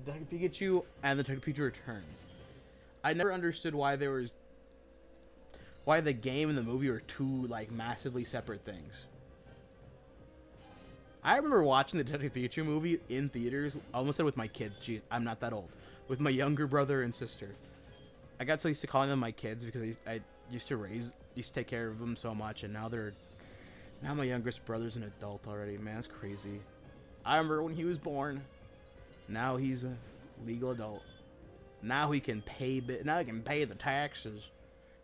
Detective Pikachu and the Detective Pikachu Returns. I never understood why there was... why the game and the movie were two, like, massively separate things. I remember watching the Detective Pikachu movie in theaters, I almost said with my kids, jeez, I'm not that old, with my younger brother and sister. I got so used to calling them my kids because I used to take care of them so much, and now my youngest brother's an adult already. Man, that's crazy. I remember when he was born. Now he's a legal adult. Now he can pay the taxes.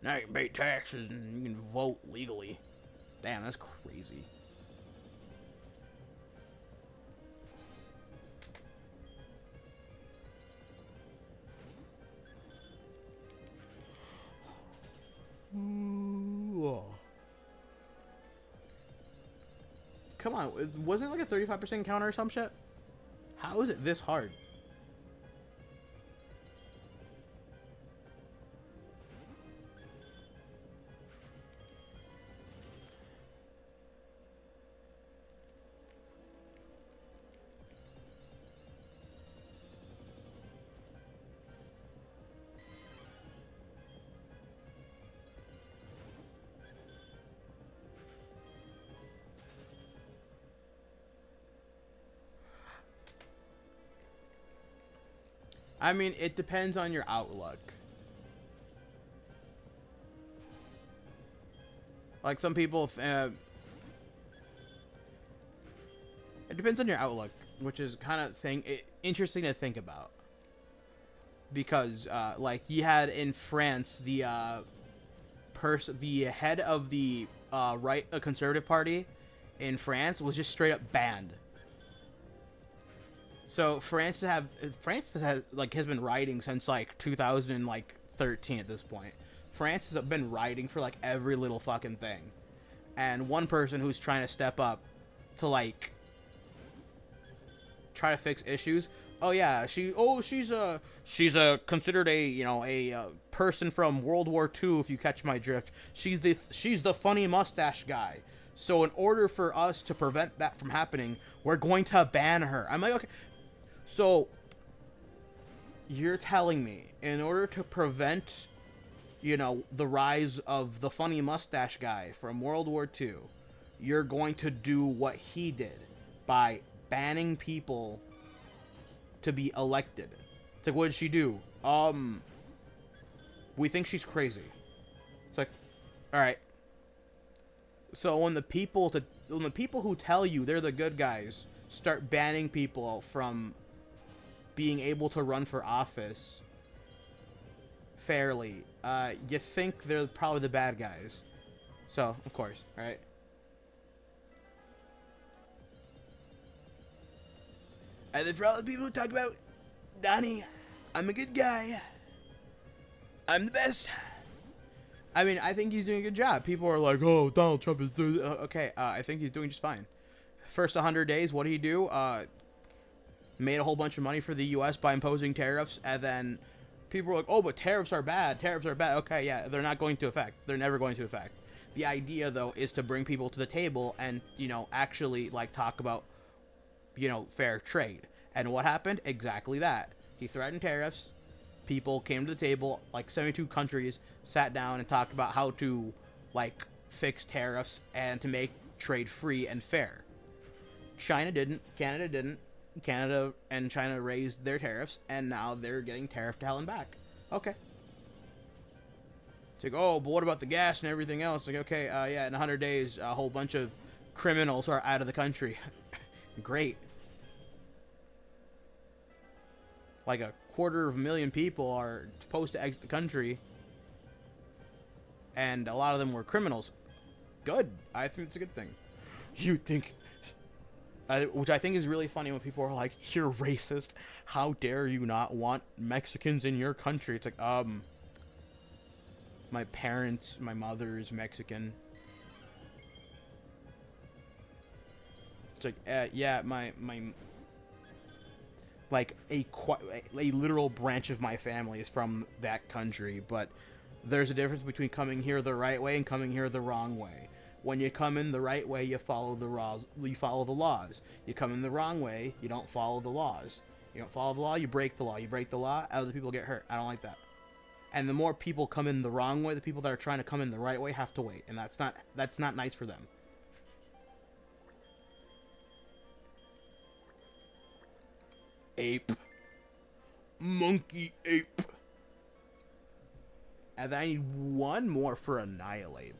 Now you can pay taxes and you can vote legally. Damn, that's crazy. Ooh. Come on, wasn't it like a 35% counter or some shit? How is it this hard? I mean, it depends on your outlook. Like some people, it depends on your outlook, which is kind of interesting to think about. Because, like, you had in France the head of the conservative party in France was just straight up banned. So France has been rioting since like 2013 at this point. France has been rioting for like every little fucking thing, and one person who's trying to step up to like try to fix issues. Oh yeah, she's considered a person from World War II, if you catch my drift. She's the funny mustache guy. So in order for us to prevent that from happening, we're going to ban her. I'm like, okay. So, you're telling me, in order to prevent, the rise of the funny mustache guy from World War II, you're going to do what he did by banning people to be elected. It's like, what did she do? We think she's crazy. It's like, alright. So when the people who tell you they're the good guys start banning people from being able to run for office fairly, you think they're probably the bad guys. So, of course, right? And then for all the people who talk about, Donnie, I'm a good guy. I'm the best. I mean, I think he's doing a good job. People are like, oh, Donald Trump is doing... okay, I think he's doing just fine. First 100 days, what did he do? Made a whole bunch of money for the U.S. by imposing tariffs, and then people were like, oh, but tariffs are bad. Tariffs are bad. Okay, yeah, they're not going to affect. They're never going to affect. The idea, though, is to bring people to the table and, actually, like, talk about, fair trade. And what happened? Exactly that. He threatened tariffs. People came to the table, like 72 countries, sat down and talked about how to, like, fix tariffs and to make trade free and fair. China didn't. Canada didn't. Canada and China raised their tariffs, and now they're getting tariffed to hell and back. Okay. It's like, oh, but what about the gas and everything else? Like, okay, yeah, in 100 days, a whole bunch of criminals are out of the country. Great. Like 250,000 people are supposed to exit the country, and a lot of them were criminals. Good. I think it's a good thing. You think... which I think is really funny when people are like, you're racist. How dare you not want Mexicans in your country? It's like, my mother is Mexican. It's like, yeah, like a literal branch of my family is from that country, but there's a difference between coming here the right way and coming here the wrong way. When you come in the right way, you follow the laws. You come in the wrong way, you don't follow the laws. You don't follow the law, you break the law. You break the law, other people get hurt. I don't like that. And the more people come in the wrong way, the people that are trying to come in the right way have to wait, and that's not nice for them. Ape. Monkey ape. And then I need one more for Annihilate,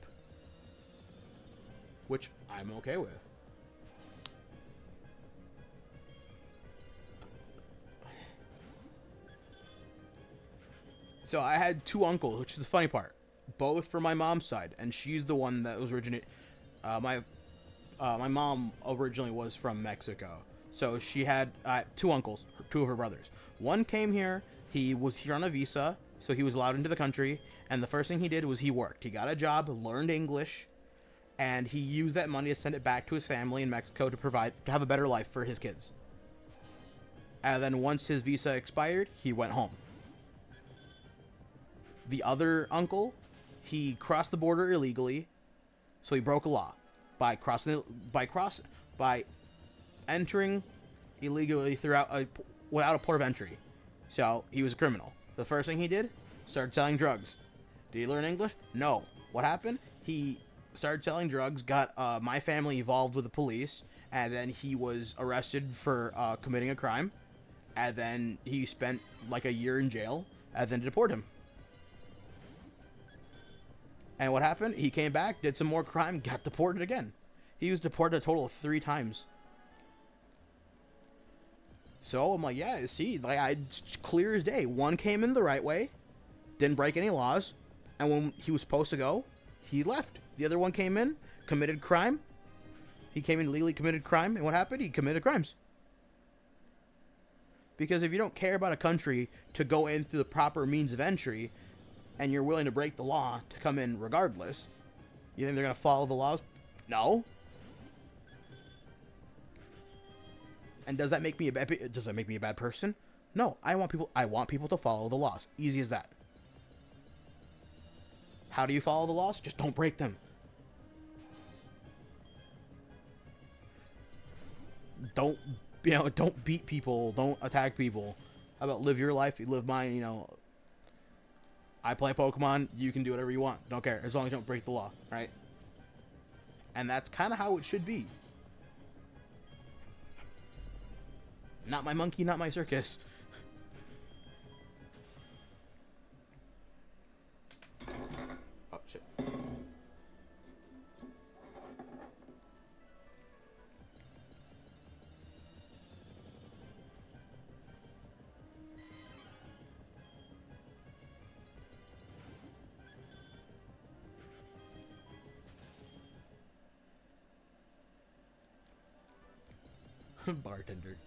which I'm okay with. So I had two uncles, which is the funny part. Both from my mom's side, and she's the one that was my mom originally was from Mexico. So she had two uncles, two of her brothers. One came here, he was here on a visa, so he was allowed into the country, and the first thing he did was he worked. He got a job, learned English, and he used that money to send it back to his family in Mexico to have a better life for his kids. And then once his visa expired, he went home. The other uncle, he crossed the border illegally, so he broke a law by entering illegally without a port of entry. So he was a criminal. The first thing he did, started selling drugs. Did he learn English? No. What happened? He started selling drugs, got my family involved with the police, and then he was arrested for committing a crime. And then he spent like a year in jail, and then deported him. And what happened? He came back, did some more crime, got deported again. He was deported a total of 3 times. So I'm like, yeah, see, like it's clear as day. One came in the right way, didn't break any laws, and when he was supposed to go, he left. The other one came in, committed crime. He came in legally, committed crime, and what happened? He committed crimes. Because if you don't care about a country to go in through the proper means of entry, and you're willing to break the law to come in regardless, you think they're going to follow the laws? No. And does that make me a bad person? No. I want people to follow the laws. Easy as that. How do you follow the laws? Just don't break them. Don't beat people. Don't attack people. How about live your life? You live mine. I play Pokemon. You can do whatever you want. Don't care. As long as you don't break the law, right? And that's kind of how it should be. Not my monkey, not my circus. Oh, shit. Bartender.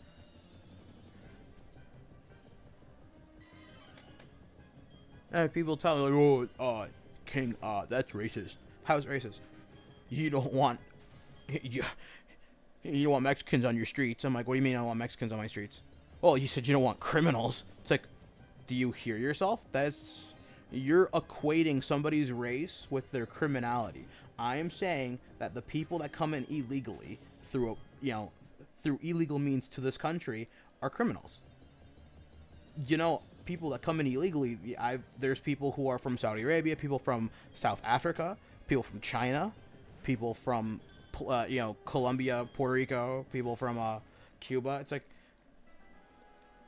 And people tell me, like, King, that's racist. How's it racist? You don't want Mexicans on your streets. I'm like, what do you mean I don't want Mexicans on my streets? Well, you said you don't want criminals. It's like, do you hear yourself? You're equating somebody's race with their criminality. I am saying that the people that come in illegally through illegal means to this country are criminals. People that come in illegally, there's people who are from Saudi Arabia, people from South Africa, people from China, people from Colombia, Puerto Rico, people from Cuba. It's like,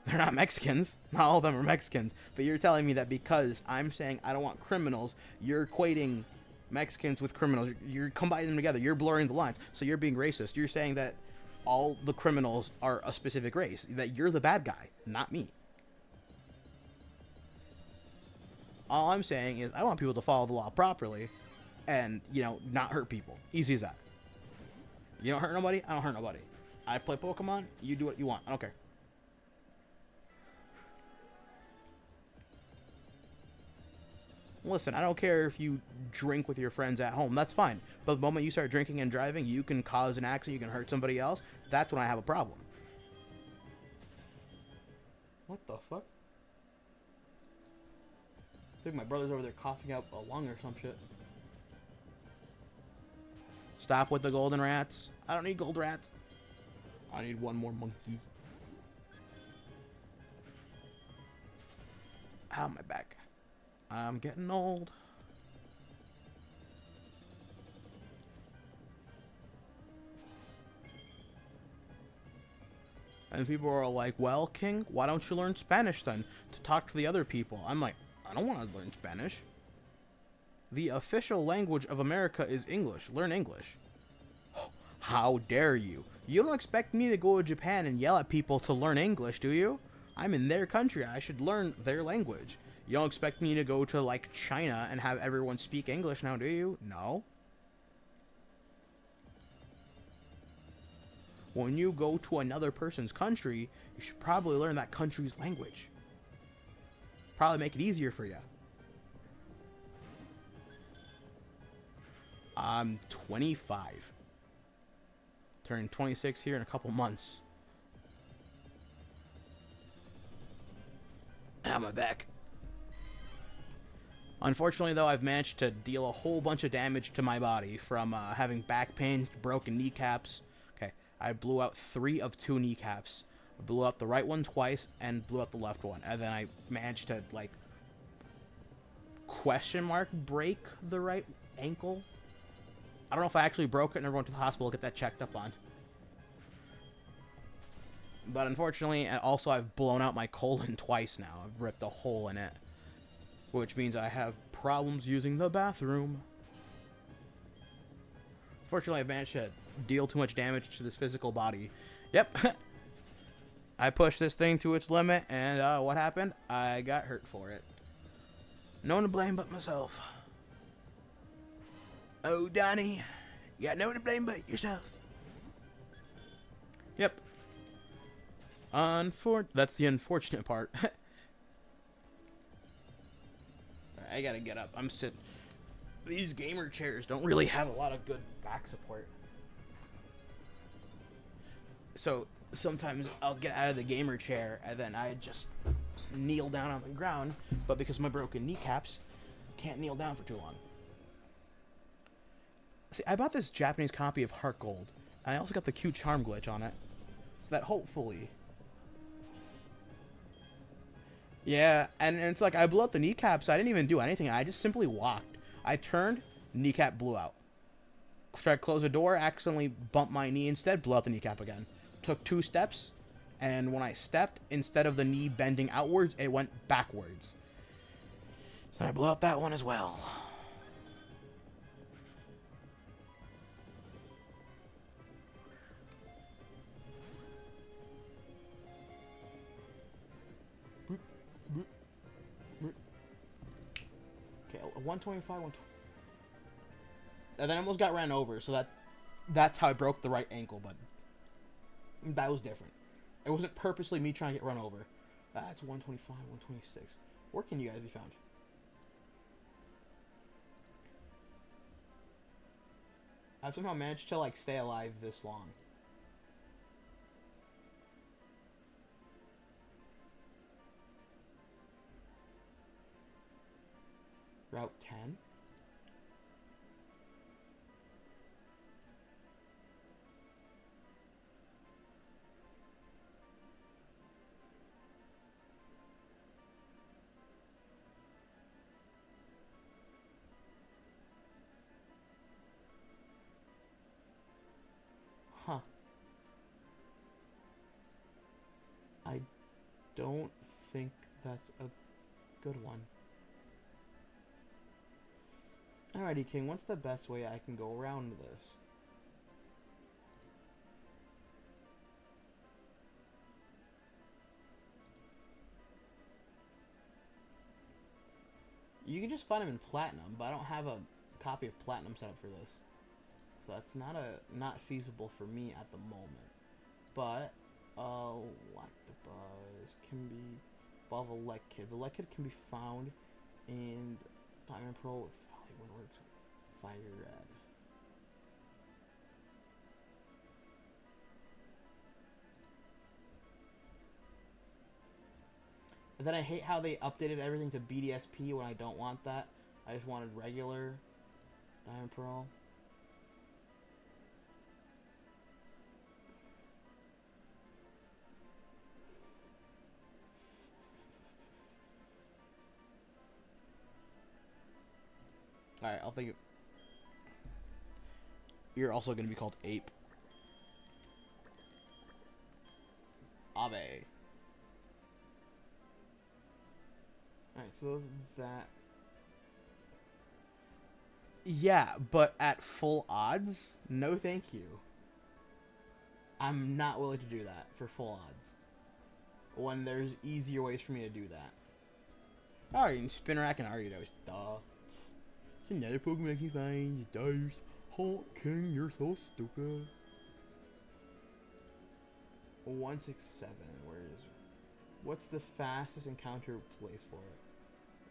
they're not Mexicans. Not all of them are Mexicans. But you're telling me that because I'm saying I don't want criminals, you're equating Mexicans with criminals. You're combining them together. You're blurring the lines. So you're being racist. You're saying that all the criminals are a specific race. That you're the bad guy, not me. All I'm saying is I want people to follow the law properly and, not hurt people. Easy as that. You don't hurt nobody, I don't hurt nobody. I play Pokemon, you do what you want. I don't care. Listen, I don't care if you drink with your friends at home. That's fine. But the moment you start drinking and driving, you can cause an accident, you can hurt somebody else. That's when I have a problem. What the fuck? I think my brother's over there coughing out a lung or some shit. Stop with the golden rats. I don't need gold rats. I need one more monkey. Ow, my back. I'm getting old. And people are like, well, King, why don't you learn Spanish then to talk to the other people? I'm like, I don't want to learn Spanish. The official language of America is English. Learn English. How dare you? You don't expect me to go to Japan and yell at people to learn English, do you? I'm in their country. I should learn their language. You don't expect me to go to, like, China and have everyone speak English now, do you? No. When you go to another person's country, you should probably learn that country's language. Probably make it easier for you. I'm 25. Turning 26 here in a couple months. Ow, my back. Unfortunately, though, I've managed to deal a whole bunch of damage to my body from having back pain, broken kneecaps. Okay, I blew out 3 of 2 kneecaps. I blew out the right one twice and blew out the left one. And then I managed to, like, question mark break the right ankle. I don't know if I actually broke it and never went to the hospital to get that checked up on. But unfortunately, and also I've blown out my colon twice now. I've ripped a hole in it. Which means I have problems using the bathroom. Fortunately, I've managed to deal too much damage to this physical body. Yep. I pushed this thing to its limit, and what happened? I got hurt for it. No one to blame but myself. Oh, Donnie. You got no one to blame but yourself. Yep. That's the unfortunate part. I gotta get up. I'm sitting. These gamer chairs don't really have a lot of good back support. So sometimes I'll get out of the gamer chair and then I just kneel down on the ground. But because of my broken kneecaps, can't kneel down for too long. See, I bought this Japanese copy of Heart Gold. And I also got the cute charm glitch on it. So that hopefully... Yeah, and it's like I blew out the kneecaps. I didn't even do anything. I just simply walked. I turned, kneecap blew out. Tried to close the door, accidentally bumped my knee instead, blew out the kneecap again. Took 2 steps, and when I stepped, instead of the knee bending outwards, it went backwards. So I blew out that one as well. Okay, 125, 120. And then I almost got ran over, so that's how I broke the right ankle, but that was different. It wasn't purposely me trying to get run over. That's 125, 126. Where can you guys be found? I've somehow managed to, like, stay alive this long. Route 10? Huh. I don't think that's a good one. Alrighty, King, what's the best way I can go around this? You can just find them in Platinum, but I don't have a copy of Platinum set up for this. So that's not feasible for me at the moment. But, Lactobuzz can be above a Let Kid. The Let Kid can be found in Diamond Pearl with Works, Fire Red. And then I hate how they updated everything to BDSP when I don't want that. I just wanted regular Diamond Pearl. Alright, I'll think of... You're also going to be called Ape. Ave. Alright, so those that... Yeah, but at full odds? No thank you. I'm not willing to do that for full odds. When there's easier ways for me to do that. Alright, you can spin rack and Ariados. Duh. Another Pokemon can find you dice. Oh, King, you're so stupid. 167. Where is it? What's the fastest encounter place for it?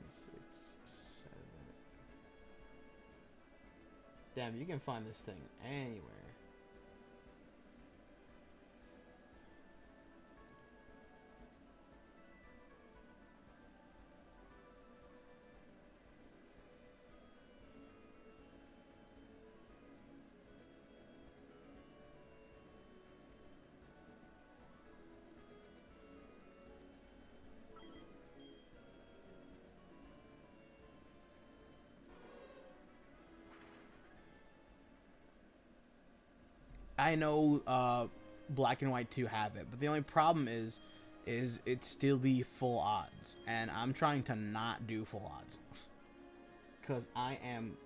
167. Damn, you can find this thing anywhere. I know Black and White 2 have it, but the only problem is it still be full odds, and I'm trying to not do full odds because I am.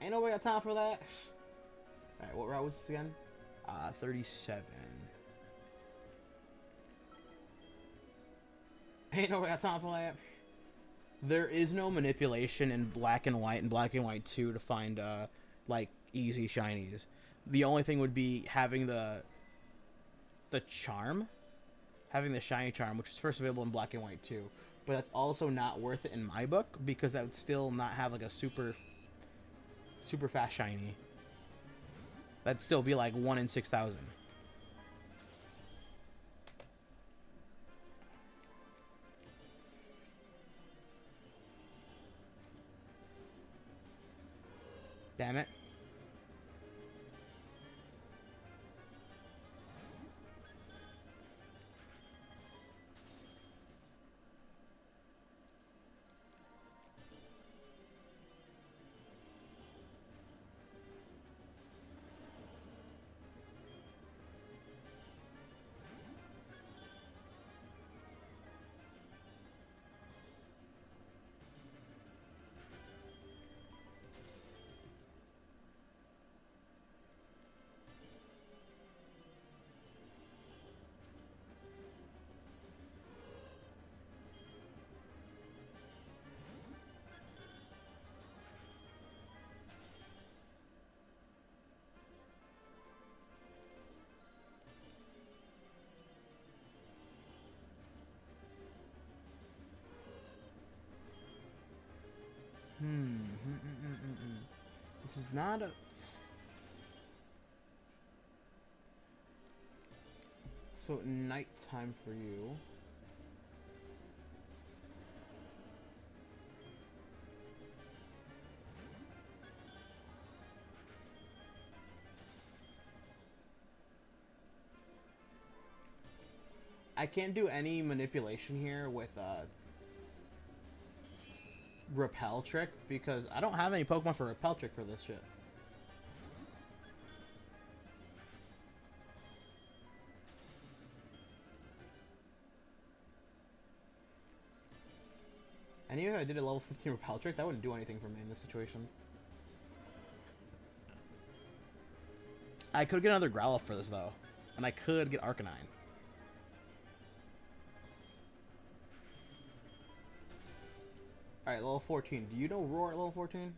Ain't nobody got time for that. All right, what route was this again? 37. Ain't nobody got time for that. There is no manipulation in Black and White and Black and White 2 to find like easy shinies. The only thing would be having the charm, having the shiny charm, which is first available in Black and White 2. But that's also not worth it in my book because I would still not have like a super fast shiny. That'd still be like 1 in 6,000. Damn it. This is not a... So, nighttime for you. I can't do any manipulation here with Repel Trick because I don't have any Pokemon for Repel Trick for this shit. And even if I did a level 15 Repel Trick, that wouldn't do anything for me in this situation. I could get another Growlithe for this though, and I could get Arcanine. Alright, level 14. Do you know Roar at level 14?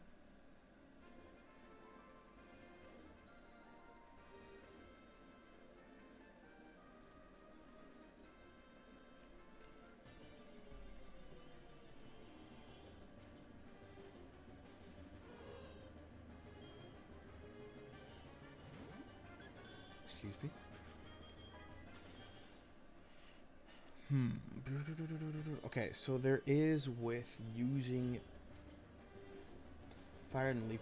Excuse me? Okay, so there is with using Fire and Leap.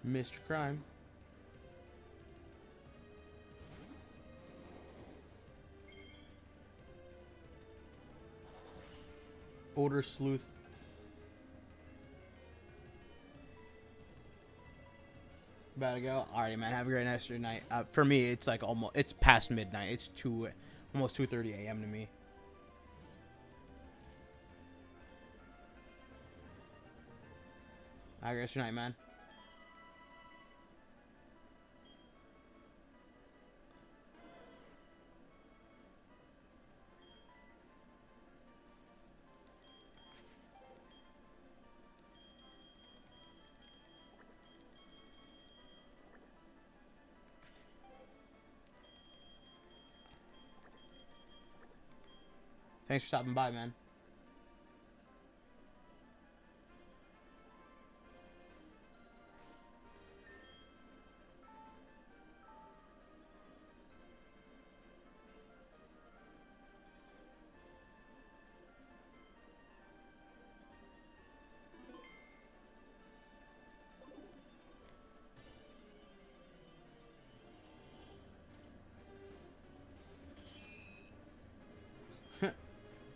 Mr. Crime. Odor Sleuth. About to go. Alrighty, man. Have a great night. For me, it's like it's past midnight. It's almost 2:30 a.m. to me. Have a great night, man. Thanks for stopping by, man.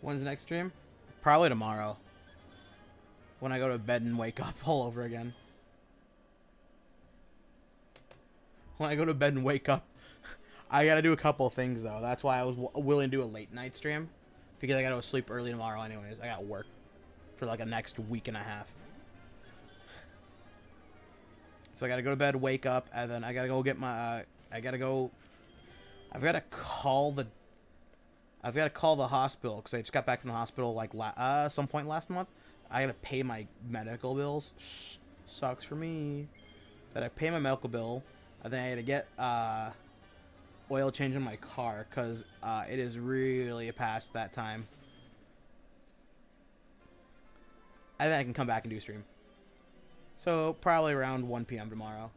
When's the next stream? Probably tomorrow. When I go to bed and wake up all over again. When I go to bed and wake up. I gotta do a couple of things, though. That's why I was willing to do a late night stream. Because I gotta go sleep early tomorrow anyways. I got work for like a next week and a half. So I gotta go to bed, wake up, and then I gotta go get my... I've gotta call the hospital, because I just got back from the hospital like some point last month. I gotta pay my medical bills. Sucks for me. That I pay my medical bill, and then I gotta get oil change in my car, because it is really past that time. And then I can come back and do a stream. So probably around 1 p.m. tomorrow.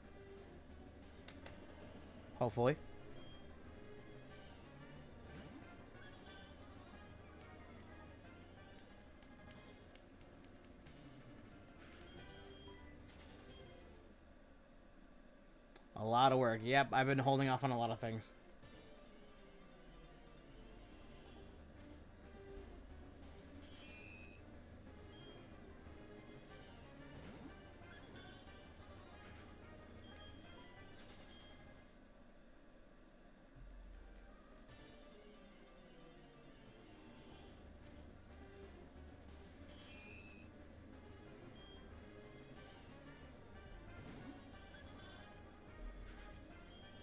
Hopefully. A lot of work. Yep, I've been holding off on a lot of things.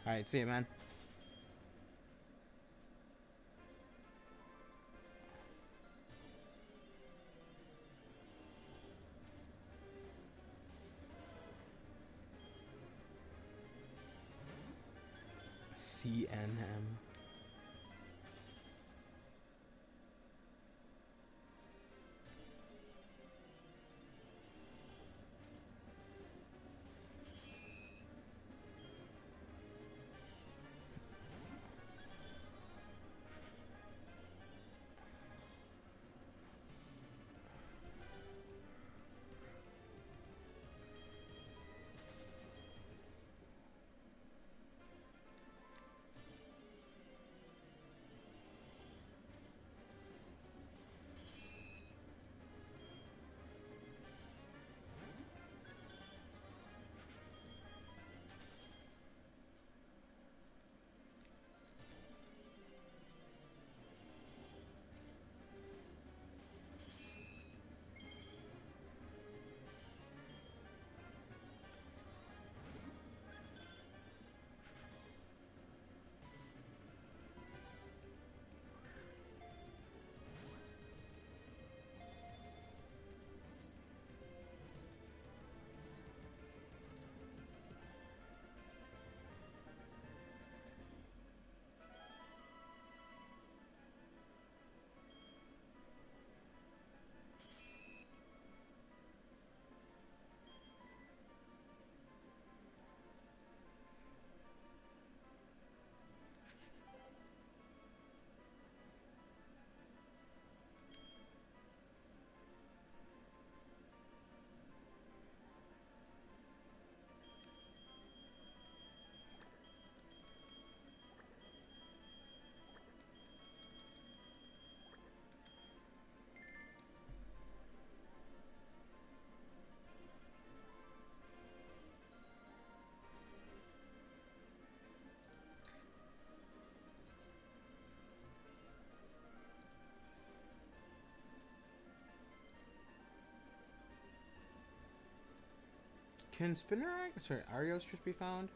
Alright, see you, man. CNM. Can Arios just be found?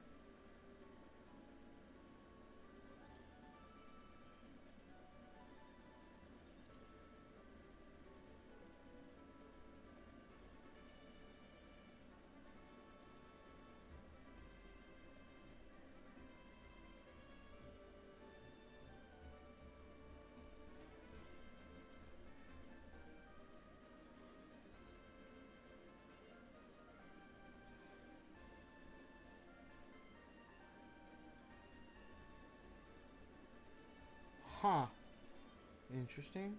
Huh. Interesting.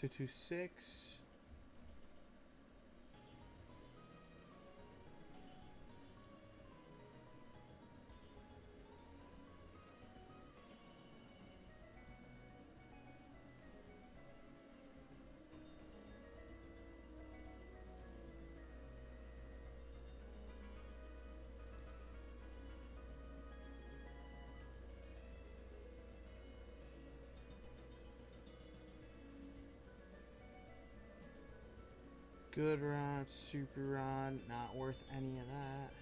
Two two six. Good rod, super rod, not worth any of that.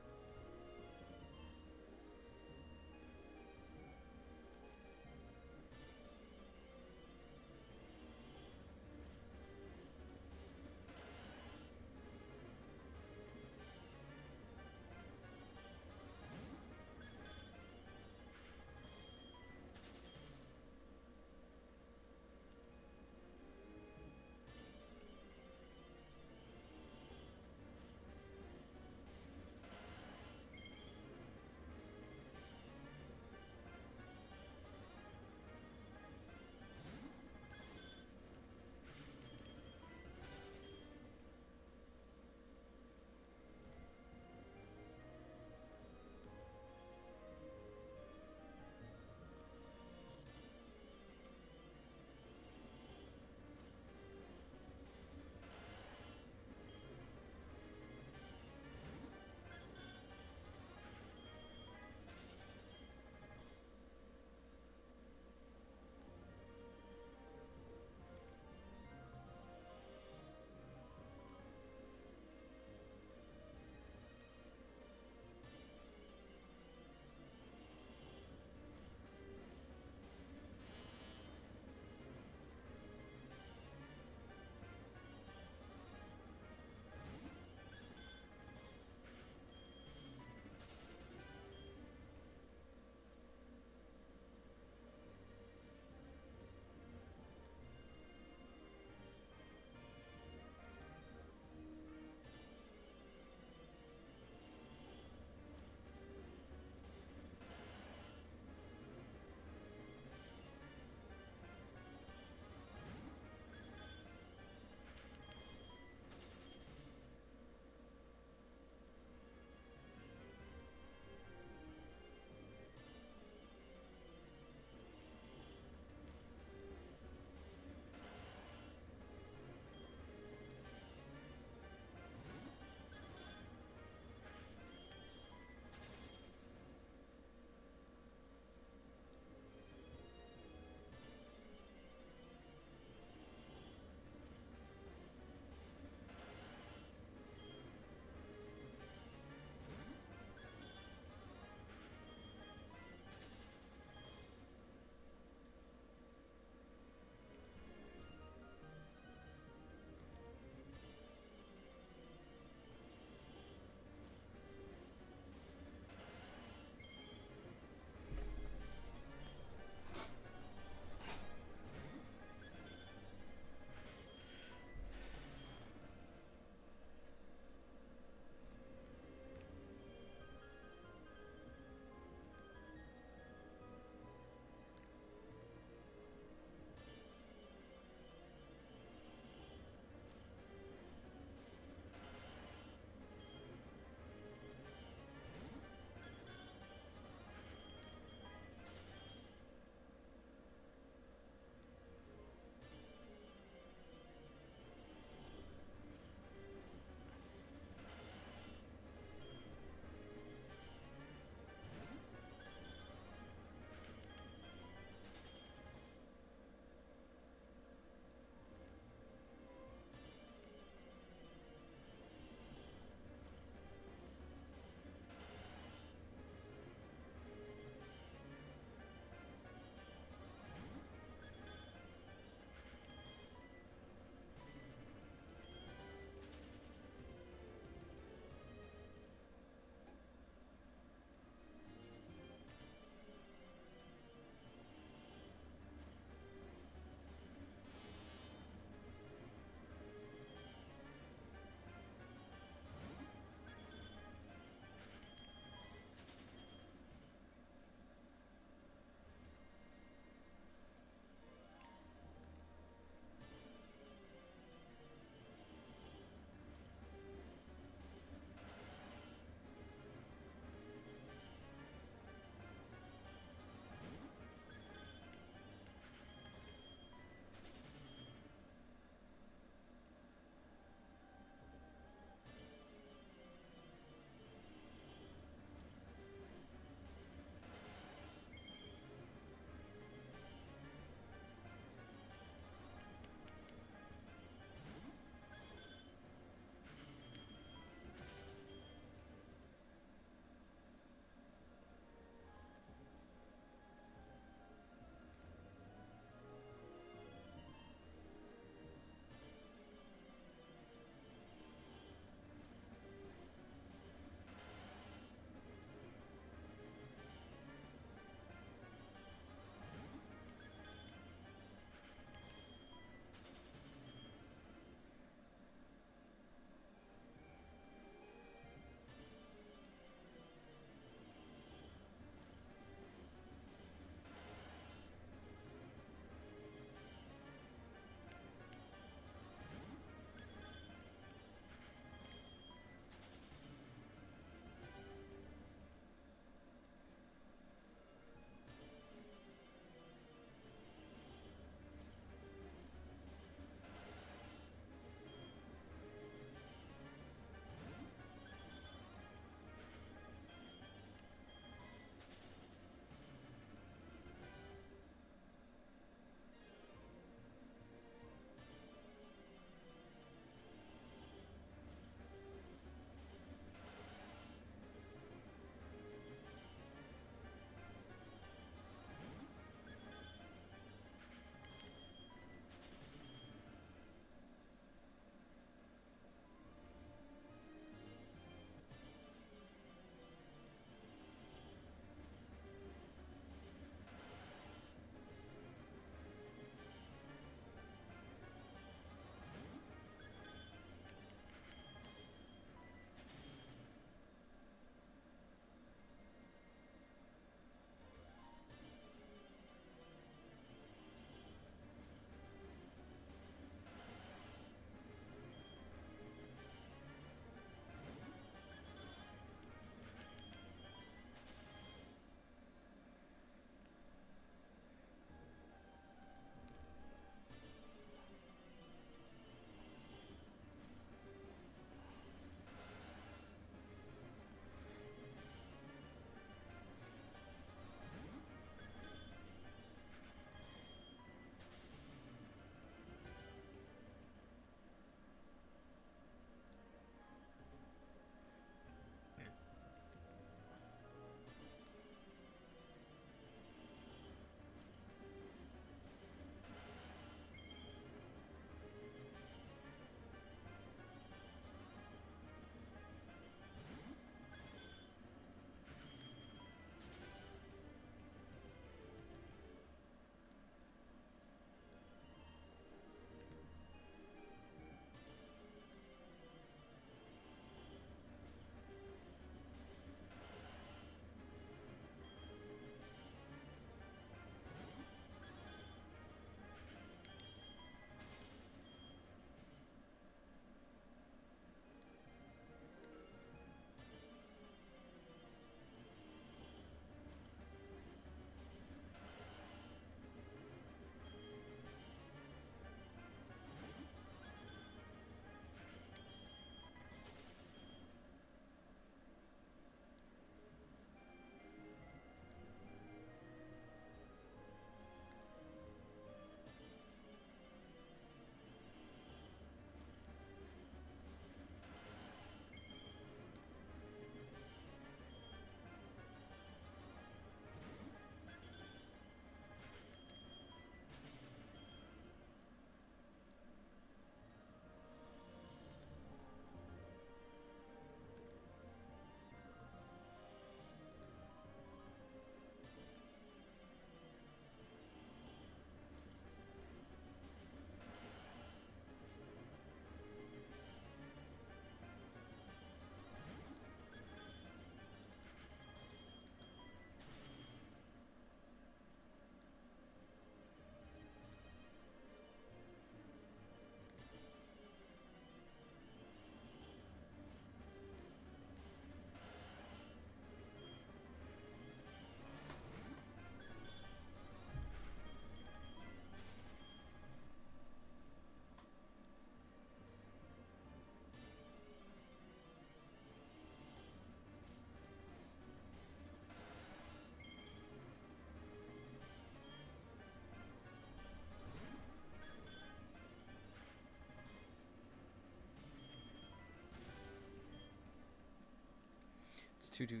2-2.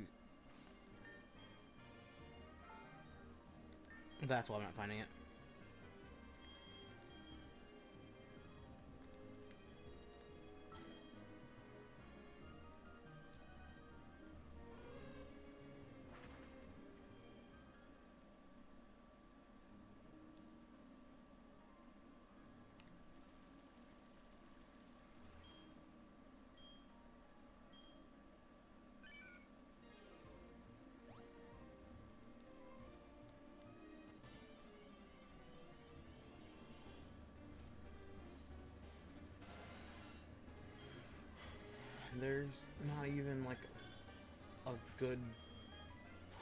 That's why I'm not finding it. There's not even like a good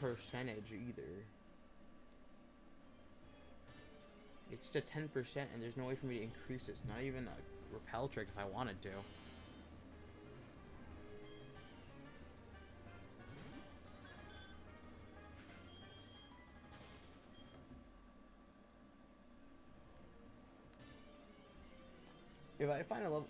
percentage either. It's just a 10% and there's no way for me to increase it. It's not even a repel trick if I wanted to. If I find a level...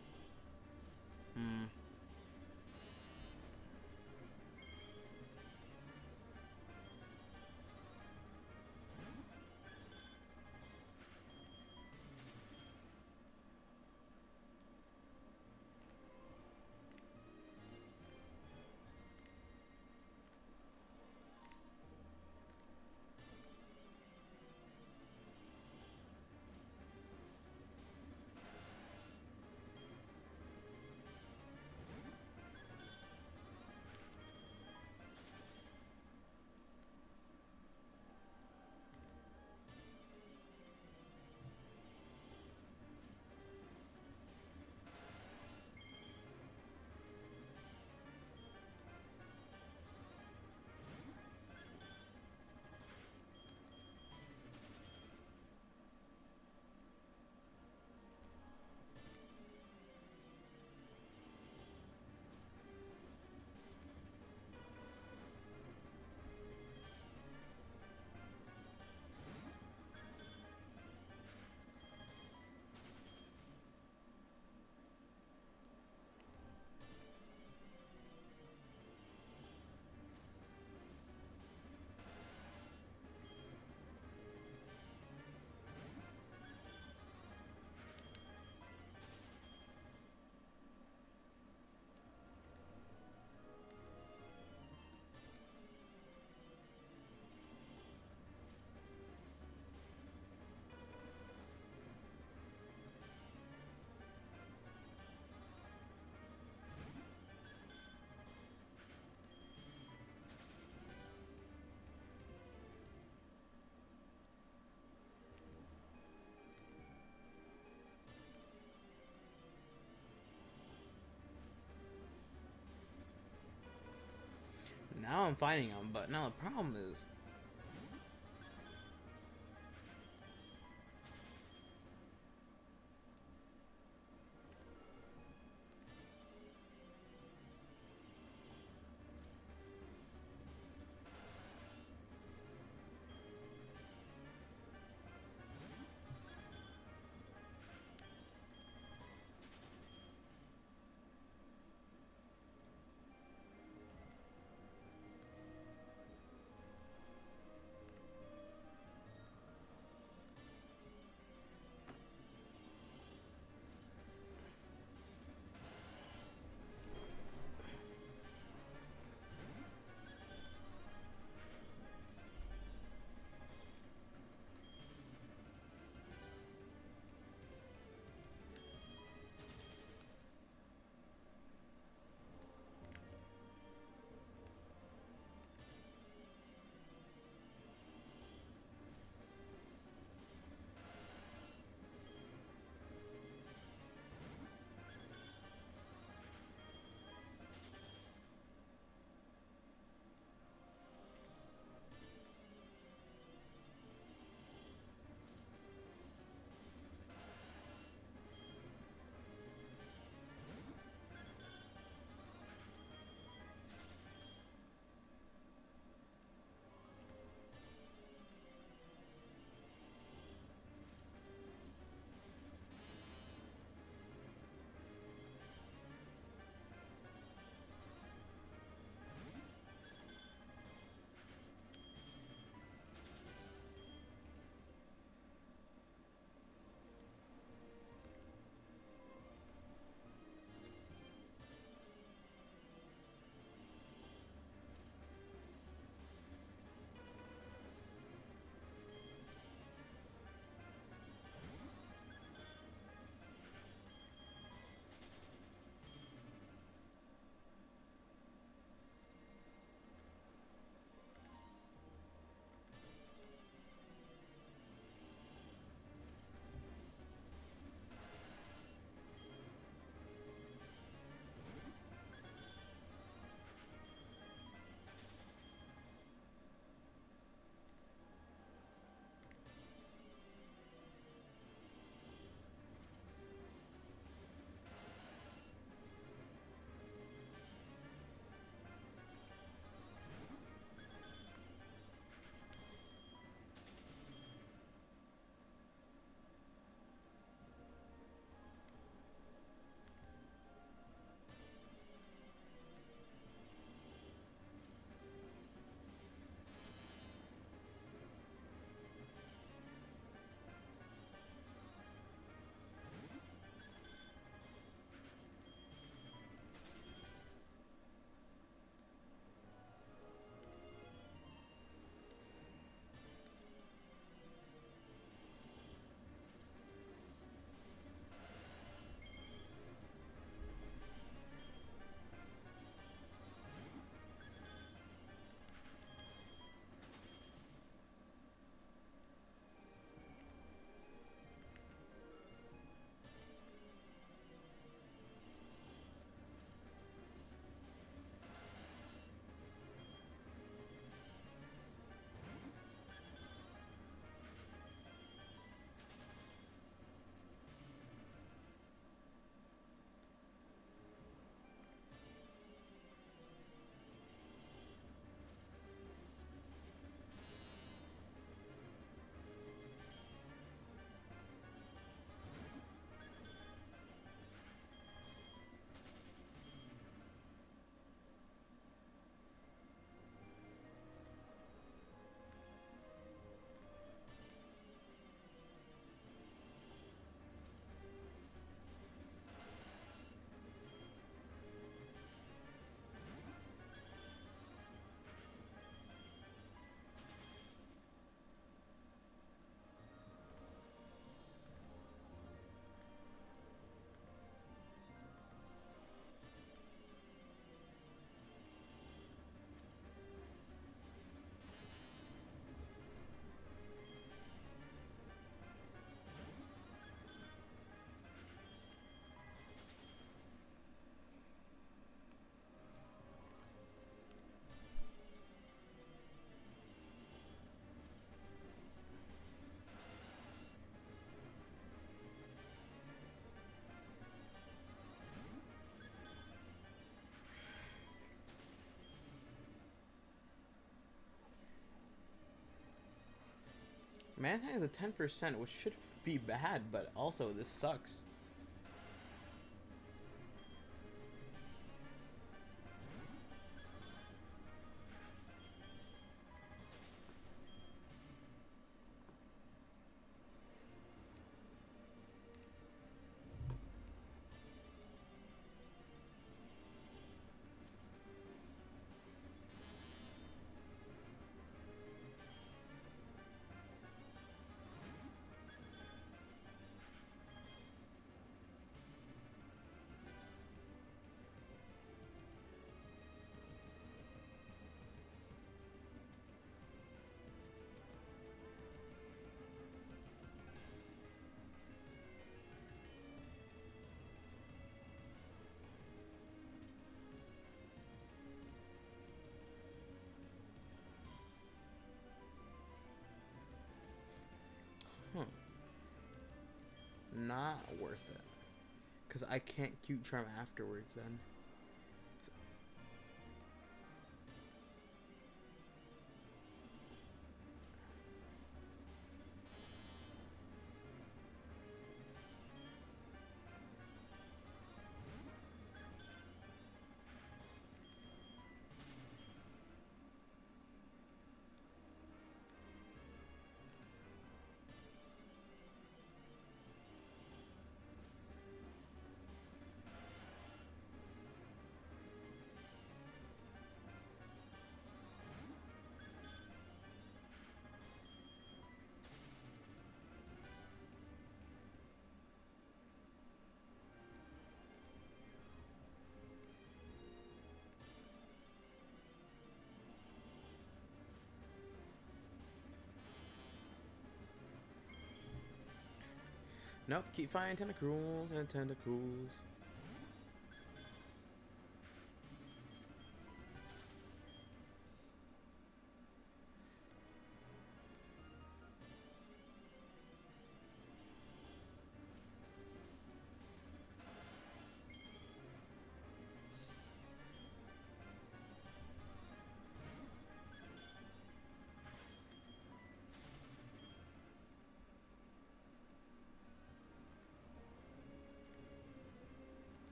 Now I'm finding them, but now the problem is... Mantine is a 10%, which should be bad, but also this sucks. Huh. Not worth it. Because I can't cute charm afterwards then. Nope, keep finding tentacles and tentacles.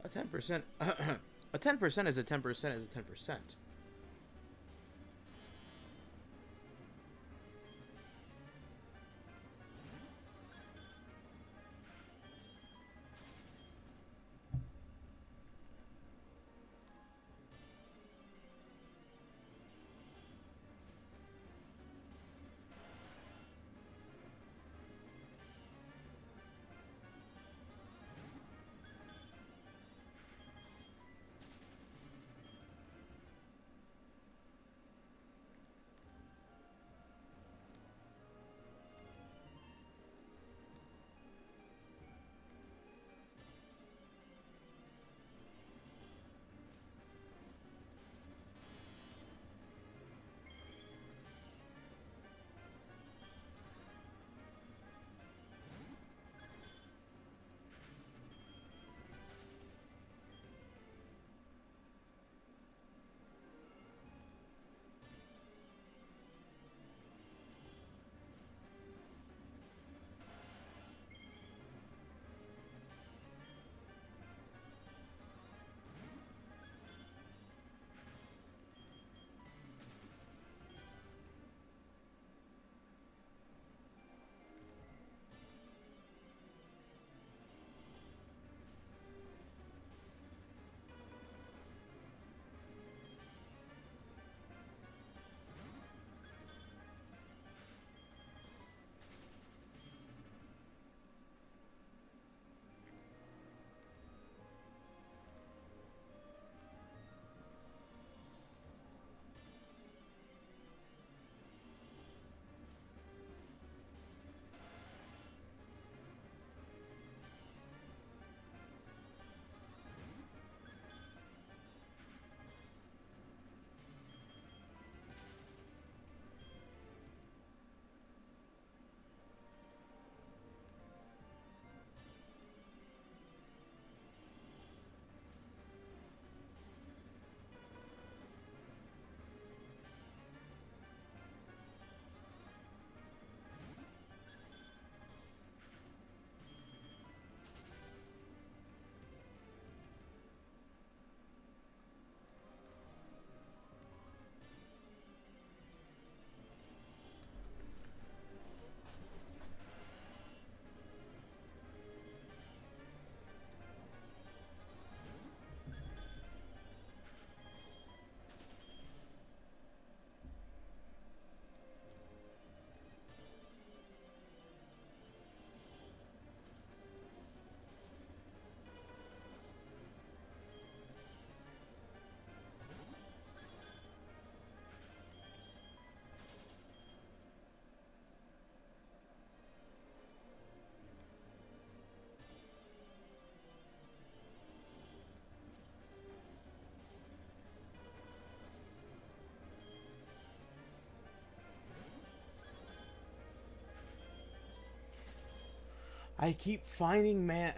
A 10%. A 10% is a 10% is a 10%. I keep finding man.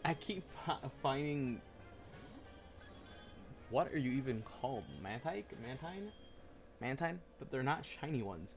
I keep finding. What are you even called? Mantine? Mantine? Mantine? But they're not shiny ones.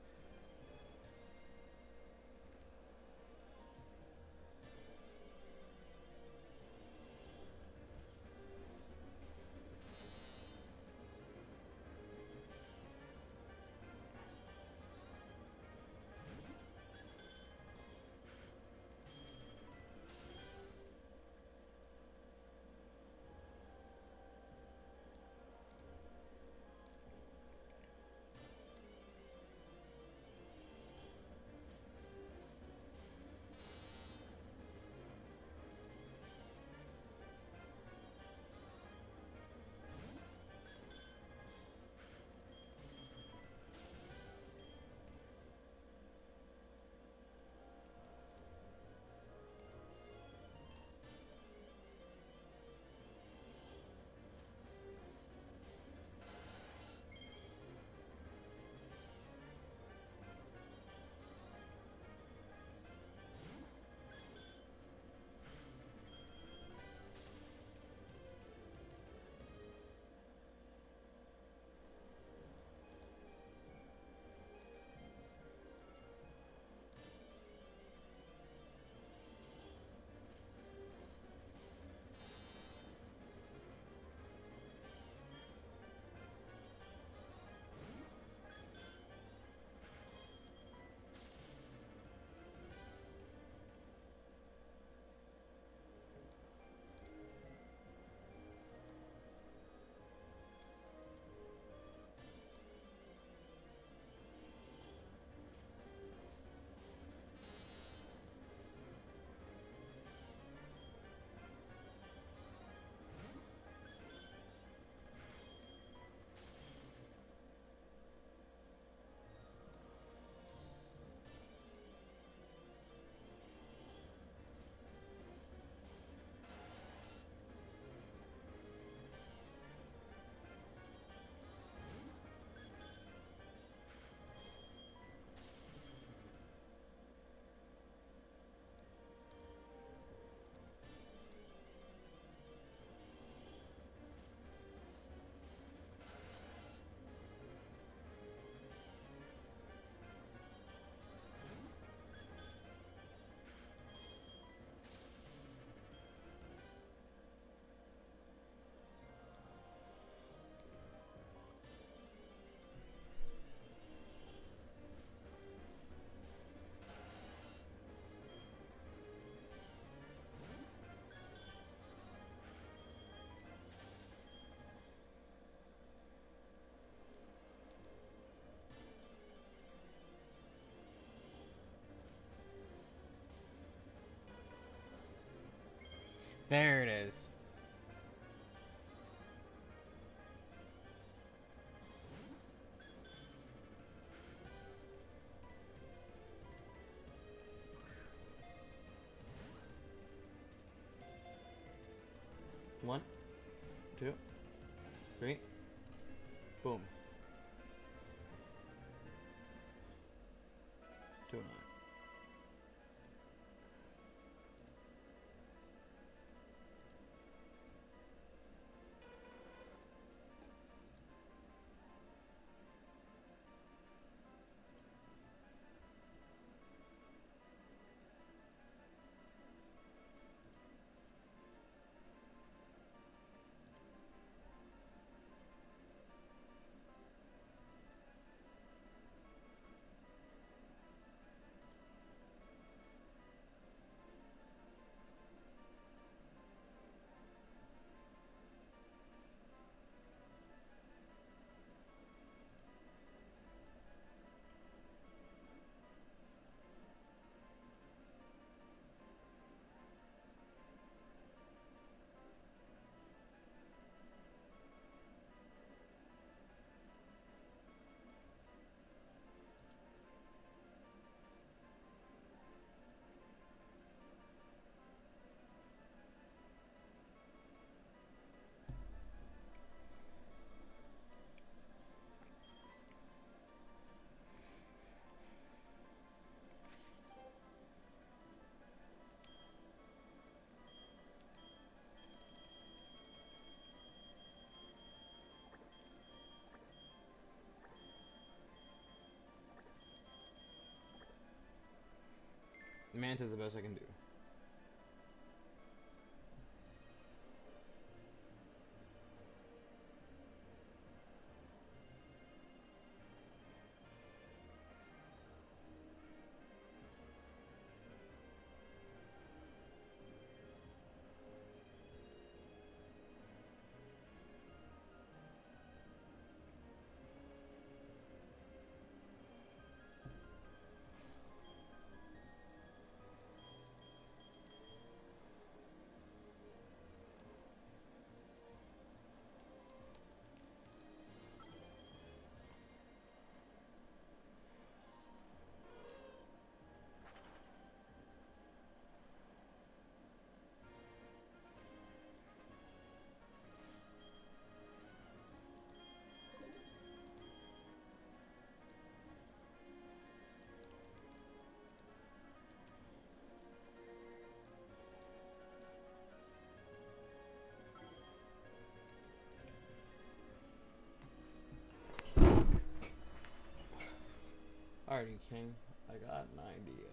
There it is. One, two, three, boom. 2-9. Manta's the best I can do. Alrighty, King. I got an idea.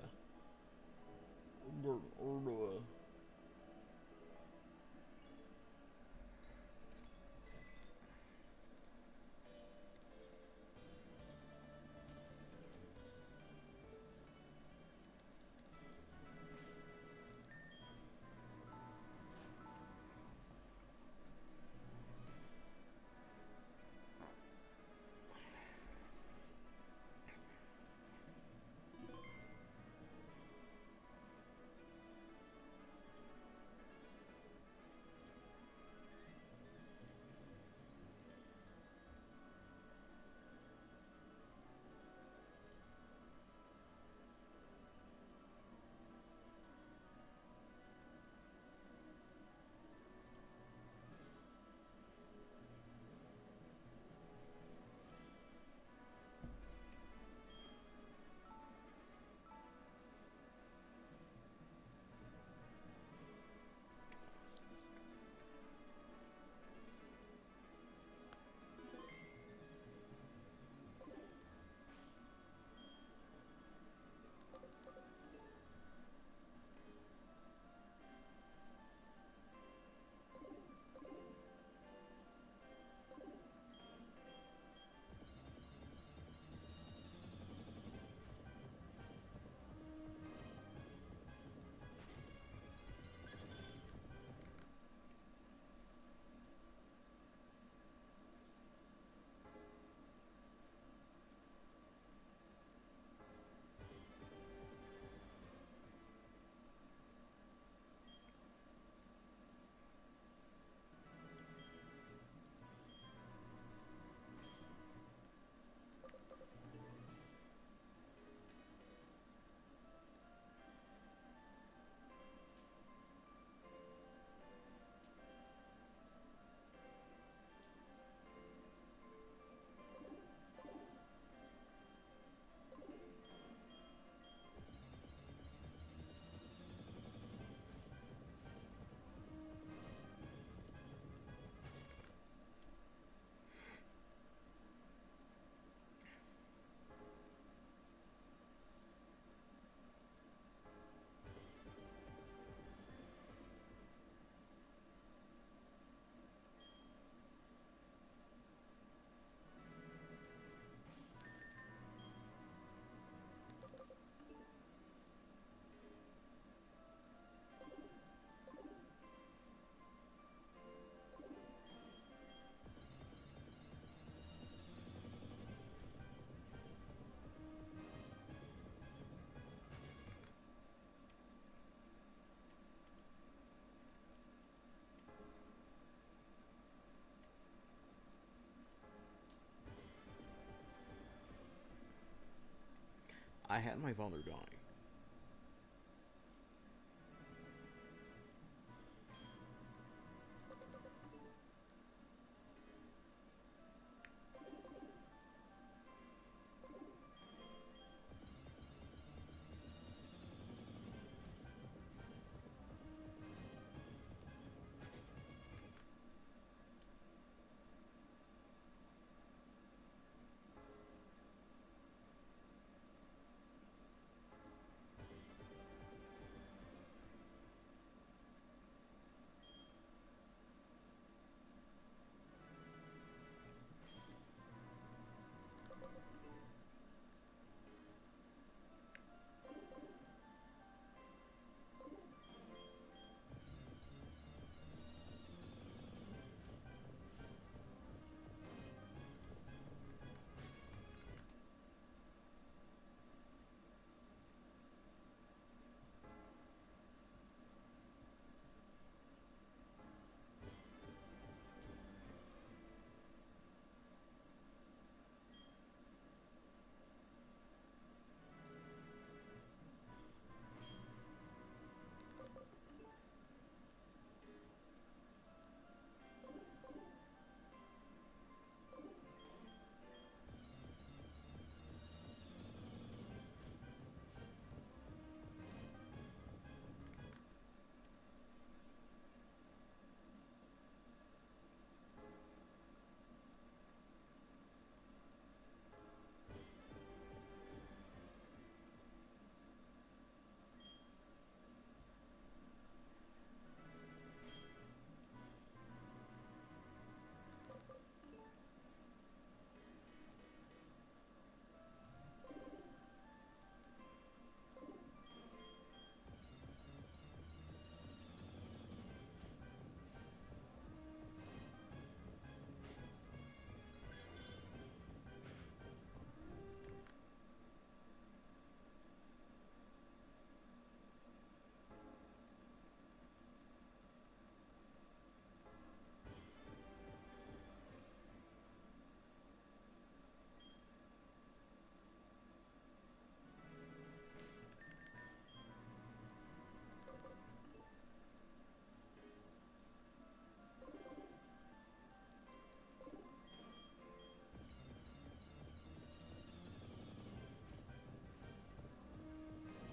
I had my father die.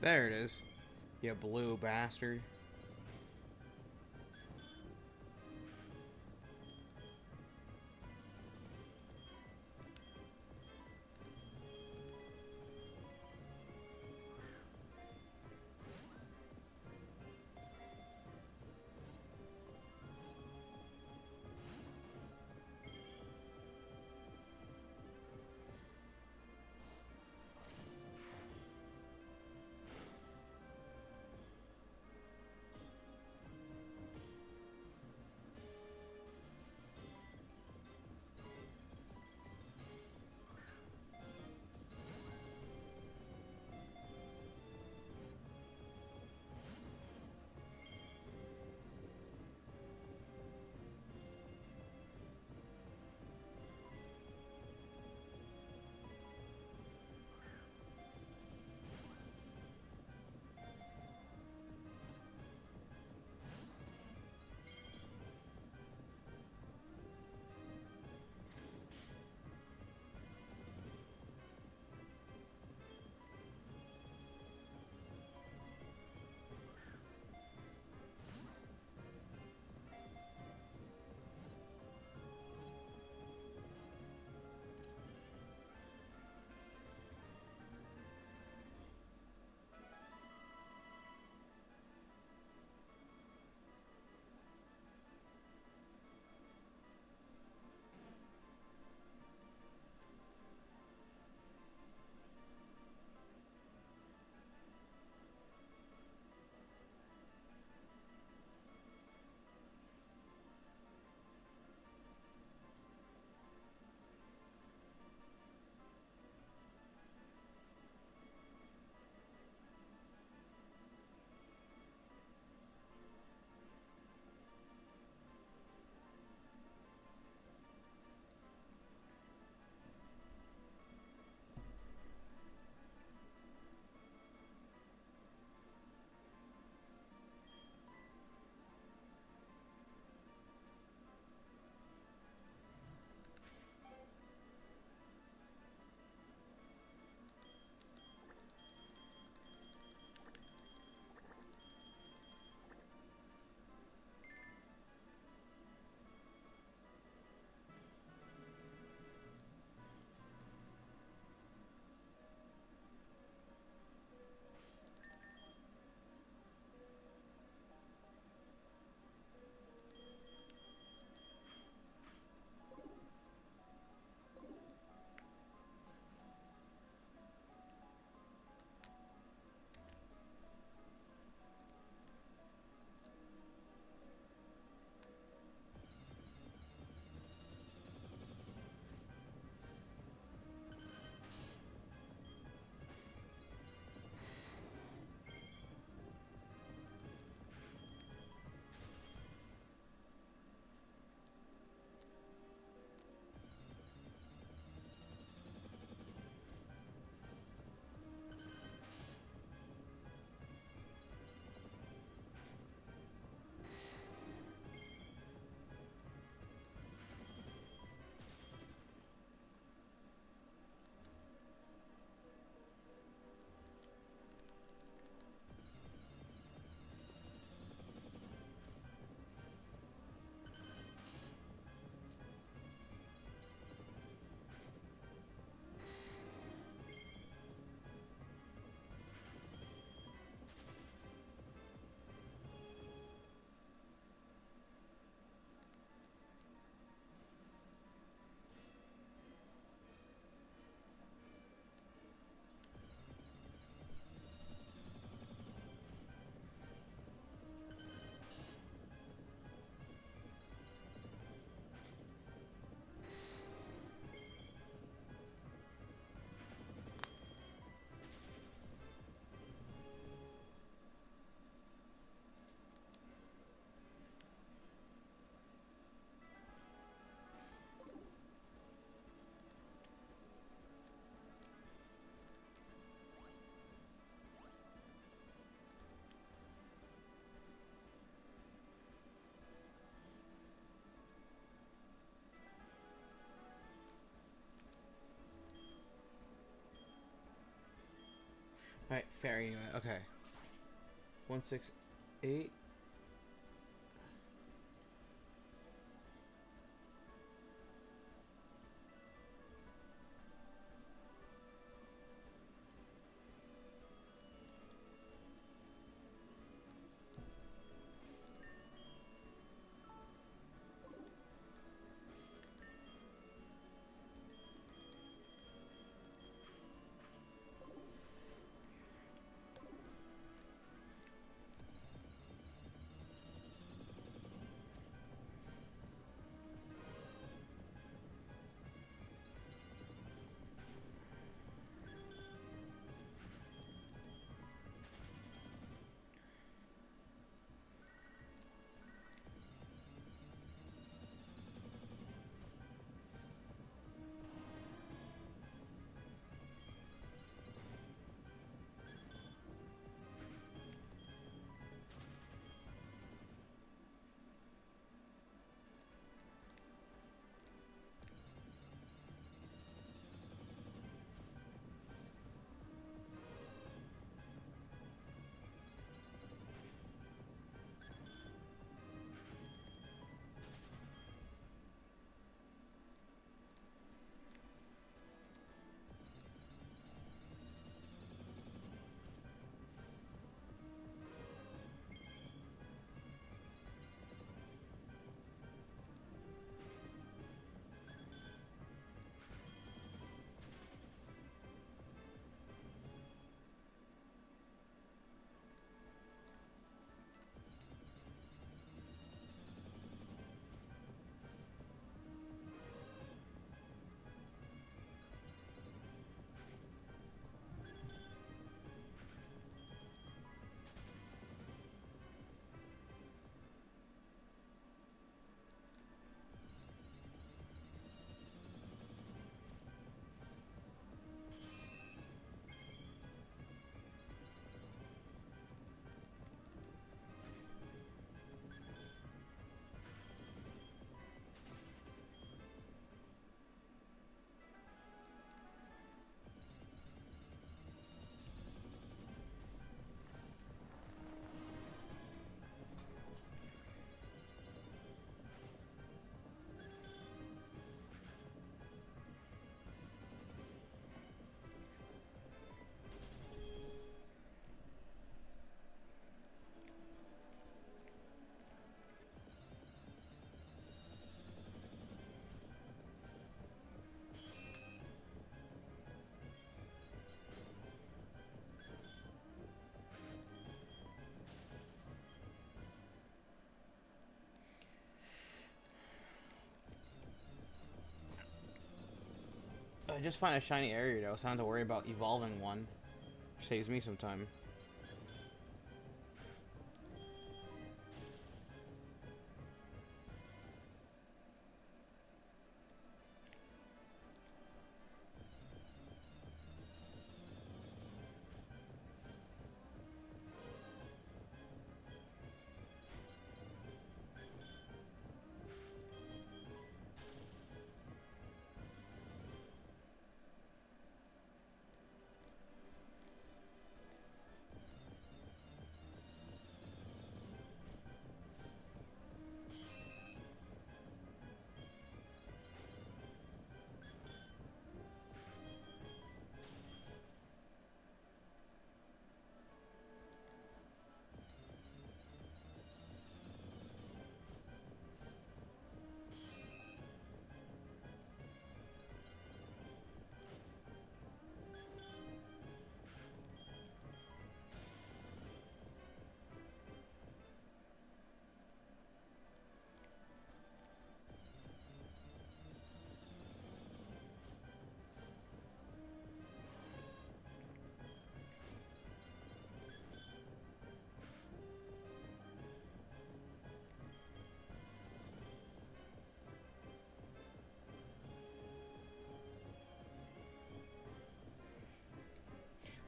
There it is. You blue bastard. Alright, fair anyway. Okay. 168. I just find a shiny area though, so I don't have to worry about evolving one. Saves me some time.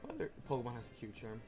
What other Pokemon has a cute charm?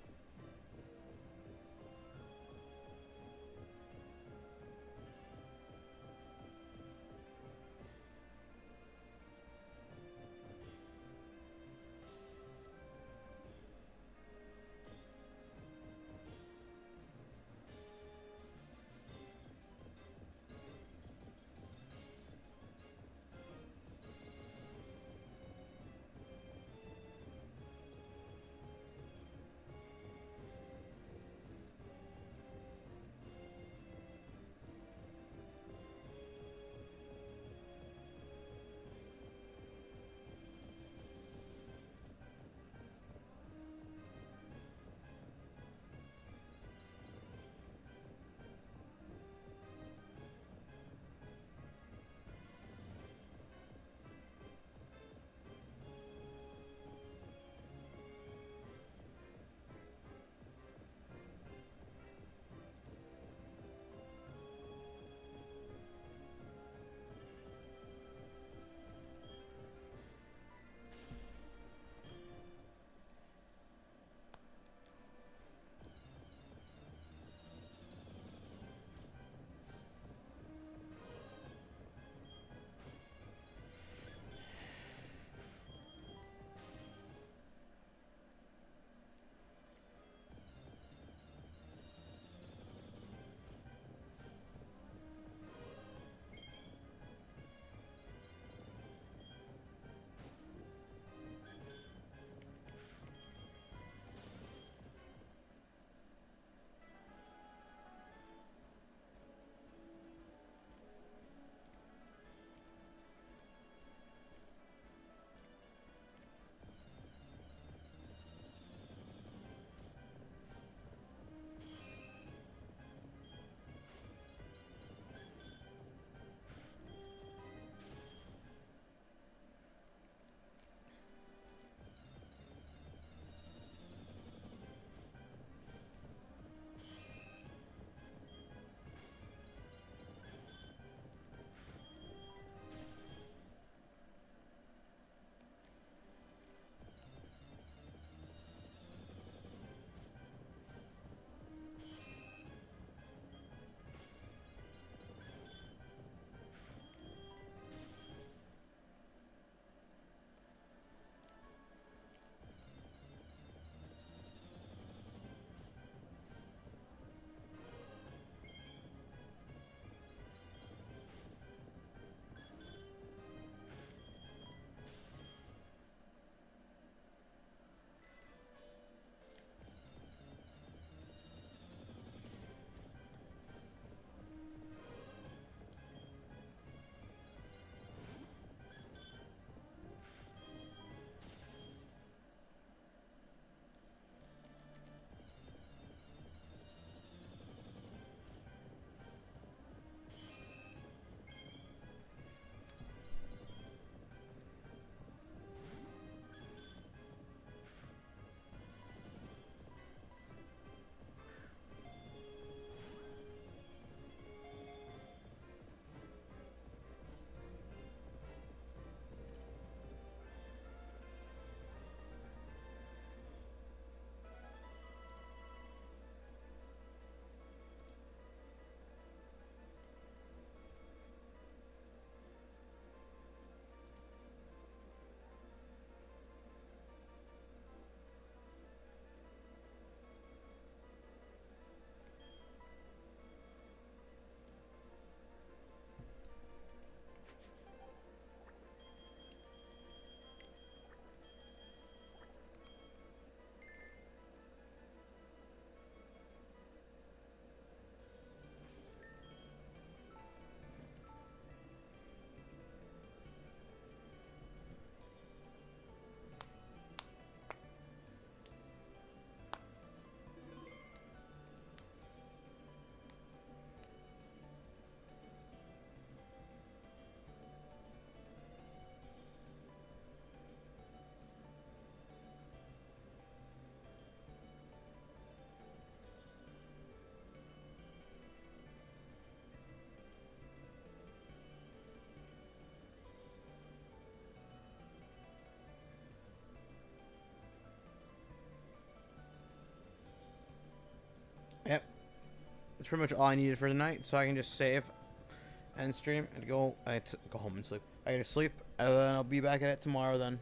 that's pretty much all I needed for the night. So I can just save, end stream, and go home and sleep. I gotta sleep, and then I'll be back at it tomorrow. Then.